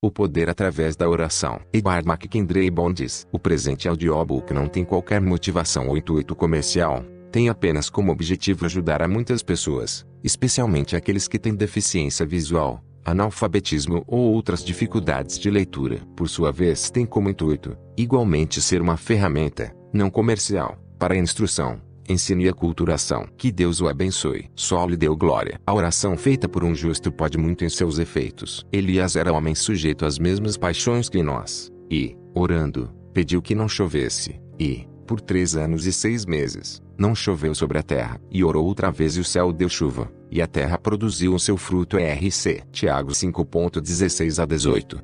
O poder através da oração. Edward McKendree diz: o presente audiobook não tem qualquer motivação ou intuito comercial. Tem apenas como objetivo ajudar a muitas pessoas, especialmente aqueles que têm deficiência visual, analfabetismo ou outras dificuldades de leitura. Por sua vez, tem como intuito, igualmente, ser uma ferramenta, não comercial, para a instrução, ensino e aculturação. Que Deus o abençoe. Só lhe deu glória. A oração feita por um justo pode muito em seus efeitos. Elias era homem sujeito às mesmas paixões que nós, e, orando, pediu que não chovesse, e, por 3 anos e 6 meses, não choveu sobre a terra. E orou outra vez e o céu deu chuva, e a terra produziu o seu fruto. RC. Tiago 5:16-18.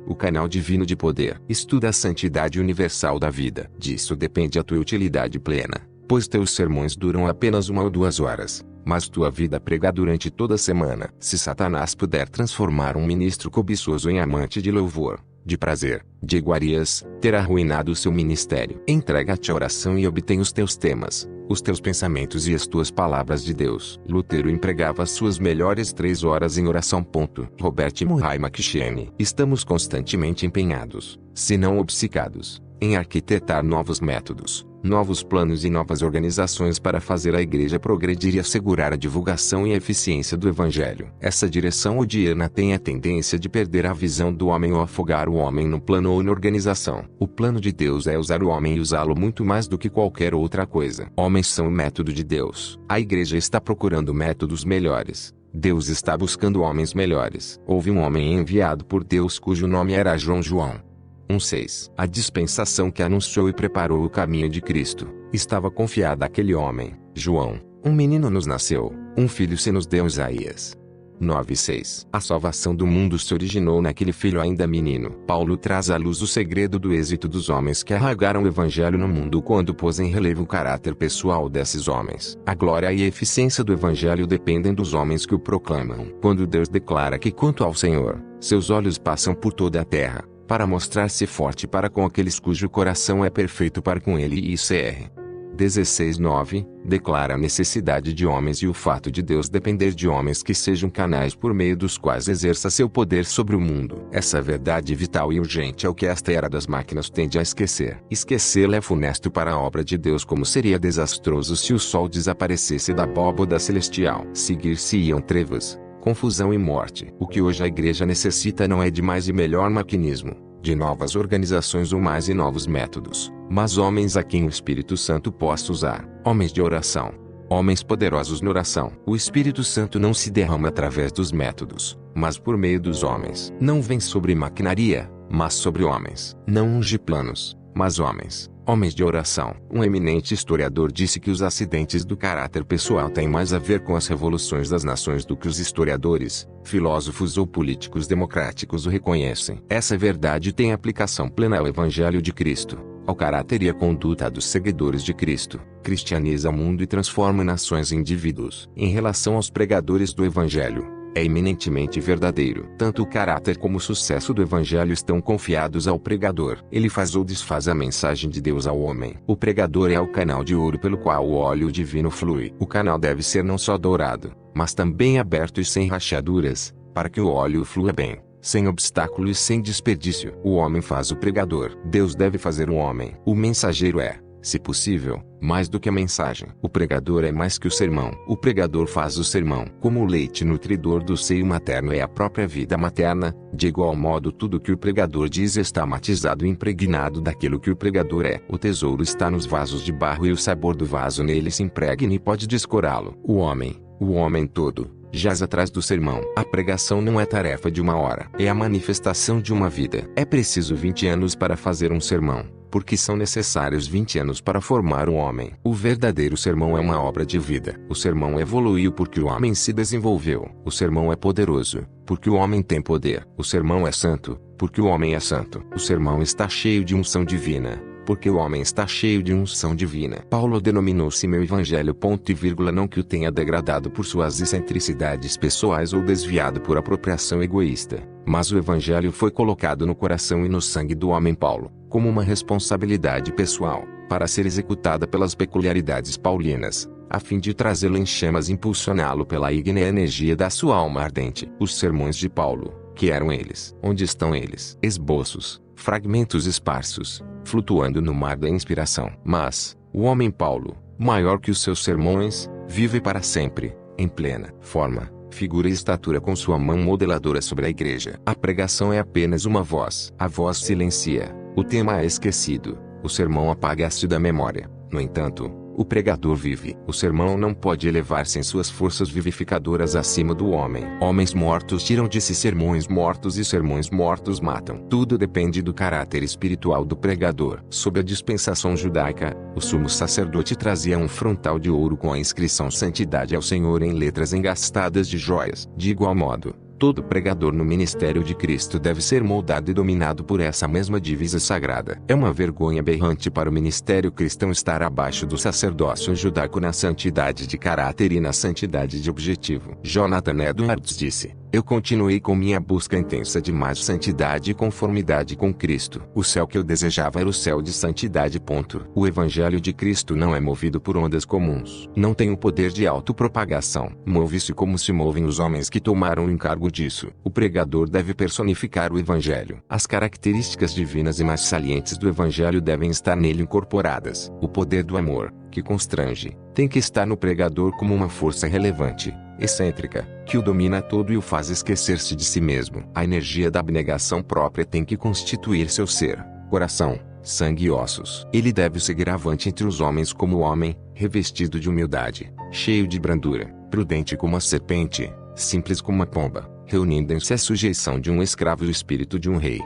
O canal divino de poder. Estuda a santidade universal da vida. Disso depende a tua utilidade plena, pois teus sermões duram apenas 1 ou 2 horas, mas tua vida prega durante toda a semana. Se Satanás puder transformar um ministro cobiçoso em amante de louvor, de prazer, de iguarias, ter arruinado o seu ministério. Entrega-te à oração e obtém os teus temas, os teus pensamentos e as tuas palavras de Deus. Lutero empregava suas melhores 3 horas em oração. Robert Murray McCheyne. Estamos constantemente empenhados, se não obcecados, em arquitetar novos métodos, novos planos e novas organizações para fazer a igreja progredir e assegurar a divulgação e a eficiência do evangelho. Essa direção odiana tem a tendência de perder a visão do homem ou afogar o homem no plano ou na organização. O plano de Deus é usar o homem e usá-lo muito mais do que qualquer outra coisa. Homens são o método de Deus. A igreja está procurando métodos melhores. Deus está buscando homens melhores. Houve um homem enviado por Deus cujo nome era João. 1:6. A dispensação que anunciou e preparou o caminho de Cristo, estava confiada àquele homem, João. Um menino nos nasceu, um filho se nos deu. Isaías 9:6. A salvação do mundo se originou naquele filho ainda menino. Paulo traz à luz o segredo do êxito dos homens que arraigaram o evangelho no mundo quando pôs em relevo o caráter pessoal desses homens. A glória e a eficiência do evangelho dependem dos homens que o proclamam. Quando Deus declara que quanto ao Senhor, seus olhos passam por toda a terra, para mostrar-se forte para com aqueles cujo coração é perfeito para com ele. ICR 16:9, declara a necessidade de homens e o fato de Deus depender de homens que sejam canais por meio dos quais exerça seu poder sobre o mundo. Essa verdade vital e urgente é o que esta era das máquinas tende a esquecer. Esquecê-la é funesto para a obra de Deus, como seria desastroso se o sol desaparecesse da abóboda celestial. Seguir-se-iam trevas, confusão e morte. O que hoje a igreja necessita não é de mais e melhor maquinismo, de novas organizações ou mais e novos métodos, mas homens a quem o Espírito Santo possa usar. Homens de oração. Homens poderosos na oração. O Espírito Santo não se derrama através dos métodos, mas por meio dos homens. Não vem sobre maquinaria, mas sobre homens. Não unge planos, mas homens. Homens de oração. Um eminente historiador disse que os acidentes do caráter pessoal têm mais a ver com as revoluções das nações do que os historiadores, filósofos ou políticos democráticos o reconhecem. Essa verdade tem aplicação plena ao Evangelho de Cristo, ao caráter e à conduta dos seguidores de Cristo. Cristianiza o mundo e transforma nações e indivíduos. Em relação aos pregadores do Evangelho, é eminentemente verdadeiro. Tanto o caráter como o sucesso do evangelho estão confiados ao pregador. Ele faz ou desfaz a mensagem de Deus ao homem. O pregador é o canal de ouro pelo qual o óleo divino flui. O canal deve ser não só dourado, mas também aberto e sem rachaduras, para que o óleo flua bem, sem obstáculo e sem desperdício. O homem faz o pregador. Deus deve fazer o homem. O mensageiro é, se possível, mais do que a mensagem. O pregador é mais que o sermão. O pregador faz o sermão. Como o leite nutridor do seio materno é a própria vida materna, de igual modo tudo que o pregador diz está matizado e impregnado daquilo que o pregador é. O tesouro está nos vasos de barro e o sabor do vaso nele se impregna e pode descorá-lo. O homem todo, jaz atrás do sermão. A pregação não é tarefa de 1 hora. É a manifestação de uma vida. É preciso 20 anos para fazer um sermão, porque são necessários 20 anos para formar um homem. O verdadeiro sermão é uma obra de vida. O sermão evoluiu porque o homem se desenvolveu. O sermão é poderoso, porque o homem tem poder. O sermão é santo, porque o homem é santo. O sermão está cheio de unção divina, porque o homem está cheio de unção divina. Paulo denominou-se meu evangelho. Não que o tenha degradado por suas excentricidades pessoais ou desviado por apropriação egoísta, mas o evangelho foi colocado no coração e no sangue do homem Paulo, como uma responsabilidade pessoal, para ser executada pelas peculiaridades paulinas, a fim de trazê-lo em chamas e impulsioná-lo pela ígnea energia da sua alma ardente. Os sermões de Paulo, Que eram eles? Onde estão eles? Esboços, fragmentos esparsos, flutuando no mar da inspiração. Mas, o homem Paulo, maior que os seus sermões, vive para sempre, em plena forma, figura e estatura com sua mão modeladora sobre a igreja. A pregação é apenas uma voz. A voz silencia, o tema é esquecido, o sermão apaga-se da memória. No entanto, o pregador vive. O sermão não pode elevar-se em suas forças vivificadoras acima do homem. Homens mortos tiram de si sermões mortos e sermões mortos matam. Tudo depende do caráter espiritual do pregador. Sob a dispensação judaica, o sumo sacerdote trazia um frontal de ouro com a inscrição Santidade ao Senhor em letras engastadas de joias. De igual modo, todo pregador no ministério de Cristo deve ser moldado e dominado por essa mesma divisa sagrada. É uma vergonha aberrante para o ministério cristão estar abaixo do sacerdócio judaico na santidade de caráter e na santidade de objetivo. Jonathan Edwards disse: eu continuei com minha busca intensa de mais santidade e conformidade com Cristo. O céu que eu desejava era o céu de santidade. O Evangelho de Cristo não é movido por ondas comuns. Não tem o poder de autopropagação. Move-se como se movem os homens que tomaram o encargo disso. O pregador deve personificar o Evangelho. As características divinas e mais salientes do Evangelho devem estar nele incorporadas. O poder do amor, que constrange, tem que estar no pregador como uma força relevante, excêntrica, que o domina todo e o faz esquecer-se de si mesmo. A energia da abnegação própria tem que constituir seu ser, coração, sangue e ossos. Ele deve seguir avante entre os homens como o homem, revestido de humildade, cheio de brandura, prudente como a serpente, simples como a pomba, reunindo em si a sujeição de um escravo e o espírito de um rei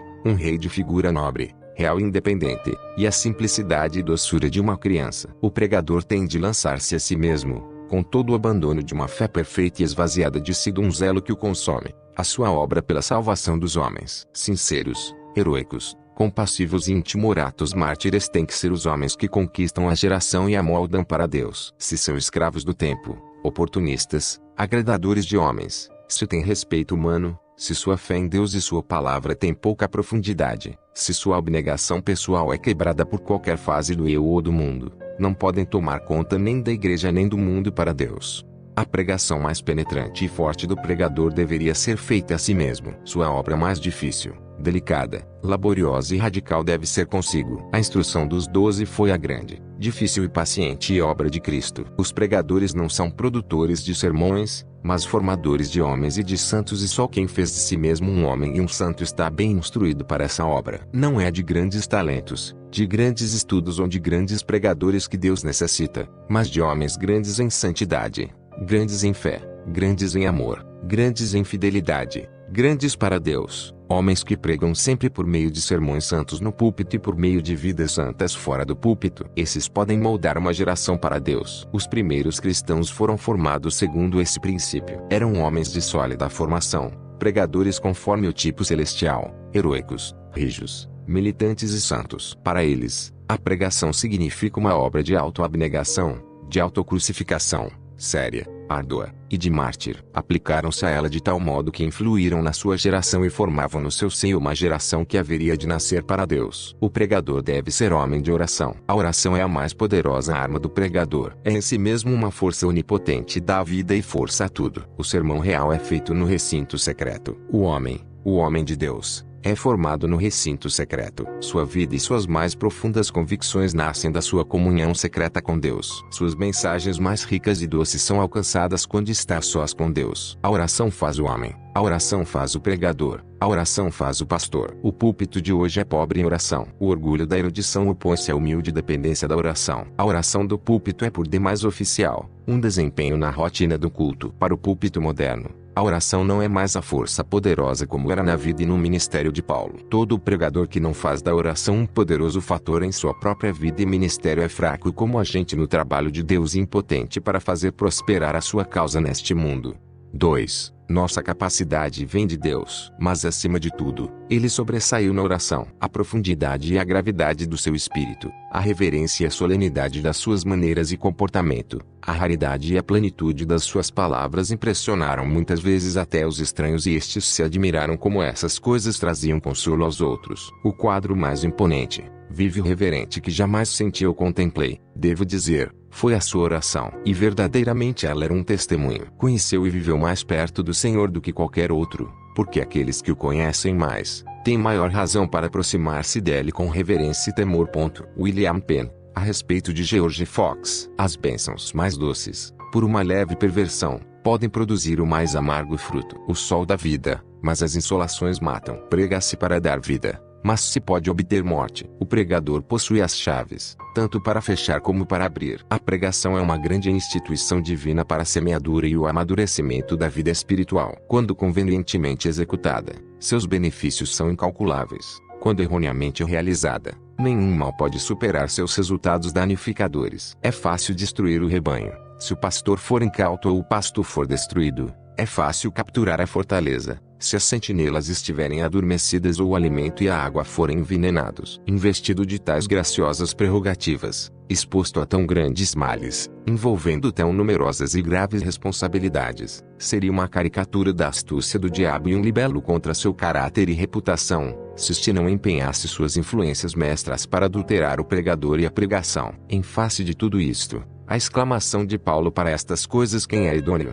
de figura nobre, real e independente, e a simplicidade e doçura de uma criança. O pregador tem de lançar-se a si mesmo, com todo o abandono de uma fé perfeita e esvaziada de si de um zelo que o consome, a sua obra pela salvação dos homens. Sinceros, heroicos, compassivos e intimoratos mártires têm que ser os homens que conquistam a geração e a moldam para Deus. Se são escravos do tempo, oportunistas, agradadores de homens, se tem respeito humano, se sua fé em Deus e sua palavra tem pouca profundidade, se sua abnegação pessoal é quebrada por qualquer fase do eu ou do mundo, não podem tomar conta nem da igreja nem do mundo para Deus. A pregação mais penetrante e forte do pregador deveria ser feita a si mesmo. Sua obra mais difícil, delicada, laboriosa e radical deve ser consigo. A instrução dos 12 foi a grande, difícil e paciente obra de Cristo. Os pregadores não são produtores de sermões, mas formadores de homens e de santos, e só quem fez de si mesmo um homem e um santo está bem instruído para essa obra. Não é de grandes talentos, de grandes estudos ou de grandes pregadores que Deus necessita, mas de homens grandes em santidade, grandes em fé, grandes em amor, grandes em fidelidade, grandes para Deus, homens que pregam sempre por meio de sermões santos no púlpito e por meio de vidas santas fora do púlpito. Esses podem moldar uma geração para Deus. Os primeiros cristãos foram formados segundo esse princípio. Eram homens de sólida formação, pregadores conforme o tipo celestial, heroicos, rijos, militantes e santos. Para eles, a pregação significa uma obra de autoabnegação, de autocrucificação, séria, árdua, e de mártir. Aplicaram-se a ela de tal modo que influíram na sua geração e formavam no seu seio uma geração que haveria de nascer para Deus. O pregador deve ser homem de oração. A oração é a mais poderosa arma do pregador. É em si mesmo uma força onipotente, dá vida e força a tudo. O sermão real é feito no recinto secreto. O homem de Deus, é formado no recinto secreto. Sua vida e suas mais profundas convicções nascem da sua comunhão secreta com Deus. Suas mensagens mais ricas e doces são alcançadas quando está sós com Deus. A oração faz o homem. A oração faz o pregador. A oração faz o pastor. O púlpito de hoje é pobre em oração. O orgulho da erudição opõe-se à humilde dependência da oração. A oração do púlpito é por demais oficial, um desempenho na rotina do culto. Para o púlpito moderno, a oração não é mais a força poderosa como era na vida e no ministério de Paulo. Todo pregador que não faz da oração um poderoso fator em sua própria vida e ministério é fraco como agente no trabalho de Deus e impotente para fazer prosperar a sua causa neste mundo. 2. Nossa capacidade vem de Deus, mas acima de tudo, ele sobressaiu na oração. A profundidade e a gravidade do seu espírito, a reverência e a solenidade das suas maneiras e comportamento, a raridade e a plenitude das suas palavras impressionaram muitas vezes até os estranhos e estes se admiraram como essas coisas traziam consolo aos outros. O quadro mais imponente, vivo e reverente que jamais senti ou contemplei, devo dizer, foi a sua oração. E verdadeiramente ela era um testemunho. Conheceu e viveu mais perto do Senhor do que qualquer outro, porque aqueles que o conhecem mais, têm maior razão para aproximar-se dele com reverência e temor. William Penn, a respeito de George Fox. As bênçãos mais doces, por uma leve perversão, podem produzir o mais amargo fruto. O sol dá vida, mas as insolações matam. Prega-se para dar vida, mas se pode obter morte. O pregador possui as chaves, tanto para fechar como para abrir. A pregação é uma grande instituição divina para a semeadura e o amadurecimento da vida espiritual. Quando convenientemente executada, seus benefícios são incalculáveis. Quando erroneamente realizada, nenhum mal pode superar seus resultados danificadores. É fácil destruir o rebanho, se o pastor for incauto ou o pasto for destruído. É fácil capturar a fortaleza, se as sentinelas estiverem adormecidas ou o alimento e a água forem envenenados. Investido de tais graciosas prerrogativas, exposto a tão grandes males, envolvendo tão numerosas e graves responsabilidades, seria uma caricatura da astúcia do diabo e um libelo contra seu caráter e reputação, se este não empenhasse suas influências mestras para adulterar o pregador e a pregação. Em face de tudo isto, a exclamação de Paulo para estas coisas: quem é idôneo?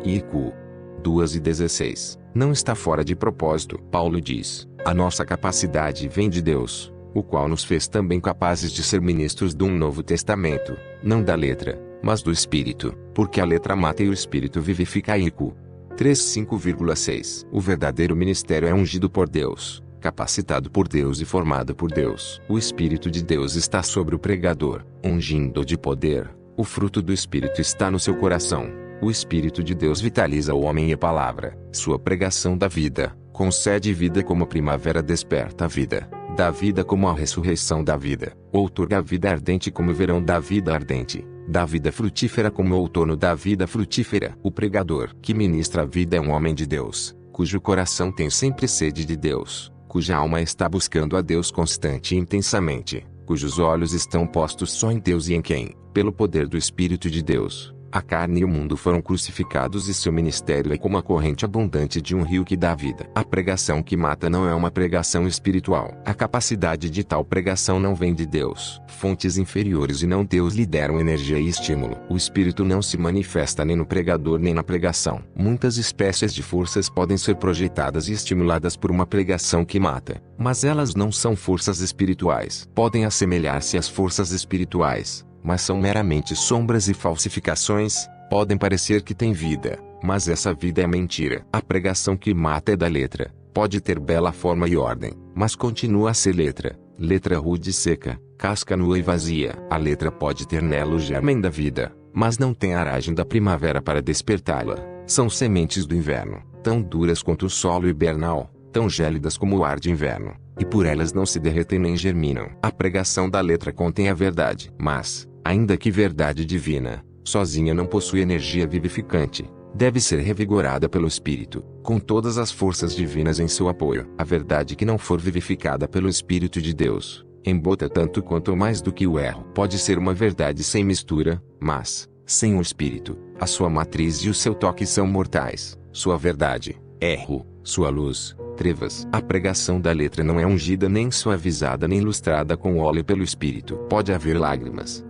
IQ 2:16. Não está fora de propósito. Paulo diz: a nossa capacidade vem de Deus, o qual nos fez também capazes de ser ministros de um novo testamento, não da letra, mas do Espírito, porque a letra mata e o Espírito vivifica. IQ 3:5,6. O verdadeiro ministério é ungido por Deus, capacitado por Deus e formado por Deus. O Espírito de Deus está sobre o pregador, ungindo-o de poder. O fruto do Espírito está no seu coração. O Espírito de Deus vitaliza o homem e a palavra. Sua pregação dá vida, concede vida como a primavera desperta a vida, dá vida como a ressurreição da vida, outorga a vida ardente como o verão dá vida ardente, dá vida frutífera como o outono dá vida frutífera. O pregador que ministra a vida é um homem de Deus, cujo coração tem sempre sede de Deus, cuja alma está buscando a Deus constante e intensamente, cujos olhos estão postos só em Deus e em quem, pelo poder do Espírito de Deus, a carne e o mundo foram crucificados e seu ministério é como a corrente abundante de um rio que dá vida. A pregação que mata não é uma pregação espiritual. A capacidade de tal pregação não vem de Deus. Fontes inferiores e não Deus lhe deram energia e estímulo. O Espírito não se manifesta nem no pregador nem na pregação. Muitas espécies de forças podem ser projetadas e estimuladas por uma pregação que mata, mas elas não são forças espirituais. Podem assemelhar-se às forças espirituais, mas são meramente sombras e falsificações. Podem parecer que têm vida, mas essa vida é mentira. A pregação que mata é da letra. Pode ter bela forma e ordem, mas continua a ser letra. Letra rude e seca, casca nua e vazia. A letra pode ter nela o germen da vida, mas não tem a aragem da primavera para despertá-la. São sementes do inverno, tão duras quanto o solo hibernal, tão gélidas como o ar de inverno, e por elas não se derretem nem germinam. A pregação da letra contém a verdade, mas, ainda que verdade divina, sozinha não possui energia vivificante. Deve ser revigorada pelo Espírito, com todas as forças divinas em seu apoio. A verdade que não for vivificada pelo Espírito de Deus, embota tanto quanto ou mais do que o erro. Pode ser uma verdade sem mistura, mas, sem o Espírito, a sua matriz e o seu toque são mortais. Sua verdade, erro, sua luz, trevas. A pregação da letra não é ungida nem suavizada nem lustrada com óleo pelo Espírito. Pode haver lágrimas,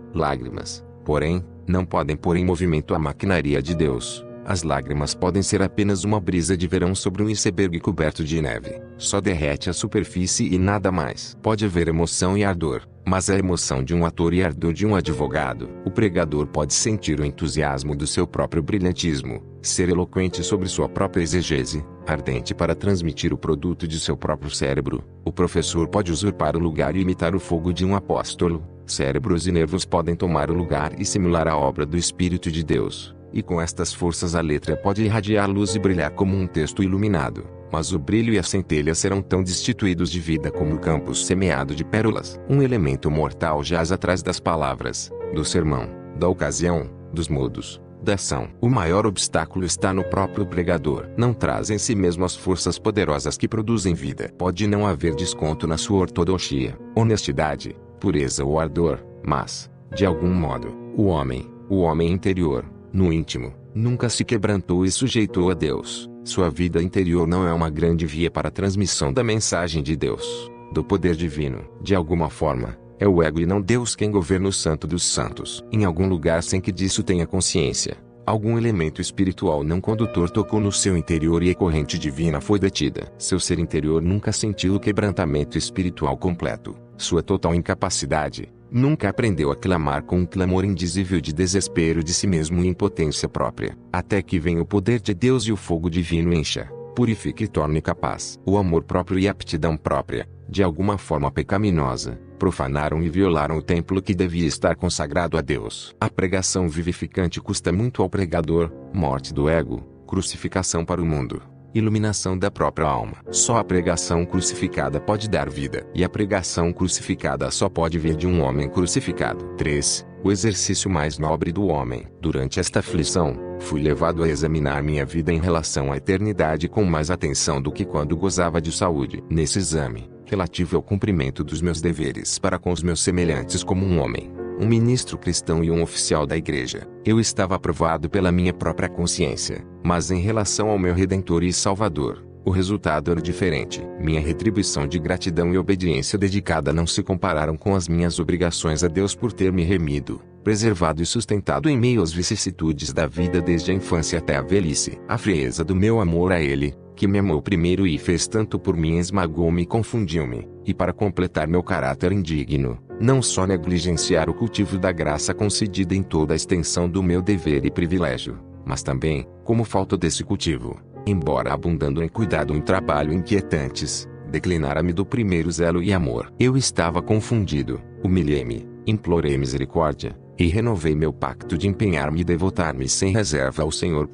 porém, não podem pôr em movimento a maquinaria de Deus. As lágrimas podem ser apenas uma brisa de verão sobre um iceberg coberto de neve. Só derrete a superfície e nada mais. Pode haver emoção e ardor, mas a emoção de um ator e ardor de um advogado. O pregador pode sentir o entusiasmo do seu próprio brilhantismo, ser eloquente sobre sua própria exegese, ardente para transmitir o produto de seu próprio cérebro. O professor pode usurpar o lugar e imitar o fogo de um apóstolo. Cérebros e nervos podem tomar o lugar e simular a obra do Espírito de Deus. E com estas forças a letra pode irradiar luz e brilhar como um texto iluminado, mas o brilho e a centelha serão tão destituídos de vida como o campo semeado de pérolas. Um elemento mortal jaz atrás das palavras, do sermão, da ocasião, dos modos, da ação. O maior obstáculo está no próprio pregador. Não traz em si mesmo as forças poderosas que produzem vida. Pode não haver desconto na sua ortodoxia, honestidade, pureza ou ardor, mas, de algum modo, o homem interior, no íntimo, nunca se quebrantou e sujeitou a Deus. Sua vida interior não é uma grande via para a transmissão da mensagem de Deus, do poder divino. De alguma forma, é o ego e não Deus quem governa o santo dos santos. Em algum lugar sem que disso tenha consciência, Algum elemento espiritual não condutor tocou no seu interior e a corrente divina foi detida. Seu ser interior nunca sentiu o quebrantamento espiritual completo. Sua total incapacidade. Nunca aprendeu a clamar com um clamor indizível de desespero de si mesmo e impotência própria. Até que venha o poder de Deus e o fogo divino encha, purifique e torne capaz. O amor próprio e a aptidão própria, de alguma forma pecaminosa, profanaram e violaram o templo que devia estar consagrado a Deus. A pregação vivificante custa muito ao pregador: morte do ego, crucificação para o mundo, iluminação da própria alma. Só a pregação crucificada pode dar vida. E a pregação crucificada só pode vir de um homem crucificado. 3. O exercício mais nobre do homem. Durante esta aflição, fui levado a examinar minha vida em relação à eternidade com mais atenção do que quando gozava de saúde. Nesse exame, relativo ao cumprimento dos meus deveres para com os meus semelhantes como um homem, um ministro cristão e um oficial da igreja, eu estava aprovado pela minha própria consciência, mas em relação ao meu Redentor e Salvador, o resultado era diferente. Minha retribuição de gratidão e obediência dedicada não se compararam com as minhas obrigações a Deus por ter me remido, preservado e sustentado em meio às vicissitudes da vida desde a infância até a velhice. A frieza do meu amor a Ele, que me amou primeiro e fez tanto por mim, esmagou-me e confundiu-me, e para completar meu caráter indigno, não só negligenciar o cultivo da graça concedida em toda a extensão do meu dever e privilégio, mas também, como falta desse cultivo, embora abundando em cuidado e em trabalho inquietantes, declinara-me do primeiro zelo e amor. Eu estava confundido, humilhei-me, implorei misericórdia, e renovei meu pacto de empenhar-me e devotar-me sem reserva ao Senhor.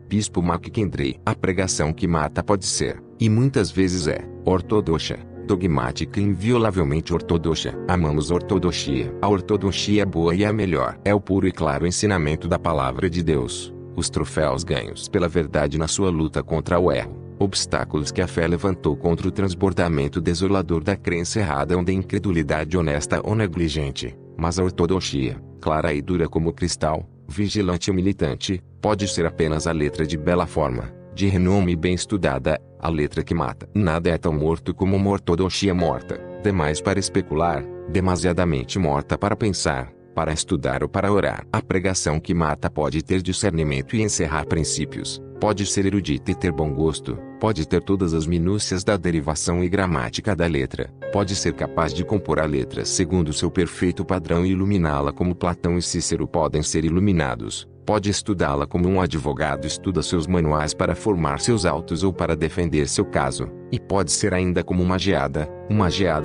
Bispo Mackenzie. A pregação que mata pode ser, e muitas vezes é, ortodoxa, dogmática e inviolavelmente ortodoxa. Amamos ortodoxia. A ortodoxia é boa e é a melhor. É o puro e claro ensinamento da palavra de Deus. Os troféus ganhos pela verdade na sua luta contra o erro. Obstáculos que a fé levantou contra o transbordamento desolador da crença errada ou da incredulidade honesta ou negligente. Mas a ortodoxia, clara e dura como cristal, vigilante e militante, pode ser apenas a letra de bela forma, de renome bem estudada, a letra que mata. Nada é tão morto como uma ortodoxia morta, demais para especular, demasiadamente morta para pensar, para estudar ou para orar. A pregação que mata pode ter discernimento e encerrar princípios, pode ser erudita e ter bom gosto, pode ter todas as minúcias da derivação e gramática da letra, pode ser capaz de compor a letra segundo seu perfeito padrão e iluminá-la como Platão e Cícero podem ser iluminados, pode estudá-la como um advogado estuda seus manuais para formar seus autos ou para defender seu caso, e pode ser ainda como uma geada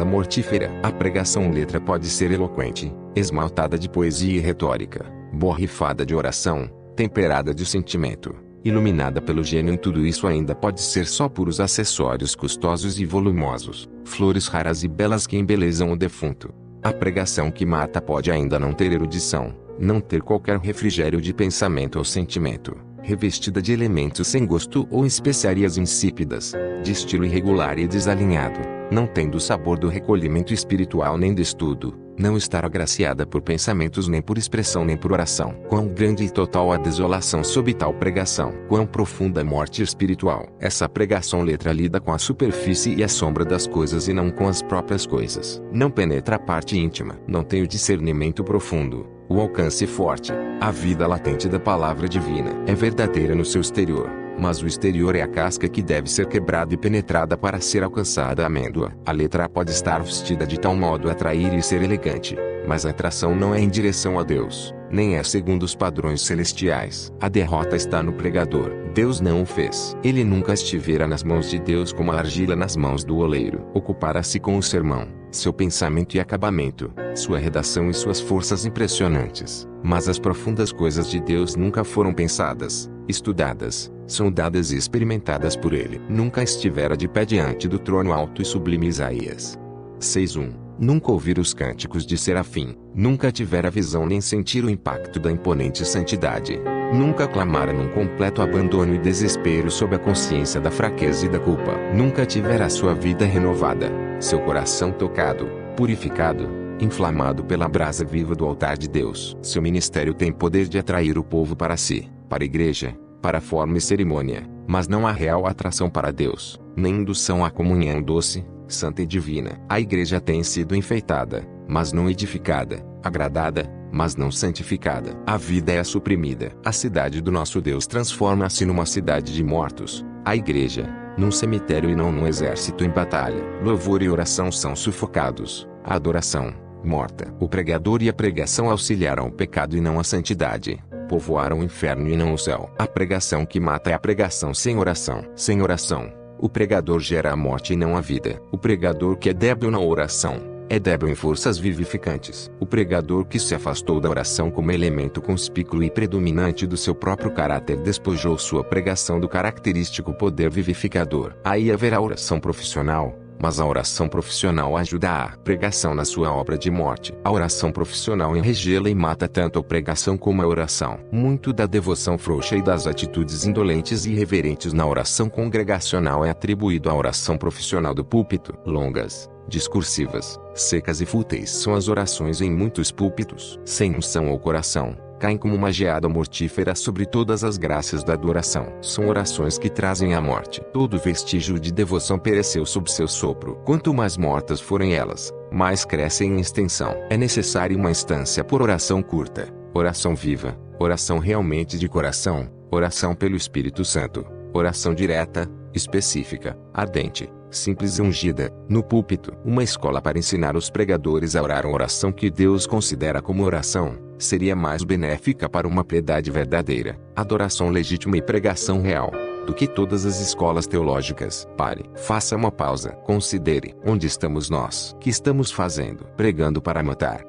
mortífera. A pregação letra pode ser eloquente, esmaltada de poesia e retórica, borrifada de oração, temperada de sentimento, iluminada pelo gênio. Em tudo isso ainda pode ser só puros acessórios custosos e volumosos, flores raras e belas que embelezam o defunto. A pregação que mata pode ainda não ter erudição, não ter qualquer refrigério de pensamento ou sentimento, revestida de elementos sem gosto ou especiarias insípidas, de estilo irregular e desalinhado, não tendo o sabor do recolhimento espiritual nem do estudo, não estar agraciada por pensamentos nem por expressão nem por oração. Quão grande e total a desolação sob tal pregação. Quão profunda a morte espiritual. Essa pregação letra lida com a superfície e a sombra das coisas e não com as próprias coisas. Não penetra a parte íntima. Não tem o discernimento profundo, o alcance forte, a vida latente da palavra divina. É verdadeira no seu exterior, mas o exterior é a casca que deve ser quebrada e penetrada para ser alcançada a amêndoa. A letra pode estar vestida de tal modo a atrair e ser elegante, mas a atração não é em direção a Deus, nem é segundo os padrões celestiais. A derrota está no pregador. Deus não o fez. Ele nunca estivera nas mãos de Deus como a argila nas mãos do oleiro. Ocupara-se com o sermão, seu pensamento e acabamento, sua redação e suas forças impressionantes. Mas as profundas coisas de Deus nunca foram pensadas, estudadas, sondadas e experimentadas por ele. Nunca estivera de pé diante do trono alto e sublime. Isaías 6:1. Nunca ouvira os cânticos de serafim, nunca tivera visão nem sentir o impacto da imponente santidade, nunca clamara num completo abandono e desespero sob a consciência da fraqueza e da culpa, nunca tivera a sua vida renovada, seu coração tocado, purificado, inflamado pela brasa viva do altar de Deus. Seu ministério tem poder de atrair o povo para si, para a igreja, para forma e cerimônia, mas não há real atração para Deus, nem indução à comunhão doce, santa e divina. A igreja tem sido enfeitada, mas não edificada, agradada, mas não santificada. A vida é suprimida. A cidade do nosso Deus transforma-se numa cidade de mortos. A igreja, num cemitério e não num exército em batalha. Louvor e oração são sufocados. A adoração, morta. O pregador e a pregação auxiliaram o pecado e não a santidade. Povoaram o inferno e não o céu. A pregação que mata é a pregação sem oração. Sem oração, o pregador gera a morte e não a vida. O pregador que é débil na oração é débil em forças vivificantes. O pregador que se afastou da oração como elemento conspícuo e predominante do seu próprio caráter despojou sua pregação do característico poder vivificador. Aí haverá oração profissional, mas a oração profissional ajuda a pregação na sua obra de morte. A oração profissional enregela e mata tanto a pregação como a oração. Muito da devoção frouxa e das atitudes indolentes e irreverentes na oração congregacional é atribuído à oração profissional do púlpito. Longas, discursivas, secas e fúteis são as orações em muitos púlpitos. Sem unção ou coração, caem como uma geada mortífera sobre todas as graças da adoração. São orações que trazem a morte. Todo vestígio de devoção pereceu sob seu sopro. Quanto mais mortas forem elas, mais crescem em extensão. É necessária uma instância por oração curta, oração viva, oração realmente de coração, oração pelo Espírito Santo, oração direta, específica, ardente, simples e ungida, no púlpito. Uma escola para ensinar os pregadores a orar a oração que Deus considera como oração, seria mais benéfica para uma piedade verdadeira, adoração legítima e pregação real, do que todas as escolas teológicas. Pare, faça uma pausa, considere, onde estamos nós? Que estamos fazendo? Pregando para matar,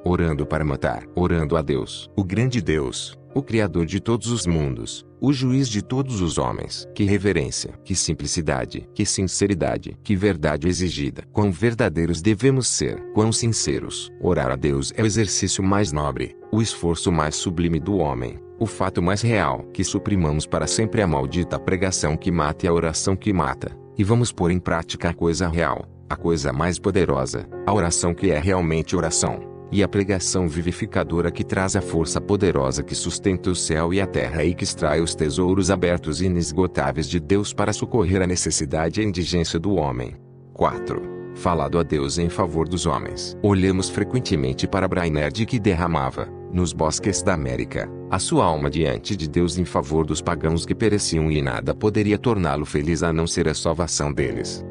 orando a Deus, o grande Deus, o Criador de todos os mundos, o juiz de todos os homens. Que reverência, que simplicidade, que sinceridade, que verdade exigida. Quão verdadeiros devemos ser, quão sinceros. Orar a Deus é o exercício mais nobre, o esforço mais sublime do homem, o fato mais real. Que suprimamos para sempre a maldita pregação que mata e a oração que mata, e vamos pôr em prática a coisa real, a coisa mais poderosa, a oração que é realmente oração, e a pregação vivificadora que traz a força poderosa que sustenta o céu e a terra e que extrai os tesouros abertos e inesgotáveis de Deus para socorrer a necessidade e a indigência do homem. 4. Falado a Deus em favor dos homens. Olhamos frequentemente para Brainerd que derramava, nos bosques da América, a sua alma diante de Deus em favor dos pagãos que pereciam e nada poderia torná-lo feliz a não ser a salvação deles.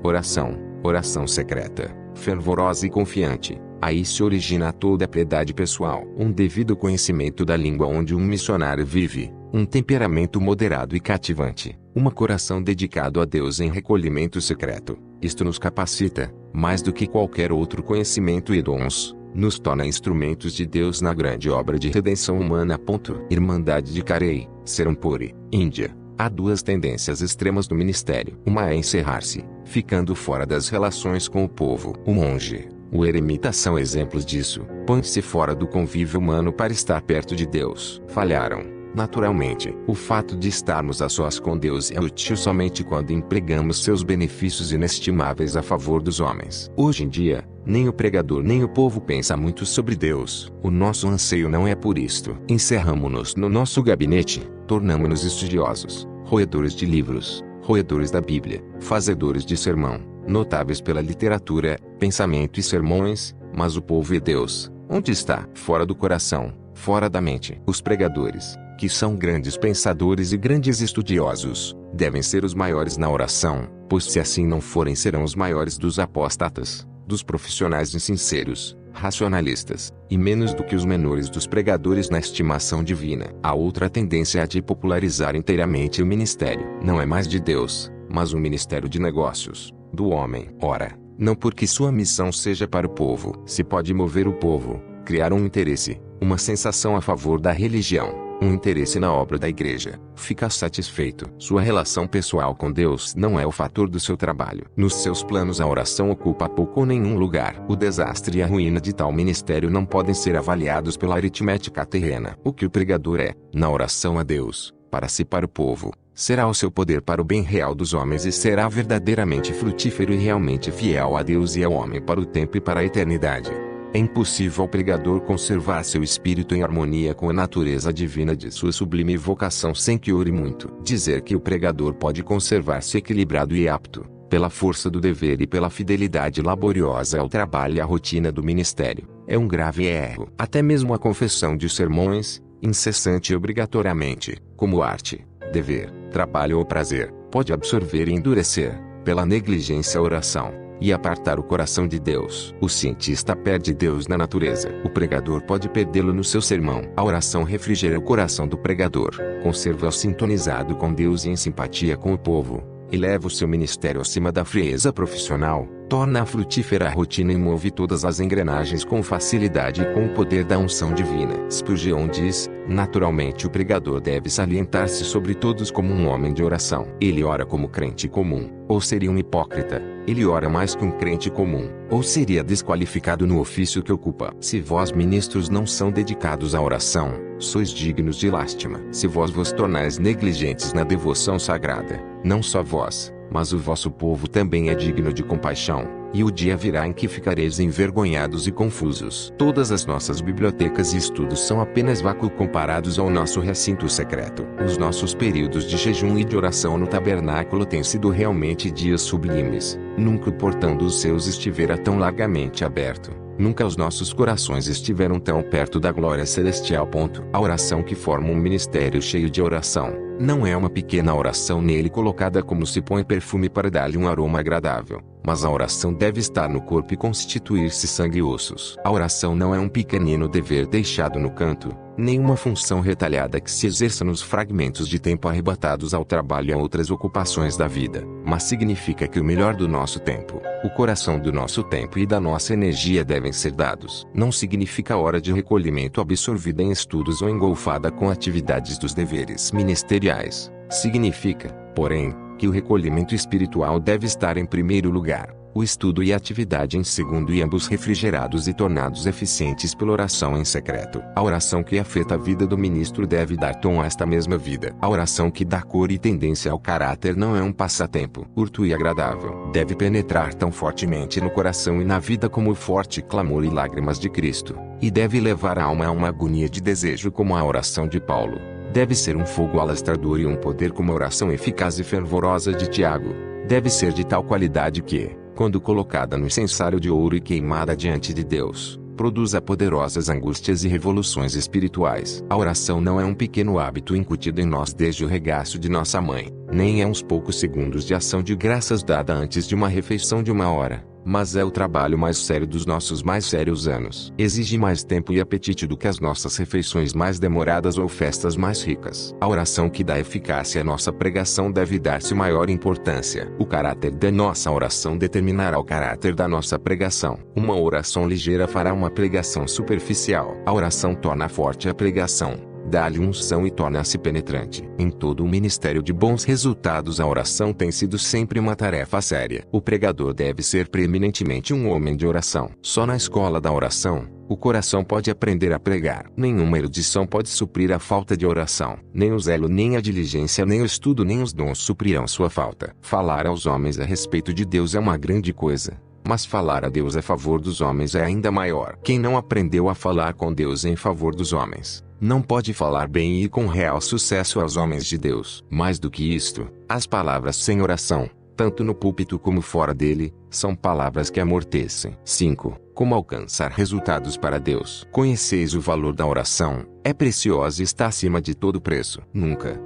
Oração secreta, fervorosa e confiante. Aí se origina toda a piedade pessoal. Um devido conhecimento da língua onde um missionário vive, um temperamento moderado e cativante, um coração dedicado a Deus em recolhimento secreto. Isto nos capacita, mais do que qualquer outro conhecimento e dons, nos torna instrumentos de Deus na grande obra de redenção humana. Irmandade de Carey, Serampore, Índia. Há duas tendências extremas do ministério. Uma é encerrar-se, ficando fora das relações com o povo. O monge, o eremita são exemplos disso. Põe-se fora do convívio humano para estar perto de Deus. Falharam, naturalmente. O fato de estarmos a sós com Deus é útil somente quando empregamos seus benefícios inestimáveis a favor dos homens. Hoje em dia, nem o pregador nem o povo pensa muito sobre Deus. O nosso anseio não é por isto. Encerramo-nos no nosso gabinete, tornamo-nos estudiosos, roedores de livros, roedores da Bíblia, fazedores de sermão, notáveis pela literatura, pensamento e sermões, mas o povo e Deus, onde está? Fora do coração, fora da mente. Os pregadores, que são grandes pensadores e grandes estudiosos, devem ser os maiores na oração, pois se assim não forem serão os maiores dos apóstatas, dos profissionais insinceros, racionalistas, e menos do que os menores dos pregadores na estimação divina. A outra tendência é a de popularizar inteiramente o ministério. Não é mais de Deus, mas um ministério de negócios, do homem. Ora, não porque sua missão seja para o povo. Se pode mover o povo, criar um interesse, uma sensação a favor da religião, um interesse na obra da igreja, fica satisfeito. Sua relação pessoal com Deus não é o fator do seu trabalho. Nos seus planos a oração ocupa pouco ou nenhum lugar. O desastre e a ruína de tal ministério não podem ser avaliados pela aritmética terrena. O que o pregador é, na oração a Deus, para si e para o povo, será o seu poder para o bem real dos homens e será verdadeiramente frutífero e realmente fiel a Deus e ao homem para o tempo e para a eternidade. É impossível ao pregador conservar seu espírito em harmonia com a natureza divina de sua sublime vocação sem que ore muito. Dizer que o pregador pode conservar-se equilibrado e apto, pela força do dever e pela fidelidade laboriosa ao trabalho e à rotina do ministério. É um grave erro. Até mesmo a confissão de sermões, incessante e obrigatoriamente, como arte, dever, trabalho ou prazer, pode absorver e endurecer, pela negligência a oração, e apartar o coração de Deus. O cientista perde Deus na natureza. O pregador pode perdê-lo no seu sermão. A oração refrigera o coração do pregador, conserva-o sintonizado com Deus e em simpatia com o povo, eleva o seu ministério acima da frieza profissional, torna frutífera a rotina e move todas as engrenagens com facilidade e com o poder da unção divina. Spurgeon diz: naturalmente o pregador deve salientar-se sobre todos como um homem de oração. Ele ora como crente comum, ou seria um hipócrita. Ele ora mais que um crente comum, ou seria desqualificado no ofício que ocupa. Se vós ministros não são dedicados à oração, sois dignos de lástima. Se vós vos tornais negligentes na devoção sagrada, não só vós, mas o vosso povo também é digno de compaixão, e o dia virá em que ficareis envergonhados e confusos. Todas as nossas bibliotecas e estudos são apenas vácuo comparados ao nosso recinto secreto. Os nossos períodos de jejum e de oração no tabernáculo têm sido realmente dias sublimes. Nunca o portão dos céus estivera tão largamente aberto. Nunca os nossos corações estiveram tão perto da glória celestial. A oração que forma um ministério cheio de oração, não é uma pequena oração nele colocada como se põe perfume para dar-lhe um aroma agradável, mas a oração deve estar no corpo e constituir-se sangue e ossos. A oração não é um pequenino dever deixado no canto, nem uma função retalhada que se exerça nos fragmentos de tempo arrebatados ao trabalho e a outras ocupações da vida, mas significa que o melhor do nosso tempo, o coração do nosso tempo e da nossa energia devem ser dados. Não significa hora de recolhimento absorvida em estudos ou engolfada com atividades dos deveres ministeriais. Significa, porém, que o recolhimento espiritual deve estar em primeiro lugar, o estudo e a atividade em segundo, e ambos refrigerados e tornados eficientes pela oração em secreto. A oração que afeta a vida do ministro deve dar tom a esta mesma vida. A oração que dá cor e tendência ao caráter não é um passatempo curto e agradável. Deve penetrar tão fortemente no coração e na vida como o forte clamor e lágrimas de Cristo, e deve levar a alma a uma agonia de desejo como a oração de Paulo. Deve ser um fogo alastrador e um poder como a oração eficaz e fervorosa de Tiago. Deve ser de tal qualidade que, quando colocada no incensário de ouro e queimada diante de Deus, produza poderosas angústias e revoluções espirituais. A oração não é um pequeno hábito incutido em nós desde o regaço de nossa mãe, nem é uns poucos segundos de ação de graças dada antes de uma refeição de 1 hora, mas é o trabalho mais sério dos nossos mais sérios anos. Exige mais tempo e apetite do que as nossas refeições mais demoradas ou festas mais ricas. A oração que dá eficácia à nossa pregação deve dar-se maior importância. O caráter da nossa oração determinará o caráter da nossa pregação. Uma oração ligeira fará uma pregação superficial. A oração torna forte a pregação, dá-lhe unção e torna-se penetrante. Em todo o ministério de bons resultados, a oração tem sido sempre uma tarefa séria. O pregador deve ser preeminentemente um homem de oração. Só na escola da oração, o coração pode aprender a pregar. Nenhuma erudição pode suprir a falta de oração. Nem o zelo, nem a diligência, nem o estudo, nem os dons suprirão sua falta. Falar aos homens a respeito de Deus é uma grande coisa, mas falar a Deus a favor dos homens é ainda maior. Quem não aprendeu a falar com Deus em favor dos homens, não pode falar bem e com real sucesso aos homens de Deus. Mais do que isto, as palavras sem oração, tanto no púlpito como fora dele, são palavras que amortecem. 5. Como alcançar resultados para Deus? Conheceis o valor da oração, é preciosa e está acima de todo preço. Nunca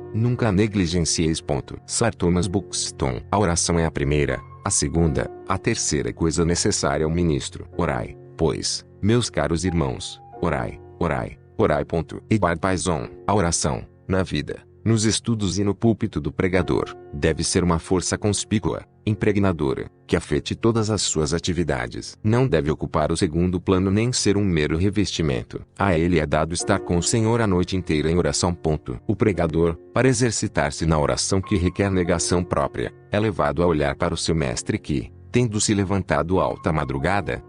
a negligencieis. Sir Thomas Buxton. A oração é a primeira, a segunda, a terceira coisa necessária ao ministro. Orai, pois, meus caros irmãos, orai. Edward Payson. A oração, na vida, nos estudos e no púlpito do pregador, deve ser uma força conspícua, impregnadora, que afete todas as suas atividades. Não deve ocupar o segundo plano nem ser um mero revestimento. A ele é dado estar com o Senhor a noite inteira em oração. O pregador, para exercitar-se na oração que requer negação própria, é levado a olhar para o seu mestre que, tendo se levantado alta madrugada,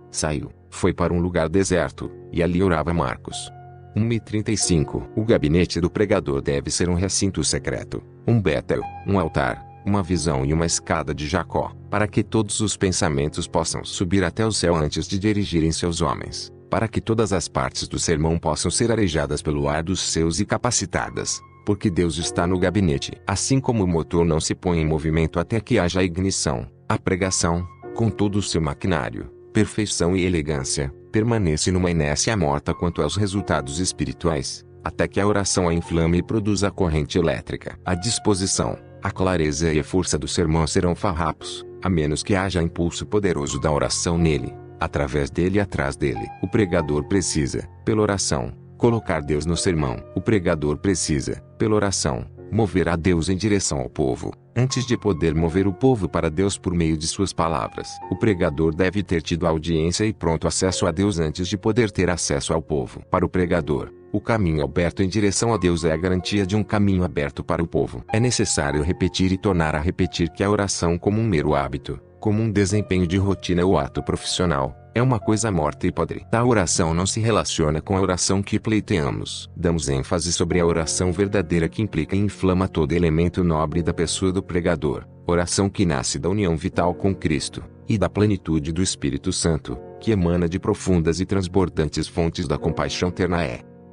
foi para um lugar deserto, e ali orava. Marcos 1:35. O gabinete do pregador deve ser um recinto secreto, um Betel, um altar, uma visão e uma escada de Jacó, para que todos os pensamentos possam subir até o céu antes de dirigirem-se aos homens, para que todas as partes do sermão possam ser arejadas pelo ar dos céus e capacitadas, porque Deus está no gabinete. Assim como o motor não se põe em movimento até que haja ignição, A pregação, com todo o seu maquinário, perfeição e elegância, permanece numa inércia morta quanto aos resultados espirituais, até que a oração a inflame e produza a corrente elétrica. A disposição, a clareza e a força do sermão serão farrapos, a menos que haja impulso poderoso da oração nele, através dele e atrás dele. O pregador precisa, pela oração, colocar Deus no sermão. O pregador precisa, pela oração, mover a Deus em direção ao povo, antes de poder mover o povo para Deus por meio de suas palavras. O pregador deve ter tido audiência e pronto acesso a Deus antes de poder ter acesso ao povo. Para o pregador, o caminho aberto em direção a Deus é a garantia de um caminho aberto para o povo. É necessário repetir e tornar a repetir que a oração, como um mero hábito, como um desempenho de rotina ou ato profissional, é uma coisa morta e podre. A oração não se relaciona com a oração que pleiteamos. Damos ênfase sobre a oração verdadeira que implica e inflama todo elemento nobre da pessoa do pregador. Oração que nasce da união vital com Cristo, e da plenitude do Espírito Santo, que emana de profundas e transbordantes fontes da compaixão terna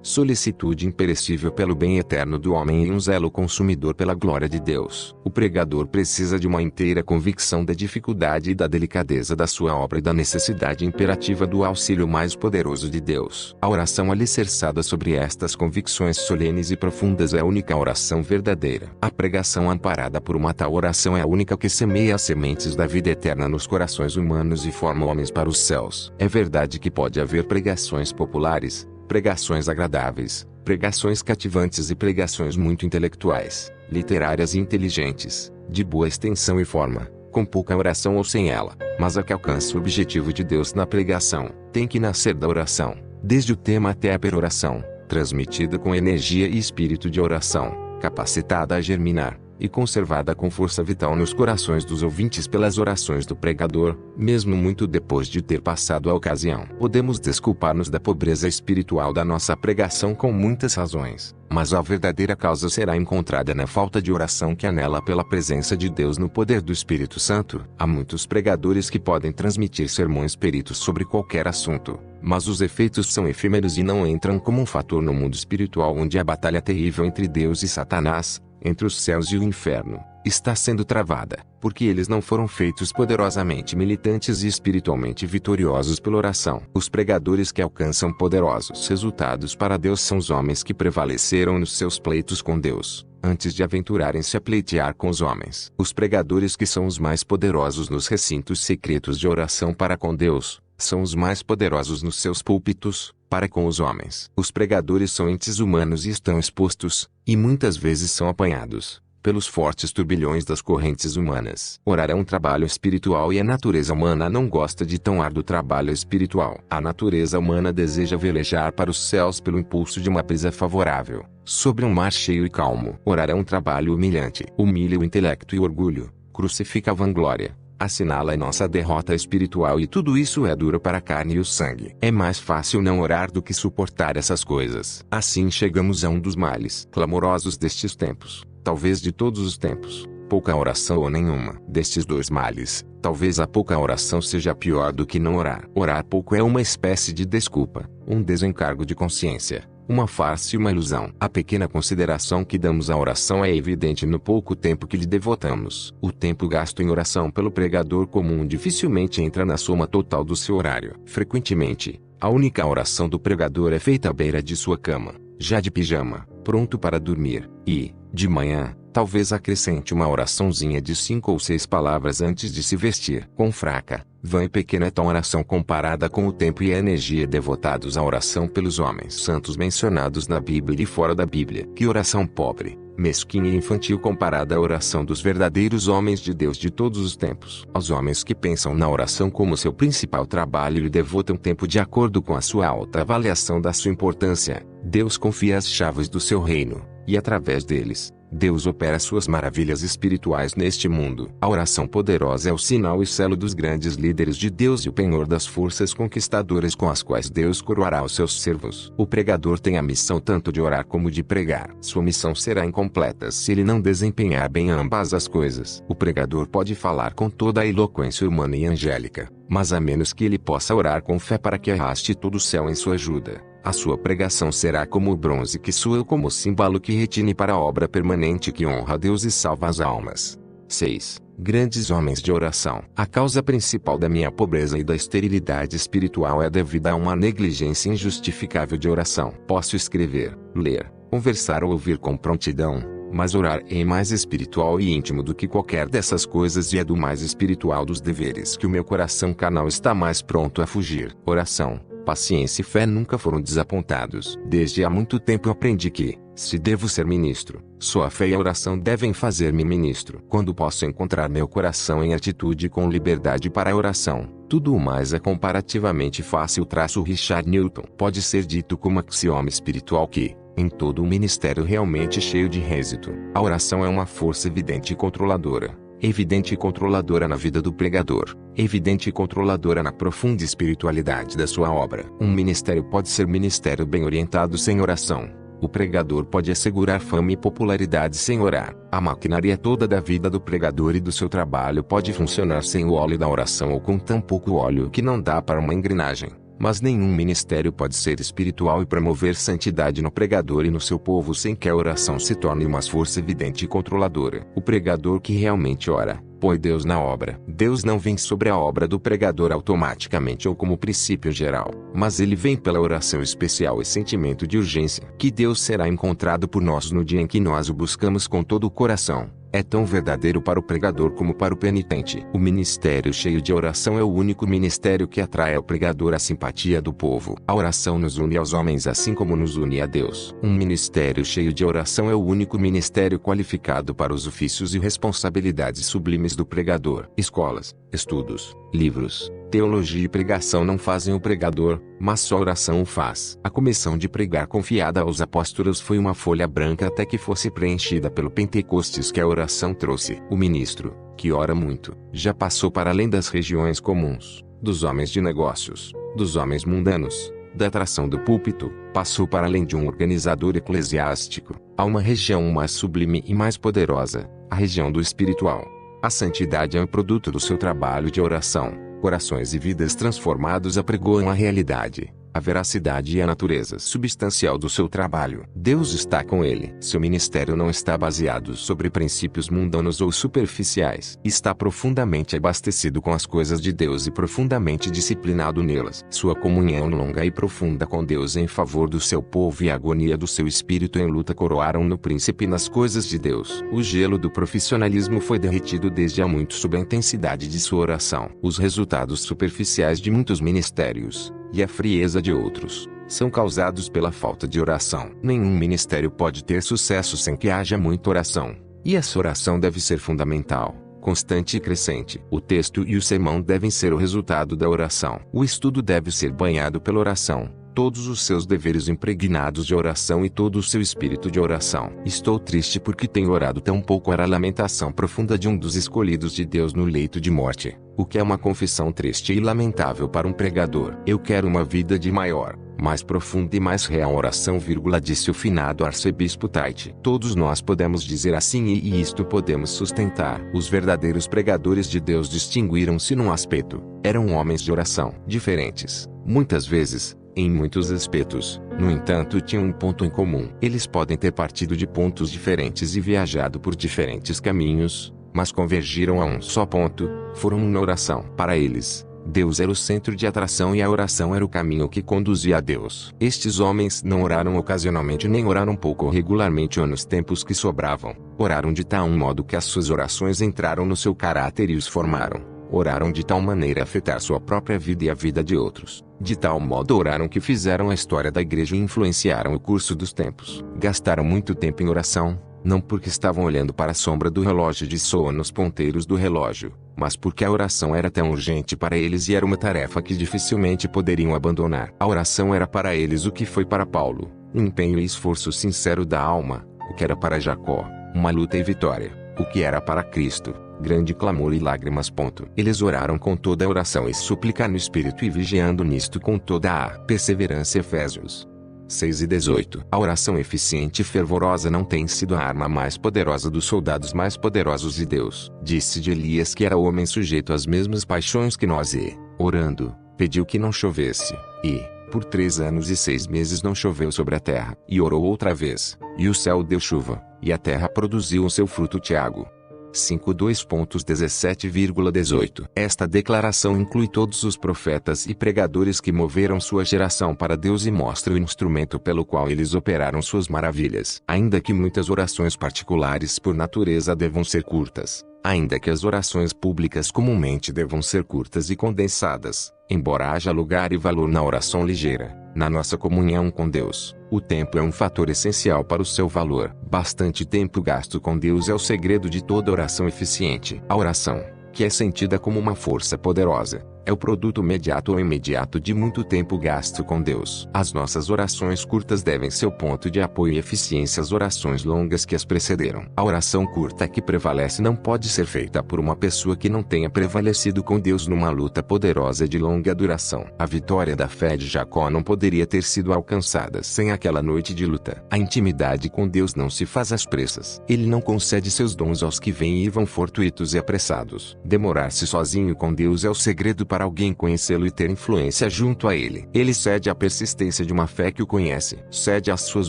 solicitude imperecível pelo bem eterno do homem e um zelo consumidor pela glória de Deus. O pregador precisa de uma inteira convicção da dificuldade e da delicadeza da sua obra e da necessidade imperativa do auxílio mais poderoso de Deus. A oração alicerçada sobre estas convicções solenes e profundas é a única oração verdadeira. A pregação amparada por uma tal oração é a única que semeia as sementes da vida eterna nos corações humanos e forma homens para os céus. É verdade que pode haver pregações populares, pregações agradáveis, pregações cativantes e pregações muito intelectuais, literárias e inteligentes, de boa extensão e forma, com pouca oração ou sem ela, mas a que alcança o objetivo de Deus na pregação, tem que nascer da oração, desde o tema até a peroração, transmitida com energia e espírito de oração, capacitada a germinar, e conservada com força vital nos corações dos ouvintes pelas orações do pregador, mesmo muito depois de ter passado a ocasião. Podemos desculpar-nos da pobreza espiritual da nossa pregação com muitas razões, mas a verdadeira causa será encontrada na falta de oração que anela pela presença de Deus no poder do Espírito Santo. Há muitos pregadores que podem transmitir sermões peritos sobre qualquer assunto, mas os efeitos são efêmeros e não entram como um fator no mundo espiritual onde a batalha terrível entre Deus e Satanás, entre os céus e o inferno, está sendo travada, porque eles não foram feitos poderosamente militantes e espiritualmente vitoriosos pela oração. Os pregadores que alcançam poderosos resultados para Deus são os homens que prevaleceram nos seus pleitos com Deus, antes de aventurarem-se a pleitear com os homens. Os pregadores que são os mais poderosos nos recintos secretos de oração para com Deus, são os mais poderosos nos seus púlpitos, para com os homens. Os pregadores são entes humanos e estão expostos, e muitas vezes são apanhados, pelos fortes turbilhões das correntes humanas. Orar é um trabalho espiritual e a natureza humana não gosta de tão árduo trabalho espiritual. A natureza humana deseja velejar para os céus pelo impulso de uma brisa favorável, sobre um mar cheio e calmo. Orar é um trabalho humilhante. Humilha o intelecto e o orgulho, crucifica a vanglória, assinala a nossa derrota espiritual e tudo isso é duro para a carne e o sangue. É mais fácil não orar do que suportar essas coisas. Assim chegamos a um dos males clamorosos destes tempos, talvez de todos os tempos, pouca oração ou nenhuma. Destes dois males, talvez a pouca oração seja pior do que não orar. Orar pouco é uma espécie de desculpa, um desencargo de consciência, uma farsa e uma ilusão. A pequena consideração que damos à oração é evidente no pouco tempo que lhe devotamos. O tempo gasto em oração pelo pregador comum dificilmente entra na soma total do seu horário. Frequentemente, a única oração do pregador é feita à beira de sua cama, já de pijama, pronto para dormir, e, de manhã, talvez acrescente uma oraçãozinha de 5 ou 6 palavras antes de se vestir. Quão fraca, vã e pequena é tal oração comparada com o tempo e a energia devotados à oração pelos homens santos mencionados na Bíblia e fora da Bíblia. Que oração pobre, mesquinha e infantil comparada à oração dos verdadeiros homens de Deus de todos os tempos. Aos homens que pensam na oração como seu principal trabalho e devotam tempo de acordo com a sua alta avaliação da sua importância, Deus confia as chaves do seu reino, e através deles, Deus opera suas maravilhas espirituais neste mundo. A oração poderosa é o sinal e selo dos grandes líderes de Deus e o penhor das forças conquistadoras com as quais Deus coroará os seus servos. O pregador tem a missão tanto de orar como de pregar. Sua missão será incompleta se ele não desempenhar bem ambas as coisas. O pregador pode falar com toda a eloquência humana e angélica, mas a menos que ele possa orar com fé para que arraste todo o céu em sua ajuda, a sua pregação será como o bronze que soa, como o símbolo que retine para a obra permanente que honra a Deus e salva as almas. 6. Grandes homens de oração. A causa principal da minha pobreza e da esterilidade espiritual é devida a uma negligência injustificável de oração. Posso escrever, ler, conversar ou ouvir com prontidão, mas orar é mais espiritual e íntimo do que qualquer dessas coisas e é do mais espiritual dos deveres que o meu coração carnal está mais pronto a fugir. Oração, paciência e fé nunca foram desapontados. Desde há muito tempo eu aprendi que, se devo ser ministro, só a fé e a oração devem fazer-me ministro. Quando posso encontrar meu coração em atitude com liberdade para a oração, tudo o mais é comparativamente fácil. Richard Newton. Pode ser dito como axioma espiritual que, em todo o ministério realmente cheio de êxito, a oração é uma força evidente e controladora. Evidente e controladora na vida do pregador, evidente e controladora na profunda espiritualidade da sua obra. Um ministério pode ser ministério bem orientado sem oração. O pregador pode assegurar fama e popularidade sem orar. A maquinaria toda da vida do pregador e do seu trabalho pode funcionar sem o óleo da oração ou com tão pouco óleo que não dá para uma engrenagem. Mas nenhum ministério pode ser espiritual e promover santidade no pregador e no seu povo sem que a oração se torne uma força evidente e controladora. O pregador que realmente ora, põe Deus na obra. Deus não vem sobre a obra do pregador automaticamente ou como princípio geral, mas ele vem pela oração especial e sentimento de urgência. Que Deus será encontrado por nós no dia em que nós o buscamos com todo o coração. É tão verdadeiro para o pregador como para o penitente. O ministério cheio de oração é o único ministério que atrai ao pregador a simpatia do povo. A oração nos une aos homens assim como nos une a Deus. Um ministério cheio de oração é o único ministério qualificado para os ofícios e responsabilidades sublimes do pregador. Escolas, estudos, livros, teologia e pregação não fazem o pregador, mas só a oração o faz. A comissão de pregar confiada aos apóstolos foi uma folha branca até que fosse preenchida pelo Pentecostes que a oração trouxe. O ministro, que ora muito, já passou para além das regiões comuns, dos homens de negócios, dos homens mundanos, da atração do púlpito, passou para além de um organizador eclesiástico, a uma região mais sublime e mais poderosa, a região do espiritual. A santidade é um produto do seu trabalho de oração. Corações e vidas transformados apregoam a realidade, a veracidade e a natureza substancial do seu trabalho. Deus está com ele. Seu ministério não está baseado sobre princípios mundanos ou superficiais. Está profundamente abastecido com as coisas de Deus e profundamente disciplinado nelas. Sua comunhão longa e profunda com Deus em favor do seu povo e a agonia do seu espírito em luta coroaram no príncipe nas coisas de Deus. O gelo do profissionalismo foi derretido desde há muito sob a intensidade de sua oração. Os resultados superficiais de muitos ministérios, e a frieza de outros, são causados pela falta de oração. Nenhum ministério pode ter sucesso sem que haja muita oração. E essa oração deve ser fundamental, constante e crescente. O texto e o sermão devem ser o resultado da oração. O estudo deve ser banhado pela oração. Todos os seus deveres impregnados de oração e todo o seu espírito de oração. Estou triste porque tenho orado tão pouco. Era a lamentação profunda de um dos escolhidos de Deus no leito de morte, o que é uma confissão triste e lamentável para um pregador. Eu quero uma vida de maior, mais profunda e mais real oração, disse o finado arcebispo Tait. Todos nós podemos dizer assim e isto podemos sustentar. Os verdadeiros pregadores de Deus distinguiram-se num aspecto. Eram homens de oração. Diferentes, muitas vezes, em muitos aspectos, no entanto tinham um ponto em comum. Eles podem ter partido de pontos diferentes e viajado por diferentes caminhos, mas convergiram a um só ponto, foram na oração. Para eles, Deus era o centro de atração e a oração era o caminho que conduzia a Deus. Estes homens não oraram ocasionalmente nem oraram pouco ou regularmente ou nos tempos que sobravam. Oraram de tal modo que as suas orações entraram no seu caráter e os formaram. Oraram de tal maneira a afetar sua própria vida e a vida de outros. De tal modo oraram que fizeram a história da igreja e influenciaram o curso dos tempos. Gastaram muito tempo em oração, não porque estavam olhando para a sombra do relógio de soa nos ponteiros do relógio, mas porque a oração era tão urgente para eles e era uma tarefa que dificilmente poderiam abandonar. A oração era para eles o que foi para Paulo, um empenho e esforço sincero da alma, o que era para Jacó, uma luta e vitória, o que era para Cristo, grande clamor e lágrimas. Eles oraram com toda a oração e súplica no Espírito e vigiando nisto com toda a perseverança. Efésios 6:18. A oração eficiente e fervorosa não tem sido a arma mais poderosa dos soldados mais poderosos de Deus. Disse de Elias que era homem sujeito às mesmas paixões que nós e, orando, pediu que não chovesse, e, por 3 anos e 6 meses não choveu sobre a terra. E orou outra vez, e o céu deu chuva, e a terra produziu o seu fruto. Tiago 52.17,18. Esta declaração inclui todos os profetas e pregadores que moveram sua geração para Deus e mostra o instrumento pelo qual eles operaram suas maravilhas. Ainda que muitas orações particulares por natureza devam ser curtas, ainda que as orações públicas comumente devam ser curtas e condensadas, embora haja lugar e valor na oração ligeira, na nossa comunhão com Deus, o tempo é um fator essencial para o seu valor. Bastante tempo gasto com Deus é o segredo de toda oração eficiente. A oração, que é sentida como uma força poderosa, é o produto imediato ou imediato de muito tempo gasto com Deus. As nossas orações curtas devem ser o ponto de apoio e eficiência às orações longas que as precederam. A oração curta que prevalece não pode ser feita por uma pessoa que não tenha prevalecido com Deus numa luta poderosa de longa duração. A vitória da fé de Jacó não poderia ter sido alcançada sem aquela noite de luta. A intimidade com Deus não se faz às pressas. Ele não concede seus dons aos que vêm e vão fortuitos e apressados. Demorar-se sozinho com Deus é o segredo para alguém conhecê-lo e ter influência junto a ele. Ele cede a persistência de uma fé que o conhece. Cede as suas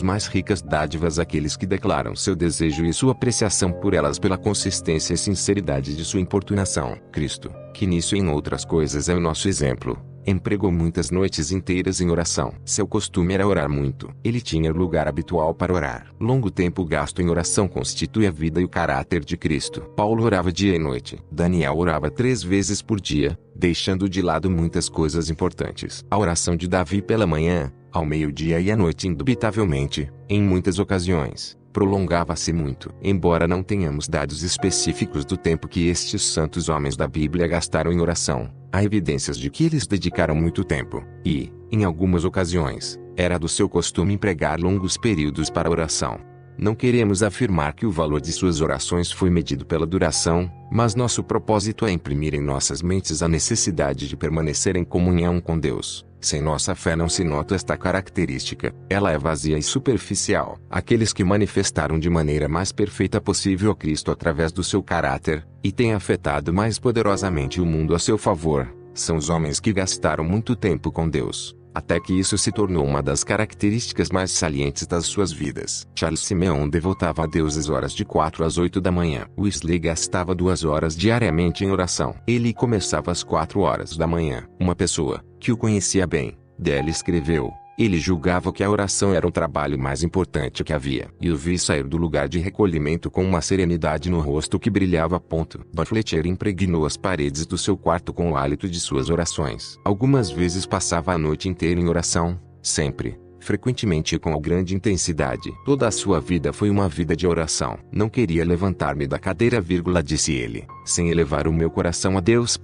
mais ricas dádivas àqueles que declaram seu desejo e sua apreciação por elas pela consistência e sinceridade de sua importunação. Cristo, que nisso e em outras coisas é o nosso exemplo, empregou muitas noites inteiras em oração. Seu costume era orar muito. Ele tinha lugar habitual para orar. Longo tempo gasto em oração constitui a vida e o caráter de Cristo. Paulo orava dia e noite. Daniel orava 3 vezes por dia, deixando de lado muitas coisas importantes. A oração de Davi pela manhã, ao meio-dia e à noite indubitavelmente, em muitas ocasiões, prolongava-se muito. Embora não tenhamos dados específicos do tempo que estes santos homens da Bíblia gastaram em oração, há evidências de que eles dedicaram muito tempo, e, em algumas ocasiões, era do seu costume empregar longos períodos para oração. Não queremos afirmar que o valor de suas orações foi medido pela duração, mas nosso propósito é imprimir em nossas mentes a necessidade de permanecer em comunhão com Deus. Sem nossa fé não se nota esta característica, ela é vazia e superficial. Aqueles que manifestaram de maneira mais perfeita possível a Cristo através do seu caráter, e têm afetado mais poderosamente o mundo a seu favor, são os homens que gastaram muito tempo com Deus, até que isso se tornou uma das características mais salientes das suas vidas. Charles Simeon devotava a Deus as horas de 4 às 8 da manhã. Wesley gastava 2 horas diariamente em oração. Ele começava às 4 horas da manhã. Uma pessoa, que o conhecia bem, dele escreveu: ele julgava que a oração era o trabalho mais importante que havia. E o vi sair do lugar de recolhimento com uma serenidade no rosto que brilhava. Don Fletcher impregnou as paredes do seu quarto com o hálito de suas orações. Algumas vezes passava a noite inteira em oração, sempre, frequentemente e com grande intensidade. Toda a sua vida foi uma vida de oração. Não queria levantar-me da cadeira, disse ele, sem elevar o meu coração a Deus.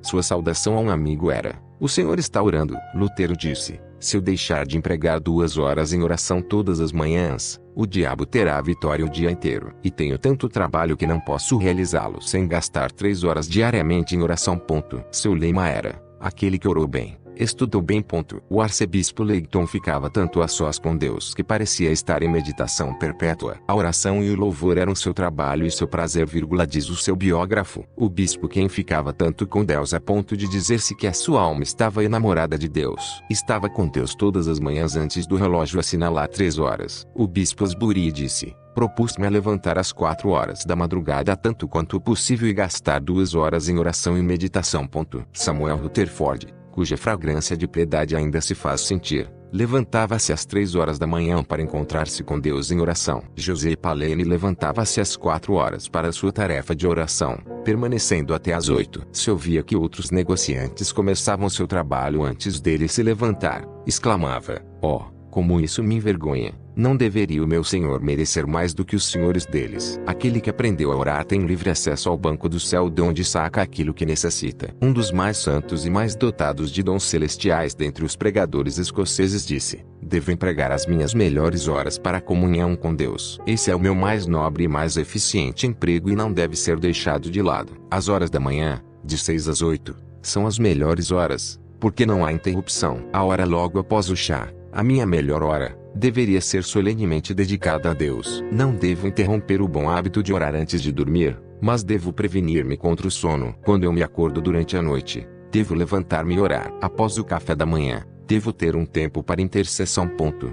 Sua saudação a um amigo era: o Senhor está orando. Lutero disse: se eu deixar de empregar 2 horas em oração todas as manhãs, o diabo terá a vitória o dia inteiro. E tenho tanto trabalho que não posso realizá-lo sem gastar 3 horas diariamente em oração. Seu lema era: aquele que orou bem, estudou bem. O arcebispo Leighton ficava tanto a sós com Deus que parecia estar em meditação perpétua. A oração e o louvor eram seu trabalho e seu prazer, diz o seu biógrafo. O bispo quem ficava tanto com Deus a ponto de dizer-se que a sua alma estava enamorada de Deus. Estava com Deus todas as manhãs antes do relógio assinalar 3 horas. O bispo Asbury disse: propus-me a levantar às 4 horas da madrugada tanto quanto possível e gastar 2 horas em oração e meditação. Samuel Rutherford, cuja fragrância de piedade ainda se faz sentir, levantava-se às 3 horas da manhã para encontrar-se com Deus em oração. José Palene levantava-se às 4 horas para sua tarefa de oração, permanecendo até às 8. Se ouvia que outros negociantes começavam seu trabalho antes dele se levantar, exclamava: oh, como isso me envergonha! Não deveria o meu Senhor merecer mais do que os senhores deles? Aquele que aprendeu a orar tem livre acesso ao banco do céu, de onde saca aquilo que necessita. Um dos mais santos e mais dotados de dons celestiais dentre os pregadores escoceses disse: devo empregar as minhas melhores horas para a comunhão com Deus. Esse é o meu mais nobre e mais eficiente emprego e não deve ser deixado de lado. As horas da manhã, de 6 às 8, são as melhores horas, porque não há interrupção. A hora logo após o chá, a minha melhor hora, deveria ser solenemente dedicada a Deus. Não devo interromper o bom hábito de orar antes de dormir, mas devo prevenir-me contra o sono. Quando eu me acordo durante a noite, devo levantar-me e orar. Após o café da manhã, devo ter um tempo para intercessão.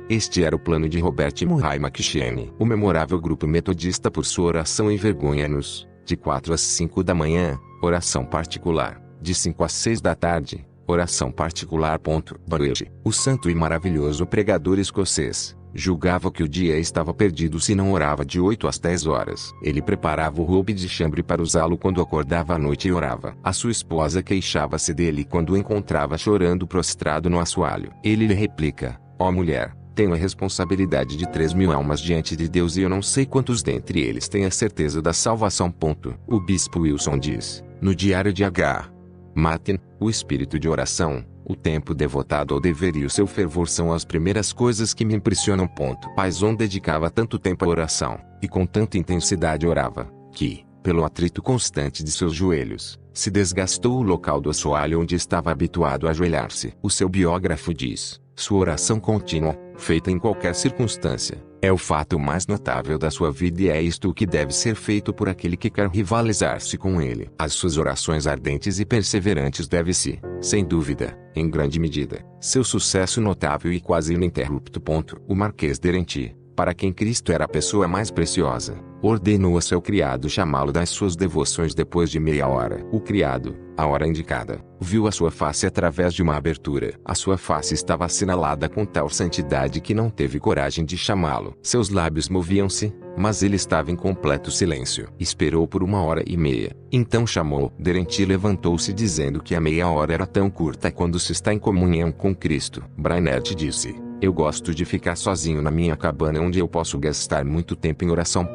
Este era o plano de Robert Murray McCheyne. O memorável grupo metodista, por sua oração envergonha-nos, De 4 às 5 da manhã, oração particular. De 5 às 6 da tarde, oração particular. Baruch, o santo e maravilhoso pregador escocês, julgava que o dia estava perdido se não orava de 8 às 10 horas. Ele preparava o roube de chambre para usá-lo quando acordava à noite e orava. A sua esposa queixava-se dele quando o encontrava chorando prostrado no assoalho. Ele lhe replica: ó mulher, tenho a responsabilidade de 3.000 almas diante de Deus e eu não sei quantos dentre eles têm a certeza da salvação. O bispo Wilson diz, no diário de H. Martin, o espírito de oração, o tempo devotado ao dever e o seu fervor são as primeiras coisas que me impressionam. Payson dedicava tanto tempo à oração, e com tanta intensidade orava, que, pelo atrito constante de seus joelhos, se desgastou o local do assoalho onde estava habituado a ajoelhar-se. O seu biógrafo diz, sua oração contínua, feita em qualquer circunstância, é o fato mais notável da sua vida e é isto o que deve ser feito por aquele que quer rivalizar-se com ele. As suas orações ardentes e perseverantes deve-se, sem dúvida, em grande medida, seu sucesso notável e quase ininterrupto. O Marquês de Rentier, para quem Cristo era a pessoa mais preciosa, ordenou a seu criado chamá-lo das suas devoções depois de meia hora. O criado, à hora indicada, viu a sua face através de uma abertura. A sua face estava assinalada com tal santidade que não teve coragem de chamá-lo. Seus lábios moviam-se, mas ele estava em completo silêncio. Esperou por 1h30. Então chamou. De Rentier levantou-se dizendo que a meia hora era tão curta quando se está em comunhão com Cristo. Brainerd disse: eu gosto de ficar sozinho na minha cabana onde eu posso gastar muito tempo em oração.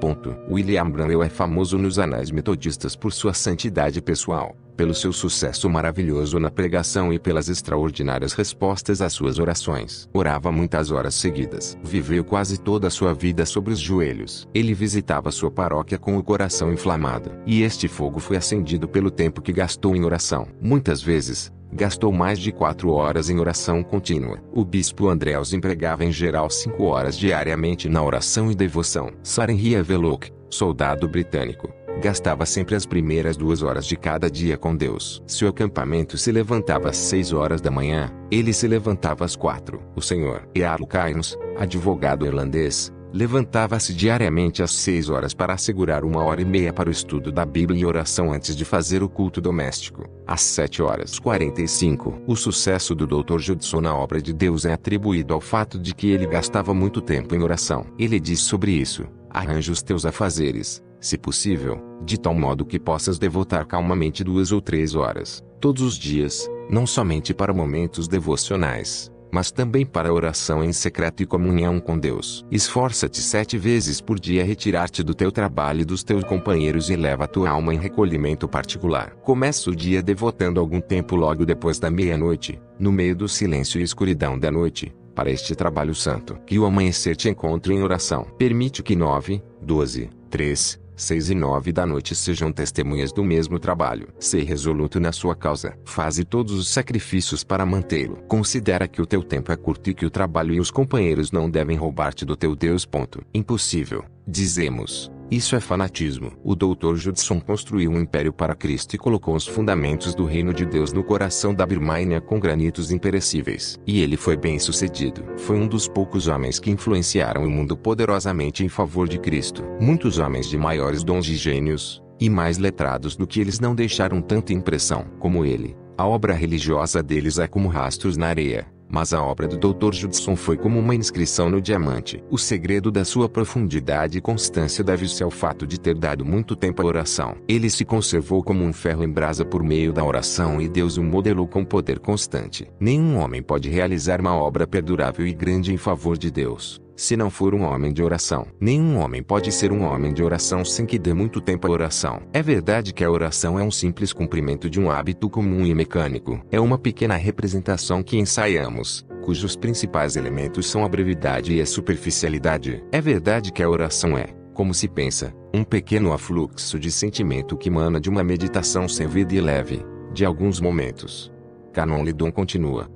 William Branham é famoso nos anais metodistas por sua santidade pessoal, pelo seu sucesso maravilhoso na pregação e pelas extraordinárias respostas às suas orações. Orava muitas horas seguidas. Viveu quase toda a sua vida sobre os joelhos. Ele visitava sua paróquia com o coração inflamado. E este fogo foi acendido pelo tempo que gastou em oração. Muitas vezes, gastou mais de 4 horas em oração contínua. O bispo Andrews empregava em geral 5 horas diariamente na oração e devoção. Sir Henry Havelock, soldado britânico, gastava sempre as primeiras 2 horas de cada dia com Deus. Se o acampamento se levantava às 6 horas da manhã, ele se levantava às 4. O Sr. Earl Cairns, advogado irlandês, levantava-se diariamente às 6 horas para assegurar 1h30 para o estudo da Bíblia e oração antes de fazer o culto doméstico. Às 7h45. O sucesso do Dr. Judson na obra de Deus é atribuído ao fato de que ele gastava muito tempo em oração. Ele diz sobre isso: arranja os teus afazeres, se possível, de tal modo que possas devotar calmamente 2 ou 3 horas, todos os dias, não somente para momentos devocionais, mas também para oração em secreto e comunhão com Deus. Esforça-te 7 vezes por dia a retirar-te do teu trabalho e dos teus companheiros e leva a tua alma em recolhimento particular. Começa o dia devotando algum tempo logo depois da meia-noite, no meio do silêncio e escuridão da noite, para este trabalho santo. Que o amanhecer te encontre em oração. Permite que 9, 12, 3, 6 e 9 da noite sejam testemunhas do mesmo trabalho. Ser resoluto na sua causa. Faze todos os sacrifícios para mantê-lo. Considera que o teu tempo é curto e que o trabalho e os companheiros não devem roubar-te do teu Deus. Impossível, dizemos. Isso é fanatismo. O Dr. Judson construiu um império para Cristo e colocou os fundamentos do reino de Deus no coração da Birmania com granitos imperecíveis. E ele foi bem sucedido. Foi um dos poucos homens que influenciaram o mundo poderosamente em favor de Cristo. Muitos homens de maiores dons e gênios, e mais letrados do que eles não deixaram tanta impressão como ele. A obra religiosa deles é como rastros na areia. Mas a obra do Dr. Judson foi como uma inscrição no diamante. O segredo da sua profundidade e constância deve-se ao fato de ter dado muito tempo à oração. Ele se conservou como um ferro em brasa por meio da oração e Deus o modelou com poder constante. Nenhum homem pode realizar uma obra perdurável e grande em favor de Deus, se não for um homem de oração. Nenhum homem pode ser um homem de oração sem que dê muito tempo à oração. É verdade que a oração é um simples cumprimento de um hábito comum e mecânico. É uma pequena representação que ensaiamos, cujos principais elementos são a brevidade e a superficialidade. É verdade que a oração é, como se pensa, um pequeno afluxo de sentimento que emana de uma meditação sem vida e leve, de alguns momentos. Canon Lidon continua.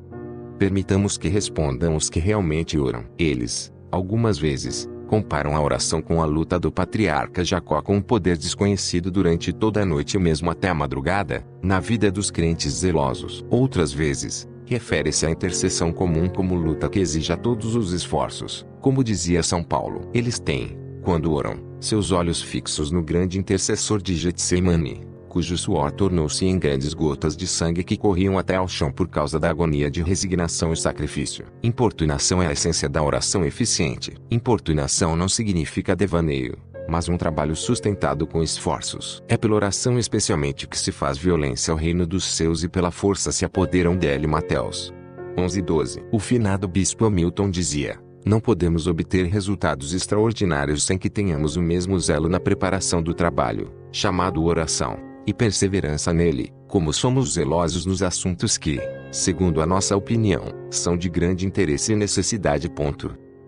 Permitamos que respondam os que realmente oram. Eles, algumas vezes, comparam a oração com a luta do patriarca Jacó com um poder desconhecido durante toda a noite e mesmo até a madrugada, na vida dos crentes zelosos. Outras vezes, refere-se à intercessão comum como luta que exija todos os esforços. Como dizia São Paulo, eles têm, Quando oram, seus olhos fixos no grande intercessor de Getsemane, cujo suor tornou-se em grandes gotas de sangue que corriam até ao chão por causa da agonia de resignação e sacrifício. Importunação é a essência da oração eficiente. Importunação não significa devaneio, mas um trabalho sustentado com esforços. É pela oração especialmente que se faz violência ao reino dos céus e pela força se apoderam dele. Mateus 11:12. O finado bispo Hamilton dizia: não podemos obter resultados extraordinários sem que tenhamos o mesmo zelo na preparação do trabalho, chamado oração, e perseverança nele, como somos zelosos nos assuntos que, segundo a nossa opinião, são de grande interesse e necessidade.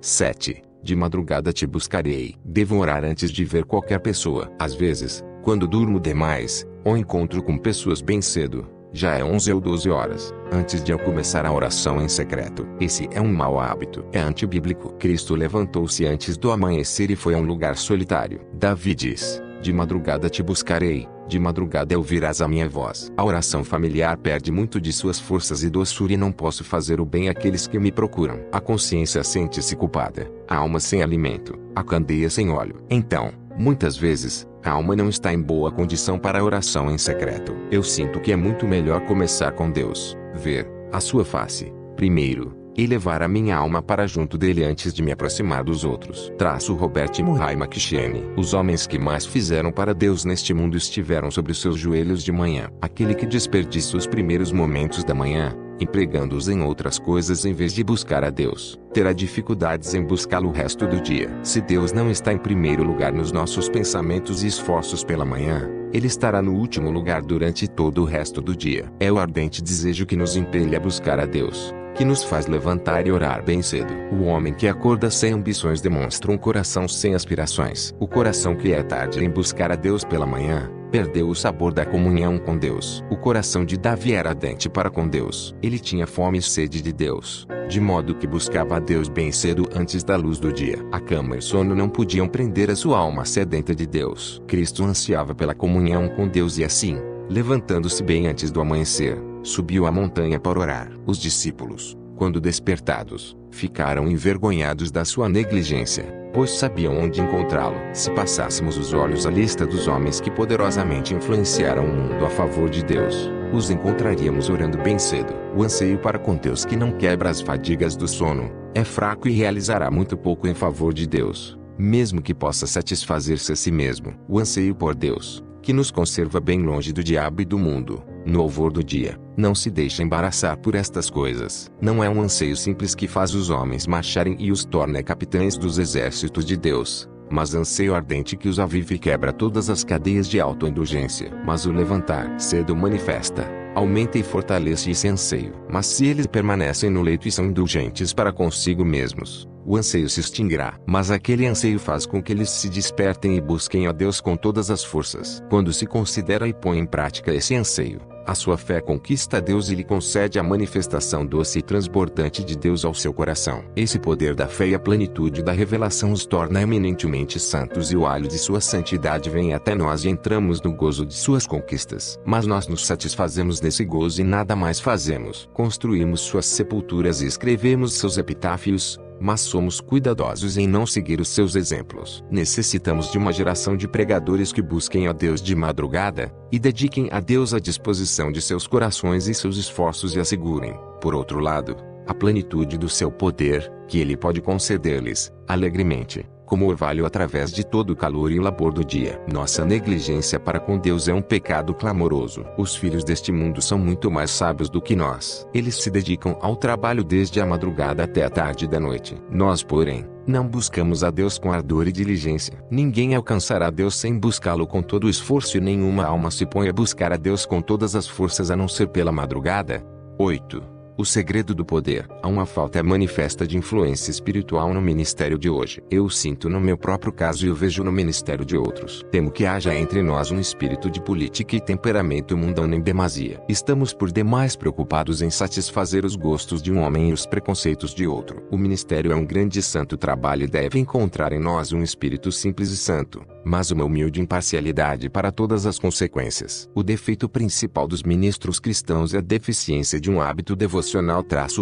7. De madrugada te buscarei. Devo orar antes de ver qualquer pessoa. Às vezes, quando durmo demais, ou encontro com pessoas bem cedo, já é 11 ou 12 horas, antes de eu começar a oração em secreto. Esse é um mau hábito. É antibíblico. Cristo levantou-se antes do amanhecer e foi a um lugar solitário. Davi diz: de madrugada te buscarei, de madrugada ouvirás a minha voz. A oração familiar perde muito de suas forças e doçura e não posso fazer o bem àqueles que me procuram. A consciência sente-se culpada, a alma sem alimento, a candeia sem óleo. Então, muitas vezes, a alma não está em boa condição para a oração em secreto. Eu sinto que é muito melhor começar com Deus, ver a sua face, primeiro, e levar a minha alma para junto dele antes de me aproximar dos outros. Robert Murray McCheyne. Os homens que mais fizeram para Deus neste mundo estiveram sobre os seus joelhos de manhã. Aquele que desperdiça os primeiros momentos da manhã, empregando-os em outras coisas em vez de buscar a Deus, terá dificuldades em buscá-lo o resto do dia. Se Deus não está em primeiro lugar nos nossos pensamentos e esforços pela manhã, Ele estará no último lugar durante todo o resto do dia. É o ardente desejo que nos impele a buscar a Deus, que nos faz levantar e orar bem cedo. O homem que acorda sem ambições demonstra um coração sem aspirações. O coração que é tarde em buscar a Deus pela manhã, perdeu o sabor da comunhão com Deus. O coração de Davi era ardente para com Deus. Ele tinha fome e sede de Deus, de modo que buscava a Deus bem cedo antes da luz do dia. A cama e sono não podiam prender a sua alma sedenta de Deus. Cristo ansiava pela comunhão com Deus e assim, levantando-se bem antes do amanhecer, subiu a montanha para orar. Os discípulos, quando despertados, ficaram envergonhados da sua negligência, pois sabiam onde encontrá-lo. Se passássemos os olhos à lista dos homens que poderosamente influenciaram o mundo a favor de Deus, os encontraríamos orando bem cedo. O anseio para com Deus que não quebra as fadigas do sono, é fraco e realizará muito pouco em favor de Deus, mesmo que possa satisfazer-se a si mesmo. O anseio por Deus, que nos conserva bem longe do diabo e do mundo, no alvor do dia, não se deixa embaraçar por estas coisas. Não é um anseio simples que faz os homens marcharem e os torna capitães dos exércitos de Deus, mas anseio ardente que os aviva e quebra todas as cadeias de autoindulgência. Mas o levantar cedo manifesta, aumenta e fortalece esse anseio. Mas se eles permanecem no leito e são indulgentes para consigo mesmos, o anseio se extinguirá. Mas aquele anseio faz com que eles se despertem e busquem a Deus com todas as forças. Quando se considera e põe em prática esse anseio, a sua fé conquista a Deus e lhe concede a manifestação doce e transbordante de Deus ao seu coração. Esse poder da fé e a plenitude da revelação os torna eminentemente santos e o hálito de sua santidade vem até nós e entramos no gozo de suas conquistas. Mas nós nos satisfazemos desse gozo e nada mais fazemos. Construímos suas sepulturas e escrevemos seus epitáfios, mas somos cuidadosos em não seguir os seus exemplos. Necessitamos de uma geração de pregadores que busquem a Deus de madrugada, e dediquem a Deus a disposição de seus corações e seus esforços e assegurem, por outro lado, a plenitude do seu poder, que Ele pode conceder-lhes, alegremente, como orvalho através de todo o calor e labor do dia. Nossa negligência para com Deus é um pecado clamoroso. Os filhos deste mundo são muito mais sábios do que nós. Eles se dedicam ao trabalho desde a madrugada até a tarde da noite. Nós, porém, não buscamos a Deus com ardor e diligência. Ninguém alcançará Deus sem buscá-lo com todo o esforço e nenhuma alma se põe a buscar a Deus com todas as forças a não ser pela madrugada. 8. O segredo do poder. Há uma falta manifesta de influência espiritual no ministério de hoje. Eu sinto no meu próprio caso e eu vejo no ministério de outros. Temo que haja entre nós um espírito de política e temperamento mundano em demasia. Estamos por demais preocupados em satisfazer os gostos de um homem e os preconceitos de outro. O ministério é um grande e santo trabalho e deve encontrar em nós um espírito simples e santo, mas uma humilde imparcialidade para todas as consequências. O defeito principal dos ministros cristãos é a deficiência de um hábito devocional.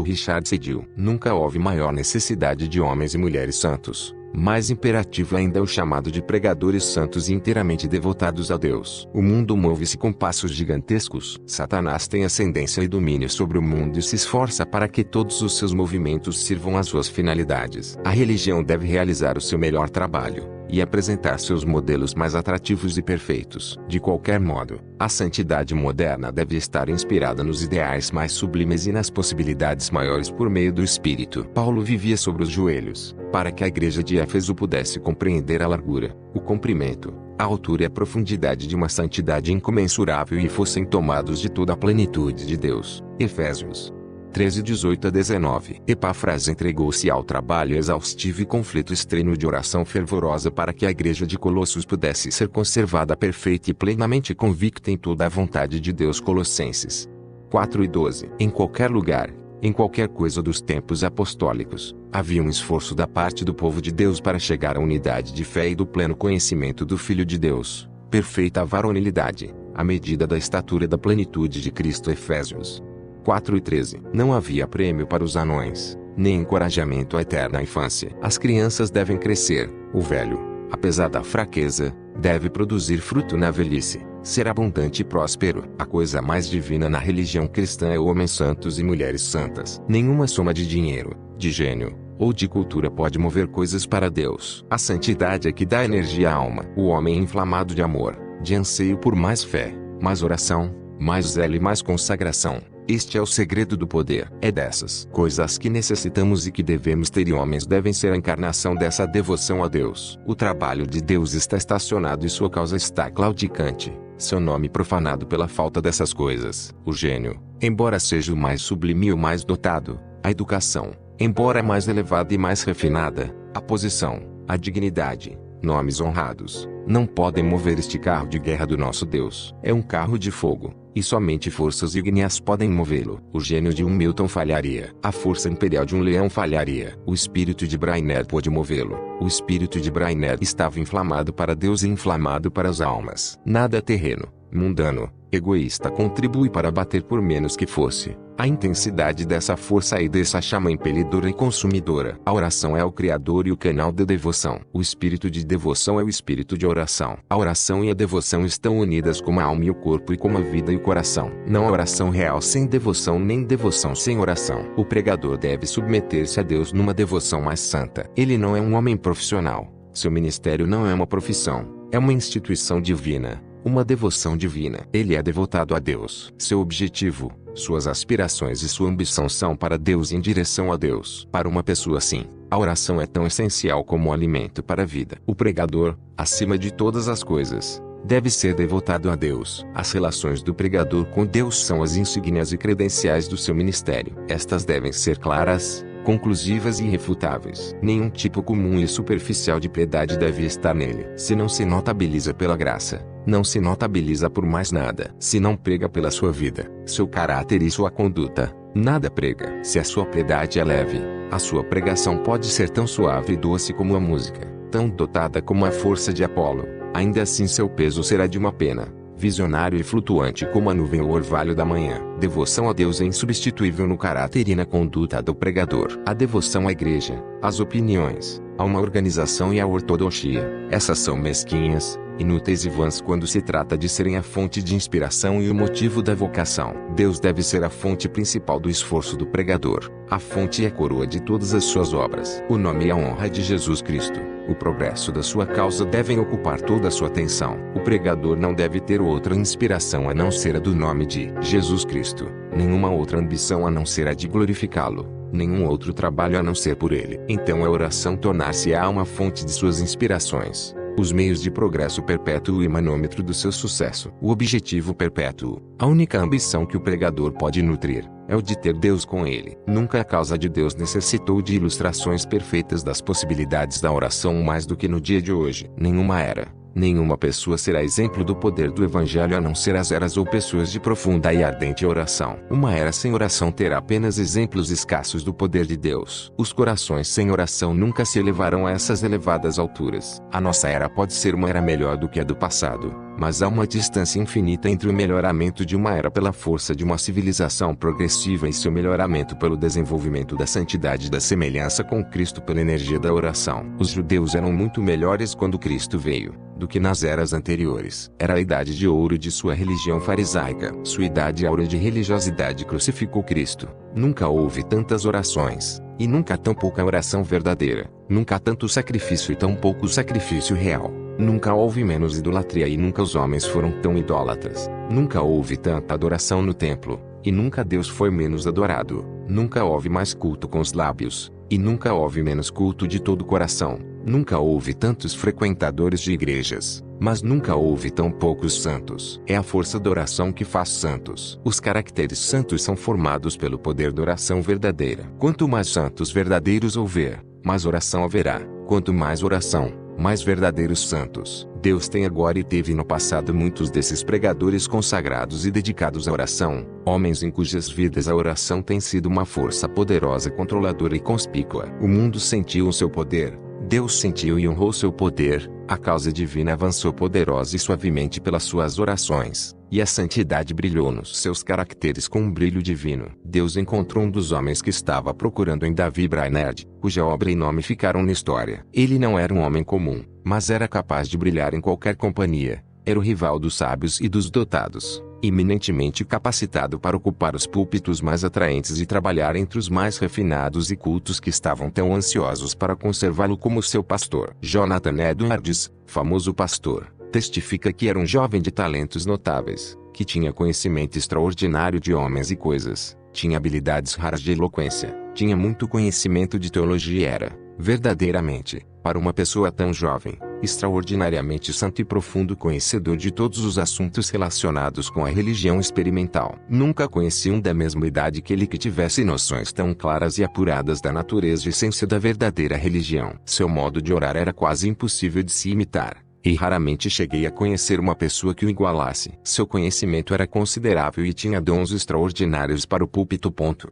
Richard Cedill. Nunca houve maior necessidade de homens e mulheres santos, Mais imperativo ainda é o chamado de pregadores santos e inteiramente devotados a Deus. O mundo move-se com passos gigantescos. Satanás tem ascendência e domínio sobre o mundo e se esforça para que todos os seus movimentos sirvam às suas finalidades. A religião deve realizar o seu melhor trabalho e apresentar seus modelos mais atrativos e perfeitos. De qualquer modo, a santidade moderna deve estar inspirada nos ideais mais sublimes e nas possibilidades maiores por meio do Espírito. Paulo vivia sobre os joelhos, para que a igreja de Éfeso pudesse compreender a largura, o comprimento, a altura e a profundidade de uma santidade incomensurável e fossem tomados de toda a plenitude de Deus. Efésios 13, 18 a 19. Epáfras entregou-se ao trabalho exaustivo e conflito extremo de oração fervorosa para que a igreja de Colossos pudesse ser conservada perfeita e plenamente convicta em toda a vontade de Deus. Colossenses 4 e 12. Em qualquer lugar, em qualquer coisa dos tempos apostólicos, havia um esforço da parte do povo de Deus para chegar à unidade de fé e do pleno conhecimento do Filho de Deus, perfeita varonilidade, à medida da estatura da plenitude de Cristo. Efésios 4 e 13. Não havia prêmio para os anões, nem encorajamento à eterna infância. As crianças devem crescer, o velho, apesar da fraqueza, deve produzir fruto na velhice, ser abundante e próspero. A coisa mais divina na religião cristã é homens santos e mulheres santas. Nenhuma soma de dinheiro, de gênio, ou de cultura pode mover coisas para Deus. A santidade é que dá energia à alma. O homem inflamado de amor, de anseio por mais fé, mais oração, mais zelo e mais consagração. Este é o segredo do poder. É dessas coisas que necessitamos e que devemos ter, e homens devem ser a encarnação dessa devoção a Deus. O trabalho de Deus está estacionado e sua causa está claudicante, seu nome profanado pela falta dessas coisas. O gênio, embora seja o mais sublime e o mais dotado, a educação, embora mais elevada e mais refinada, a posição, a dignidade, nomes honrados, não podem mover este carro de guerra do nosso Deus. É um carro de fogo, e somente forças ígneas podem movê-lo. O gênio de um Milton falharia. A força imperial de um leão falharia. O espírito de Brainer pôde movê-lo. O espírito de Brainer estava inflamado para Deus e inflamado para as almas. Nada terreno, mundano, egoísta contribui para bater por menos que fosse a intensidade dessa força e dessa chama impelidora e consumidora. A oração é o criador e o canal da devoção. O espírito de devoção é o espírito de oração. A oração e a devoção estão unidas como a alma e o corpo e como a vida e o coração. Não há oração real sem devoção, nem devoção sem oração. O pregador deve submeter-se a Deus numa devoção mais santa. Ele não é um homem profissional. Seu ministério não é uma profissão. É uma instituição divina. Uma devoção divina. Ele é devotado a Deus. Seu objetivo, suas aspirações e sua ambição são para Deus e em direção a Deus. Para uma pessoa assim, a oração é tão essencial como o alimento para a vida. O pregador, acima de todas as coisas, deve ser devotado a Deus. As relações do pregador com Deus são as insígnias e credenciais do seu ministério. Estas devem ser claras, conclusivas e irrefutáveis. Nenhum tipo comum e superficial de piedade deve estar nele. Se não se notabiliza pela graça, não se notabiliza por mais nada. Se não prega pela sua vida, seu caráter e sua conduta, nada prega. Se a sua piedade é leve, a sua pregação pode ser tão suave e doce como a música, tão dotada como a força de Apolo, ainda assim seu peso será de uma pena, visionário e flutuante como a nuvem ou orvalho da manhã. Devoção a Deus é insubstituível no caráter e na conduta do pregador. A devoção à igreja, às opiniões, a uma organização e à ortodoxia, essas são mesquinhas, inúteis e vãs quando se trata de serem a fonte de inspiração e o motivo da vocação. Deus deve ser a fonte principal do esforço do pregador, a fonte e a coroa de todas as suas obras. O nome e a honra de Jesus Cristo, o progresso da sua causa devem ocupar toda a sua atenção. O pregador não deve ter outra inspiração a não ser a do nome de Jesus Cristo, nenhuma outra ambição a não ser a de glorificá-lo, nenhum outro trabalho a não ser por ele. Então a oração tornar-se-á uma fonte de suas inspirações, os meios de progresso perpétuo e manômetro do seu sucesso. O objetivo perpétuo, a única ambição que o pregador pode nutrir, é o de ter Deus com ele. Nunca a causa de Deus necessitou de ilustrações perfeitas das possibilidades da oração mais do que no dia de hoje. Nenhuma era, nenhuma pessoa será exemplo do poder do Evangelho a não ser as eras ou pessoas de profunda e ardente oração. Uma era sem oração terá apenas exemplos escassos do poder de Deus. Os corações sem oração nunca se elevarão a essas elevadas alturas. A nossa era pode ser uma era melhor do que a do passado, Mas há uma distância infinita entre o melhoramento de uma era pela força de uma civilização progressiva e seu melhoramento pelo desenvolvimento da santidade e da semelhança com Cristo pela energia da oração. Os judeus eram muito melhores quando Cristo veio do que nas eras anteriores. Era a idade de ouro de sua religião farisaica. Sua idade áurea de religiosidade crucificou Cristo. Nunca houve tantas orações, e nunca tão pouca oração verdadeira. Nunca tanto sacrifício e tão pouco sacrifício real. Nunca houve menos idolatria e nunca os homens foram tão idólatras. Nunca houve tanta adoração no templo, e nunca Deus foi menos adorado. Nunca houve mais culto com os lábios, e nunca houve menos culto de todo o coração. Nunca houve tantos frequentadores de igrejas, mas nunca houve tão poucos santos. É a força da oração que faz santos. Os caracteres santos são formados pelo poder da oração verdadeira. Quanto mais santos verdadeiros houver, mais oração haverá. Quanto mais oração, mais verdadeiros santos. Deus tem agora e teve no passado muitos desses pregadores consagrados e dedicados à oração, homens em cujas vidas a oração tem sido uma força poderosa, controladora e conspícua. O mundo sentiu o seu poder. Deus sentiu e honrou seu poder, a causa divina avançou poderosa e suavemente pelas suas orações, e a santidade brilhou nos seus caracteres com um brilho divino. Deus encontrou um dos homens que estava procurando em Davi Brainerd, cuja obra e nome ficaram na história. Ele não era um homem comum, mas era capaz de brilhar em qualquer companhia. Era o rival dos sábios e dos dotados, eminentemente capacitado para ocupar os púlpitos mais atraentes e trabalhar entre os mais refinados e cultos que estavam tão ansiosos para conservá-lo como seu pastor. Jonathan Edwards, famoso pastor, testifica que era um jovem de talentos notáveis, que tinha conhecimento extraordinário de homens e coisas, tinha habilidades raras de eloquência, tinha muito conhecimento de teologia e era, verdadeiramente, para uma pessoa tão jovem, extraordinariamente santo e profundo conhecedor de todos os assuntos relacionados com a religião experimental. Nunca conheci um da mesma idade que ele que tivesse noções tão claras e apuradas da natureza e essência da verdadeira religião. Seu modo de orar era quase impossível de se imitar, e raramente cheguei a conhecer uma pessoa que o igualasse. Seu conhecimento era considerável e tinha dons extraordinários para o púlpito.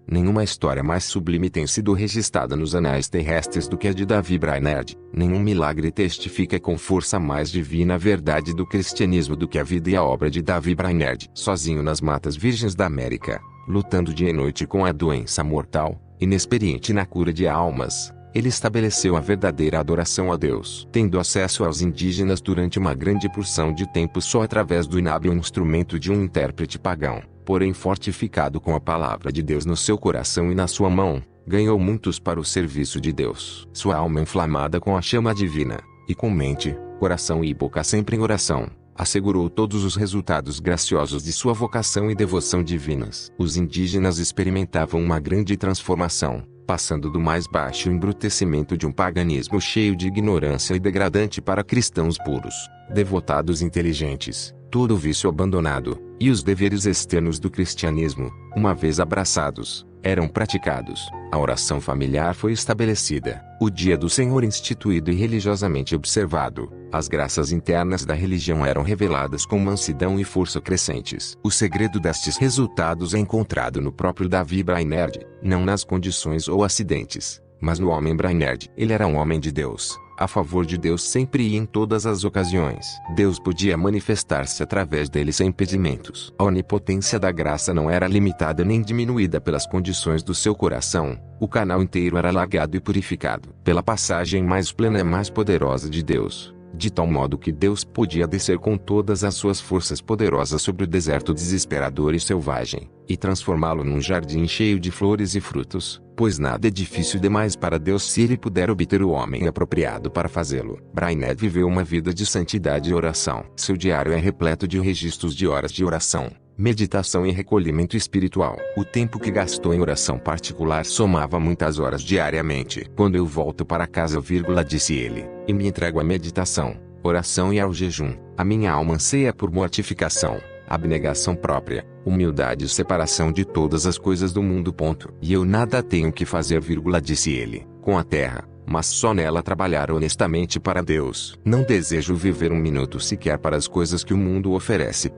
Nenhuma história mais sublime tem sido registrada nos anais terrestres do que a de Davi Brainerd. Nenhum milagre testifica com força mais divina a verdade do cristianismo do que a vida e a obra de Davi Brainerd. Sozinho nas matas virgens da América, lutando dia e noite com a doença mortal, inexperiente na cura de almas, ele estabeleceu a verdadeira adoração a Deus, tendo acesso aos indígenas durante uma grande porção de tempo só através do inábil instrumento de um intérprete pagão, porém fortificado com a palavra de Deus no seu coração e na sua mão, ganhou muitos para o serviço de Deus. Sua alma inflamada com a chama divina, e com mente, coração e boca sempre em oração, assegurou todos os resultados graciosos de sua vocação e devoção divinas. Os indígenas experimentavam uma grande transformação, passando do mais baixo embrutecimento de um paganismo cheio de ignorância e degradante para cristãos puros, devotados e inteligentes, todo o vício abandonado, e os deveres externos do cristianismo, uma vez abraçados, eram praticados. A oração familiar foi estabelecida, o dia do Senhor instituído e religiosamente observado. As graças internas da religião eram reveladas com mansidão e força crescentes. O segredo destes resultados é encontrado no próprio Davi Brainerd, não nas condições ou acidentes, mas no homem Brainerd. Ele era um homem de Deus, a favor de Deus sempre e em todas as ocasiões. Deus podia manifestar-se através dele sem impedimentos. A onipotência da graça não era limitada nem diminuída pelas condições do seu coração. O canal inteiro era alagado e purificado pela passagem mais plena e mais poderosa de Deus, de tal modo que Deus podia descer com todas as suas forças poderosas sobre o deserto desesperador e selvagem, e transformá-lo num jardim cheio de flores e frutos, pois nada é difícil demais para Deus se ele puder obter o homem apropriado para fazê-lo. Brainerd viveu uma vida de santidade e oração. Seu diário é repleto de registros de horas de oração, meditação e recolhimento espiritual. O tempo que gastou em oração particular somava muitas horas diariamente. Quando eu volto para casa, disse ele, e me entrego à meditação, oração e ao jejum, a minha alma anseia por mortificação, abnegação própria, humildade e separação de todas as coisas do mundo. E eu nada tenho que fazer, disse ele, com a terra, mas só nela trabalhar honestamente para Deus. Não desejo viver um minuto sequer para as coisas que o mundo oferece.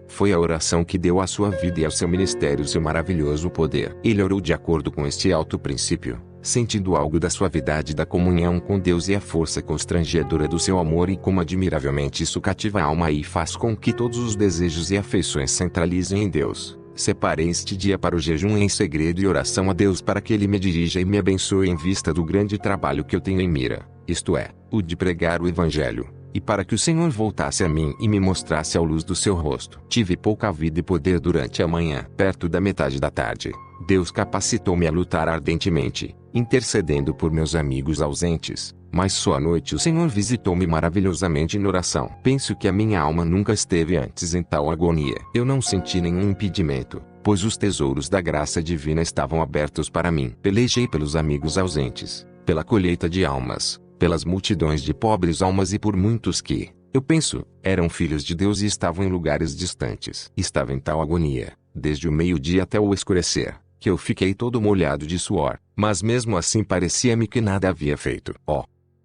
Foi a oração que deu à sua vida e ao seu ministério seu maravilhoso poder. Ele orou de acordo com este alto princípio, sentindo algo da suavidade da comunhão com Deus e a força constrangedora do seu amor e como admiravelmente isso cativa a alma e faz com que todos os desejos e afeições centralizem em Deus. Separei este dia para o jejum em segredo e oração a Deus para que Ele me dirija e me abençoe em vista do grande trabalho que eu tenho em mira, isto é, o de pregar o Evangelho. E para que o Senhor voltasse a mim e me mostrasse a luz do seu rosto. Tive pouca vida e poder durante a manhã. Perto da metade da tarde, Deus capacitou-me a lutar ardentemente, intercedendo por meus amigos ausentes. Mas só à noite o Senhor visitou-me maravilhosamente em oração. Penso que a minha alma nunca esteve antes em tal agonia. Eu não senti nenhum impedimento, pois os tesouros da graça divina estavam abertos para mim. Pelejei pelos amigos ausentes, pela colheita de almas, pelas multidões de pobres almas e por muitos que, eu penso, eram filhos de Deus e estavam em lugares distantes. Estava em tal agonia, desde o meio-dia até o escurecer, que eu fiquei todo molhado de suor, mas mesmo assim parecia-me que nada havia feito.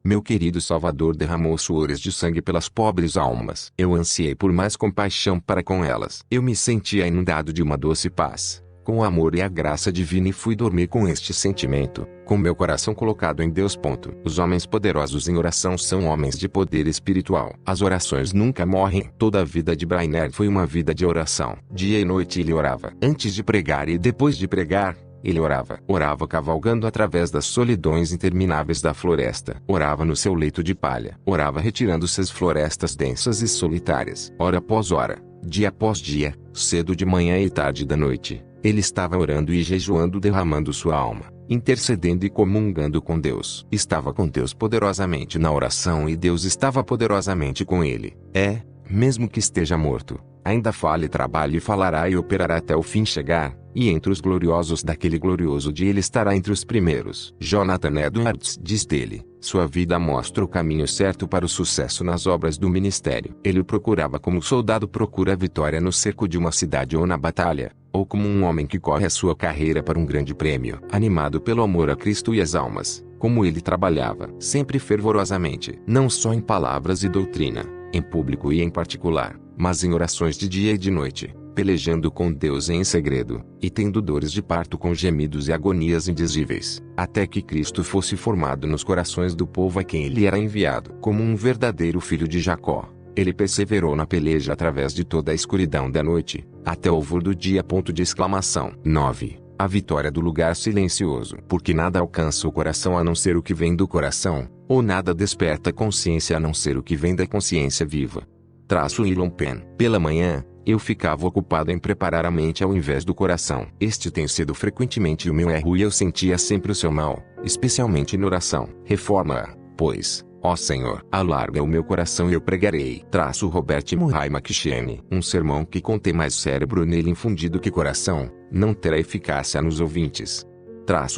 Meu querido Salvador derramou suores de sangue pelas pobres almas. Eu ansiei por mais compaixão para com elas. Eu me sentia inundado de uma doce paz, com o amor e a graça divina e fui dormir com este sentimento, com meu coração colocado em Deus. Os homens poderosos em oração são homens de poder espiritual. As orações nunca morrem. Toda a vida de Brainer foi uma vida de oração. Dia e noite ele orava. Antes de pregar e depois de pregar, ele orava. Orava cavalgando através das solidões intermináveis da floresta. Orava no seu leito de palha. Orava retirando-se às florestas densas e solitárias. Hora após hora, dia após dia, cedo de manhã e tarde da noite. Ele estava orando e jejuando, derramando sua alma, intercedendo e comungando com Deus. Estava com Deus poderosamente na oração e Deus estava poderosamente com ele. Mesmo que esteja morto, ainda fale, trabalhe e falará e operará até o fim chegar, e entre os gloriosos daquele glorioso dia ele estará entre os primeiros. Jonathan Edwards diz dele: sua vida mostra o caminho certo para o sucesso nas obras do ministério. Ele o procurava como o soldado procura a vitória no cerco de uma cidade ou na batalha, ou como um homem que corre a sua carreira para um grande prêmio. Animado pelo amor a Cristo e às almas, como ele trabalhava, sempre fervorosamente, não só em palavras e doutrina, em público e em particular, mas em orações de dia e de noite, pelejando com Deus em segredo, e tendo dores de parto com gemidos e agonias indizíveis, até que Cristo fosse formado nos corações do povo a quem ele era enviado. Como um verdadeiro filho de Jacó, ele perseverou na peleja através de toda a escuridão da noite, até o alvor do dia. 9. A vitória do lugar silencioso. Porque nada alcança o coração a não ser o que vem do coração, ou nada desperta a consciência a não ser o que vem da consciência viva. Elon Penn. Pela manhã, eu ficava ocupado em preparar a mente ao invés do coração. Este tem sido frequentemente o meu erro e eu sentia sempre o seu mal, especialmente na oração. Reforma-a, pois, ó Senhor, alarga o meu coração e eu pregarei. Robert Murray McCheyne. Um sermão que contém mais cérebro nele infundido que coração, não terá eficácia nos ouvintes.